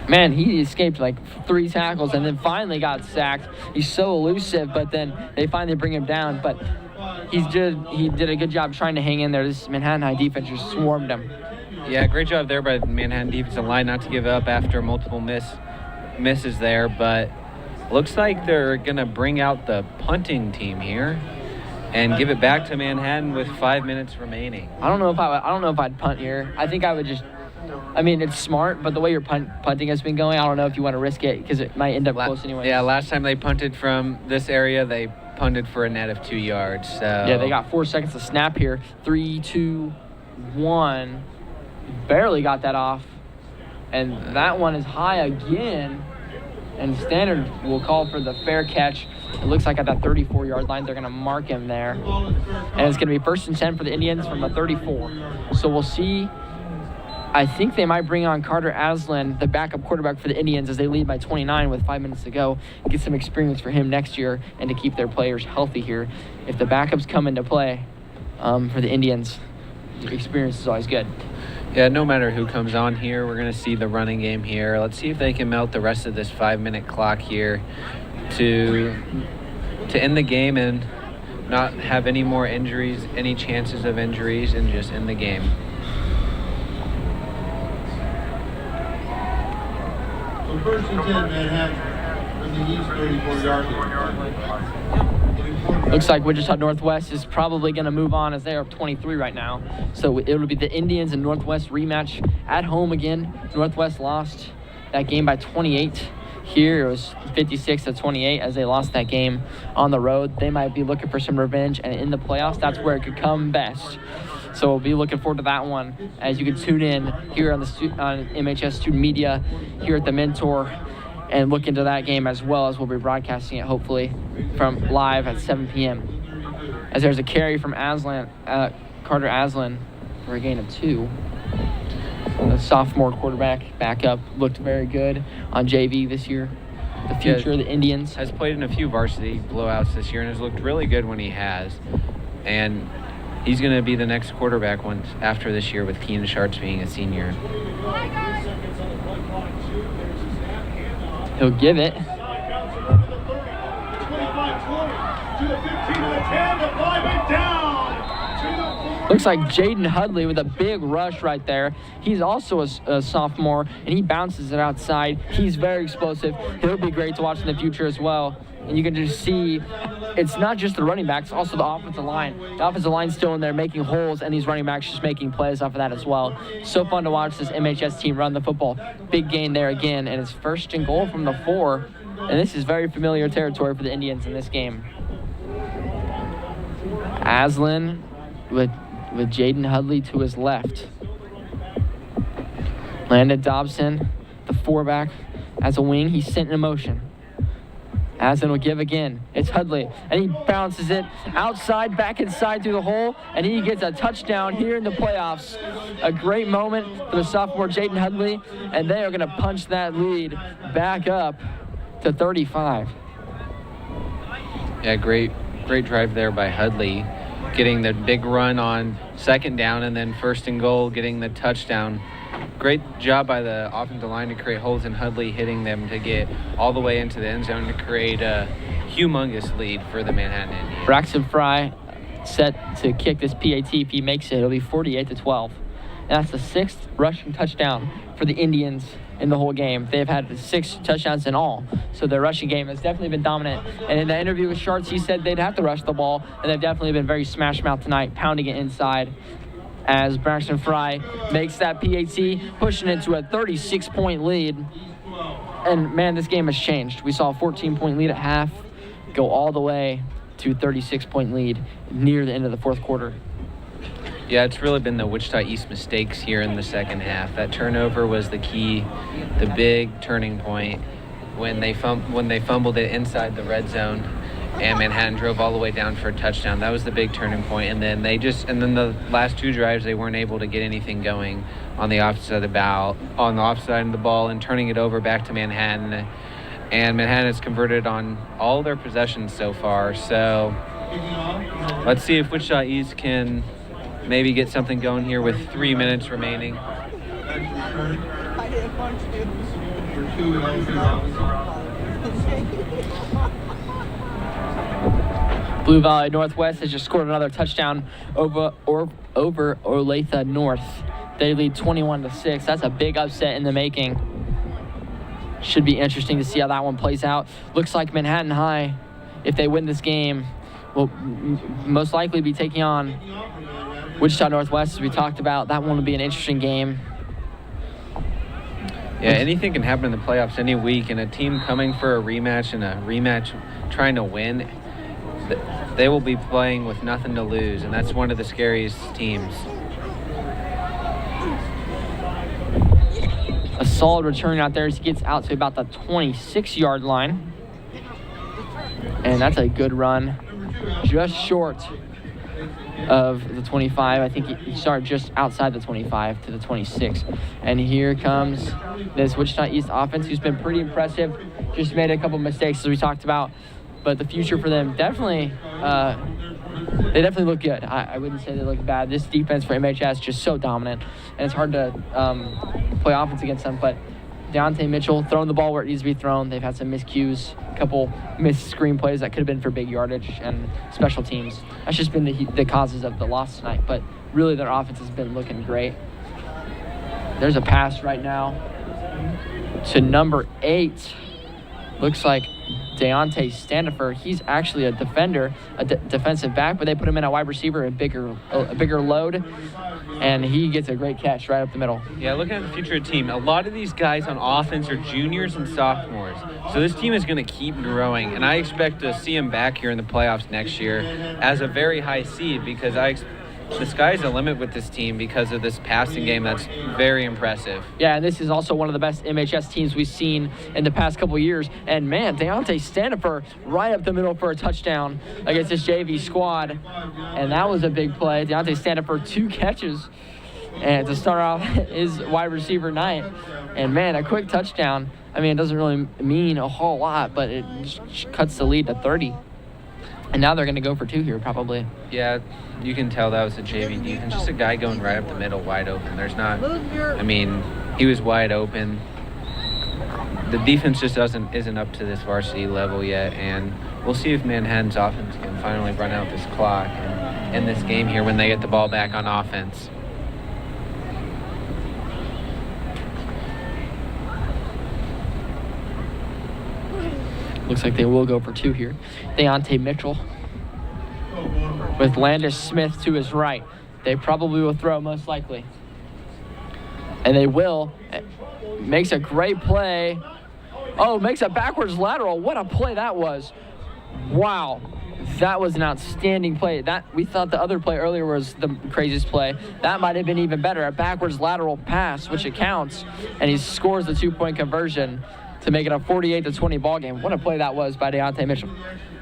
Man, he escaped like 3 tackles and then finally got sacked. He's so elusive, but then they finally bring him down. But he did a good job trying to hang in there. This Manhattan High defense just swarmed him. Yeah, great job there by the Manhattan defensive line not to give up after multiple misses there. But looks like they're going to bring out the punting team here and give it back to Manhattan with 5 minutes remaining. I don't know if I'd punt here. I think I would just. I mean, it's smart, but the way your punting has been going, I don't know if you want to risk it because it might end up close anyway. Yeah, last time they punted from this area, they punted for a net of 2 yards. So yeah, they got 4 seconds to snap here. 3, 2, 1. Barely got that off. And that one is high again. And Standard will call for the fair catch. It looks like at that 34-yard line, they're going to mark him there. And it's going to be 1st and 10 for the Indians from the 34. So we'll see. I think they might bring on Carter Aslan, the backup quarterback for the Indians, as they lead by 29 with 5 minutes to go. Get some experience for him next year and to keep their players healthy here. If the backups come into play for the Indians, experience is always good. Yeah, no matter who comes on here, we're going to see the running game here. Let's see if they can melt the rest of this 5-minute clock here to end the game and not have any more injuries, any chances of injuries, and just end the game. So 1st and 10, Manhattan from the east, 34-yard line. Looks like Wichita Northwest is probably going to move on as they're up 23 right now. So it will be the Indians and Northwest rematch at home again. Northwest lost that game by 28. Here it was 56-28 as they lost that game on the road. They might be looking for some revenge, and in the playoffs, that's where it could come best. So we'll be looking forward to that one as you can tune in here on MHS Student Media here at the Mentor and look into that game as well, as we'll be broadcasting it hopefully from live at 7 p.m. As there's a carry from Carter Aslan for a gain of 2. The sophomore quarterback backup looked very good on JV this year. The future of the Indians. Has played in a few varsity blowouts this year and has looked really good when he has. And he's going to be the next quarterback after this year with Keenan Sharts being a senior. He'll give it. Looks like Jaden Hudley with a big rush right there. He's also a sophomore, and he bounces it outside. He's very explosive. He'll be great to watch in the future as well. And you can just see it's not just the running backs, also the offensive line. The offensive line's still in there making holes, and these running backs just making plays off of that as well. So fun to watch this MHS team run the football. Big gain there again, and it's 1st and goal from the 4. And this is very familiar territory for the Indians in this game. Aslan with Jaden Hudley to his left. Landon Dobson, the 4-back, as a wing. He's sent in motion. Aslan will give again. It's Hudley, and he bounces it outside, back inside through the hole, and he gets a touchdown here in the playoffs. A great moment for the sophomore Jaden Hudley, and they are going to punch that lead back up to 35. Yeah, great drive there by Hudley, getting the big run on 2nd down, and then 1st and goal, getting the touchdown. Great job by the offensive line to create holes in Hudley, hitting them to get all the way into the end zone to create a humongous lead for the Manhattan Indians. Braxton Fry set to kick this PAT. If he makes it, it'll be 48-12. and that's the 6th rushing touchdown for the Indians in the whole game. They've had 6 touchdowns in all, so their rushing game has definitely been dominant. And in the interview with Sharts, he said they'd have to rush the ball, and they've definitely been very smash mouth tonight, pounding it inside as Braxton Fry makes that PAT, pushing it to a 36-point lead. And, man, this game has changed. We saw a 14-point lead at half go all the way to 36-point lead near the end of the fourth quarter. Yeah, it's really been the Wichita East mistakes here in the second half. That turnover was the key, the big turning point when they fumbled it inside the red zone, and Manhattan drove all the way down for a touchdown. That was the big turning point. And then the last 2 drives, they weren't able to get anything going on the opposite side of the ball, and turning it over back to Manhattan. And Manhattan has converted on all their possessions so far. So let's see if Wichita East can maybe get something going here with 3 minutes remaining. Blue Valley Northwest has just scored another touchdown over Olathe North. They lead 21-6. That's a big upset in the making. Should be interesting to see how that one plays out. Looks like Manhattan High, if they win this game, will most likely be taking on Wichita Northwest, as we talked about. That one will be an interesting game. Yeah, anything can happen in the playoffs any week, and a team coming for a rematch trying to win, they will be playing with nothing to lose, and that's one of the scariest teams. A solid return out there as he gets out to about the 26-yard line. And that's a good run, just short of the 25. I think he started just outside the 25 to the 26. And here comes this Wichita East offense, who's been pretty impressive. Just made a couple mistakes, as we talked about. But the future for them definitely, they definitely look good. I wouldn't say they look bad. This defense for MHS is just so dominant, and it's hard to play offense against them. But Deontay Mitchell throwing the ball where it needs to be thrown. They've had some miscues, a couple missed screen plays that could have been for big yardage and special teams. That's just been the causes of the loss tonight. But really, their offense has been looking great. There's a pass right now to number 8. Looks like Deontay Standifer. He's actually a defender, a defensive back, but they put him in a wide receiver, a bigger load, and he gets a great catch right up the middle. Yeah, looking at the future of the team, a lot of these guys on offense are juniors and sophomores. So this team is going to keep growing, and I expect to see them back here in the playoffs next year as a very high seed, because the sky's the limit with this team because of this passing game that's very impressive. Yeah, and this is also one of the best MHS teams we've seen in the past couple years. And, man, Deontay Standifer right up the middle for a touchdown against this JV squad. And that was a big play. Deontay Standifer, 2 catches. And to start off his wide receiver night. And, man, a quick touchdown. I mean, it doesn't really mean a whole lot, but it just cuts the lead to 30. And now they're going to go for 2 here, probably. Yeah, you can tell that was a JV defense. Just a guy going right up the middle, wide open. He was wide open. The defense just isn't up to this varsity level yet, and we'll see if Manhattan's offense can finally run out this clock and end this game here when they get the ball back on offense. Looks like they will go for 2 here. Deontay Mitchell with Landis Smith to his right. They probably will throw, most likely. And they will. Makes a great play. Oh, makes a backwards lateral. What a play that was. Wow. That was an outstanding play. We thought the other play earlier was the craziest play. That might have been even better. A backwards lateral pass, which it counts. And he scores the 2-point conversion to make it a 48-20 ball game. What a play that was by Deontay Mitchell.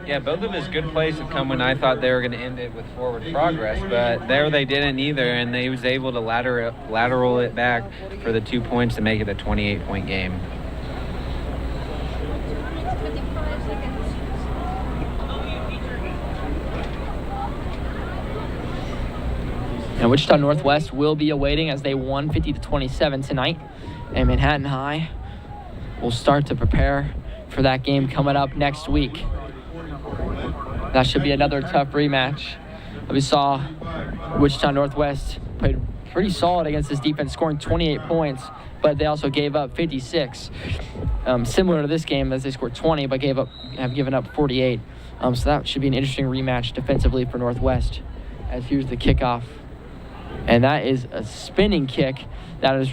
Yeah, both of his good plays have come when I thought they were going to end it with forward progress, but there they didn't either, and he was able to lateral it back for the 2 points to make it a 28-point game. And Wichita Northwest will be awaiting as they won 50-27 tonight, and Manhattan High will start to prepare for that game coming up next week. That should be another tough rematch. We saw Wichita Northwest played pretty solid against this defense, scoring 28 points, but they also gave up 56. Similar to this game, as they scored 20, but have given up 48. So that should be an interesting rematch defensively for Northwest. As here's the kickoff. And that is a spinning kick that is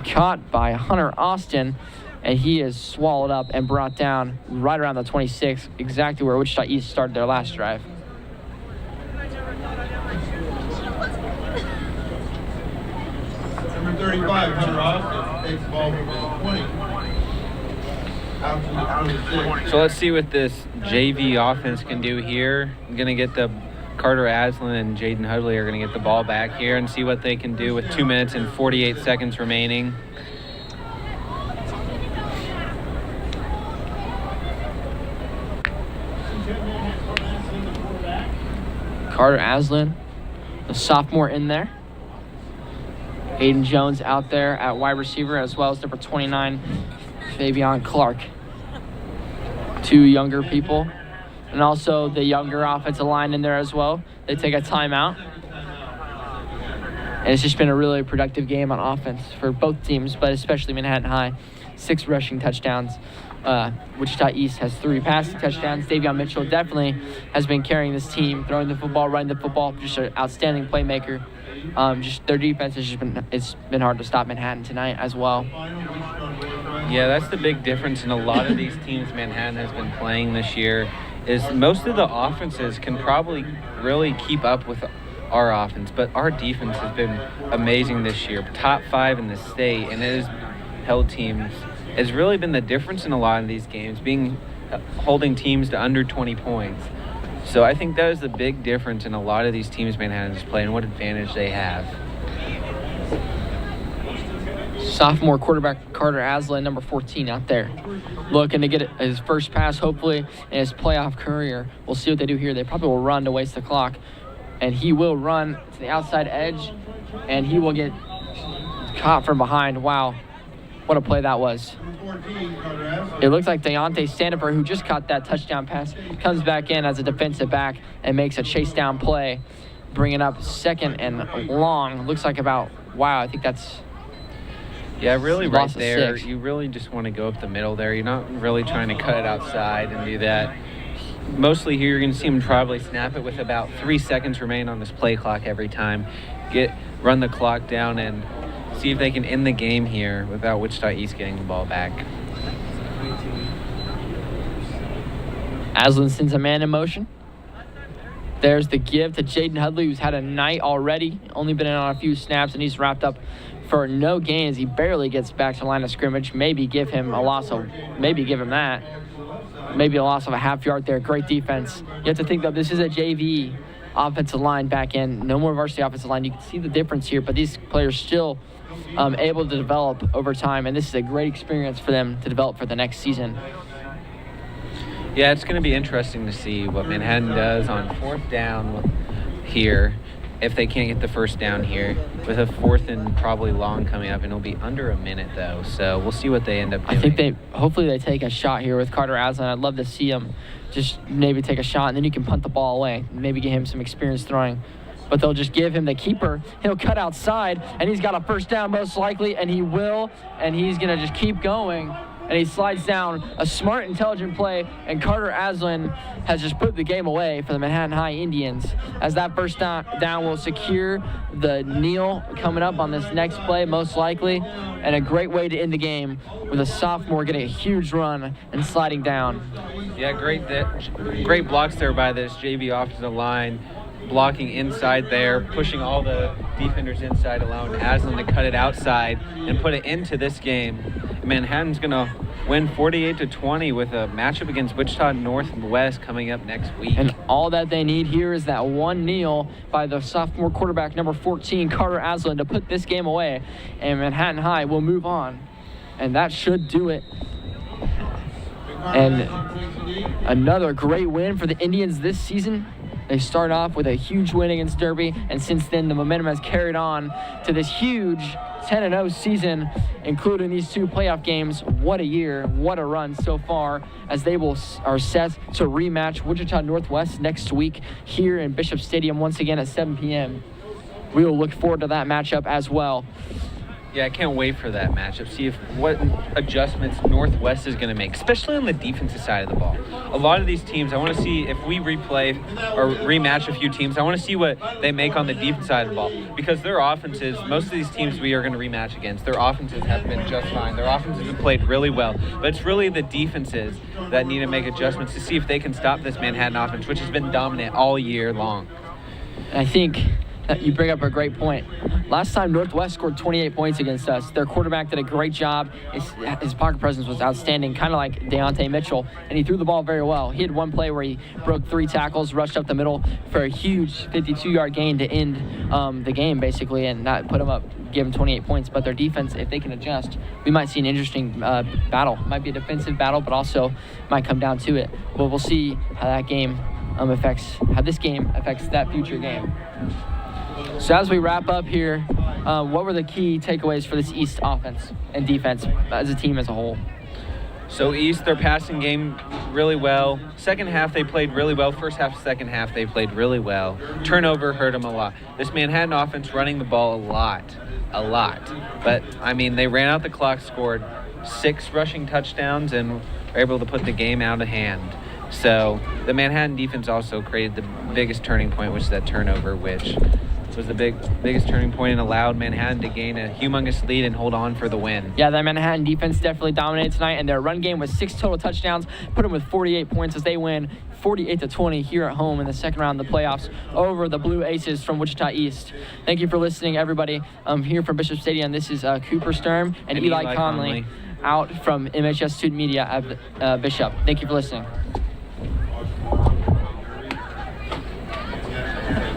caught by Hunter Austin, and he is swallowed up and brought down right around the 26, exactly where Wichita East started their last drive. Number 35, Hunter Austin, takes the ball from the 20. Out to the 26. So let's see what this JV offense can do here. I'm going to get the Carter Aslan and Jaden Hudley are going to get the ball back here and see what they can do with 2 minutes and 48 seconds remaining. Carter Aslan, the sophomore in there. Aiden Jones out there at wide receiver, as well as number 29, Fabian Clark. Two younger people. And also the younger offensive line in there as well. They take a timeout. And it's just been a really productive game on offense for both teams, but especially Manhattan High. 6 rushing touchdowns. Wichita East has 3 passing touchdowns. Davion Mitchell definitely has been carrying this team, throwing the football, running the football, just an outstanding playmaker. Just their defense has it's been hard to stop Manhattan tonight as well. Yeah, that's the big difference in a lot of these teams Manhattan has been playing this year, is most of the offenses can probably really keep up with our offense, but our defense has been amazing this year. Top 5 in the state, and it has held teams. It's really been the difference in a lot of these games, holding teams to under 20 points. So I think that is the big difference in a lot of these teams Manhattan is playing, what advantage they have. Sophomore quarterback Carter Aslan, number 14, out there, looking to get his first pass, hopefully, in his playoff career. We'll see what they do here. They probably will run to waste the clock, and he will run to the outside edge, and he will get caught from behind. Wow, what a play that was. It looks like Deontay Standifer, who just caught that touchdown pass, comes back in as a defensive back and makes a chase down play, bringing up 2nd and long. Looks like about, wow, I think that's... Yeah, really right loss of there. 6. You really just want to go up the middle there. You're not really trying to cut it outside and do that. Mostly here you're going to see him probably snap it with about 3 seconds remaining on this play clock every time. Run the clock down and see if they can end the game here without Wichita East getting the ball back. Aslan sends a man in motion. There's the give to Jaden Hudley, who's had a night already, only been in on a few snaps, and he's wrapped up for no gains. He barely gets back to line of scrimmage. Maybe give him a loss of, maybe give him that. Maybe a loss of a half yard there. Great defense. You have to think, though, this is a JV offensive line back in. No more varsity offensive line. You can see the difference here, but these players still able to develop over time, and this is a great experience for them to develop for the next season. Yeah, it's going to be interesting to see what Manhattan does on 4th down here, if they can't get the first down here, with a 4th and probably long coming up, and it'll be under a minute, though. So we'll see what they end up doing. I think hopefully they take a shot here with Carter Aslan. I'd love to see him just maybe take a shot, and then you can punt the ball away, maybe get him some experience throwing. But they'll just give him the keeper. He'll cut outside, and he's got a first down most likely, and he will, and he's going to just keep going. And he slides down, a smart, intelligent play, and Carter Aslan has just put the game away for the Manhattan High Indians, as that first down will secure the kneel coming up on this next play, most likely, and a great way to end the game with a sophomore getting a huge run and sliding down. Yeah, great blocks there by this JV offensive line, blocking inside there, pushing all the defenders inside, allowing Aslan to cut it outside and put it into this game. Manhattan's going to win 48-20 with a matchup against Wichita Northwest coming up next week. And all that they need here is that one kneel by the sophomore quarterback, number 14, Carter Aslan, to put this game away. And Manhattan High will move on. And that should do it. And another great win for the Indians this season. They start off with a huge win against Derby, and since then the momentum has carried on to this huge 10-0 season, including these 2 playoff games. What a year, what a run so far, as they are set to rematch Wichita Northwest next week here in Bishop Stadium once again at 7 p.m. we will look forward to that matchup as well. Yeah, I can't wait for that matchup. See what adjustments Northwest is going to make, especially on the defensive side of the ball. A lot of these teams, I want to see if we replay or rematch a few teams, I want to see what they make on the defense side of the ball, because their offenses, most of these teams we are going to rematch against, their offenses have been just fine. Their offenses have played really well, but it's really the defenses that need to make adjustments to see if they can stop this Manhattan offense, which has been dominant all year long. I think you bring up a great point. Last time Northwest scored 28 points against us. Their quarterback did a great job. His pocket presence was outstanding, kind of like Deontay Mitchell, and he threw the ball very well. He had one play where he broke 3 tackles, rushed up the middle for a huge 52-yard gain to end the game, basically, and not put him up, give him 28 points. But their defense, if they can adjust, we might see an interesting battle. It might be a defensive battle, but also might come down to it. But we'll see how that game how this game affects that future game. So as we wrap up here, what were the key takeaways for this East offense and defense as a team as a whole? So East, their passing game really well. Second half, they played really well. First half, second half, they played really well. Turnover hurt them a lot. This Manhattan offense running the ball a lot. But, I mean, they ran out the clock, scored 6 rushing touchdowns, and were able to put the game out of hand. So the Manhattan defense also created the biggest turning point, which is that turnover, which was the biggest turning point and allowed Manhattan to gain a humongous lead and hold on for the win. Yeah, that Manhattan defense definitely dominated tonight, and their run game was 6 total touchdowns, put them with 48 points as they win 48-20 here at home in the second round of the playoffs over the Blue Aces from Wichita East. Thank you for listening, everybody. Here from Bishop Stadium, this is Cooper Sturm and Eli Conley out from MHS Student Media at Bishop. Thank you for listening.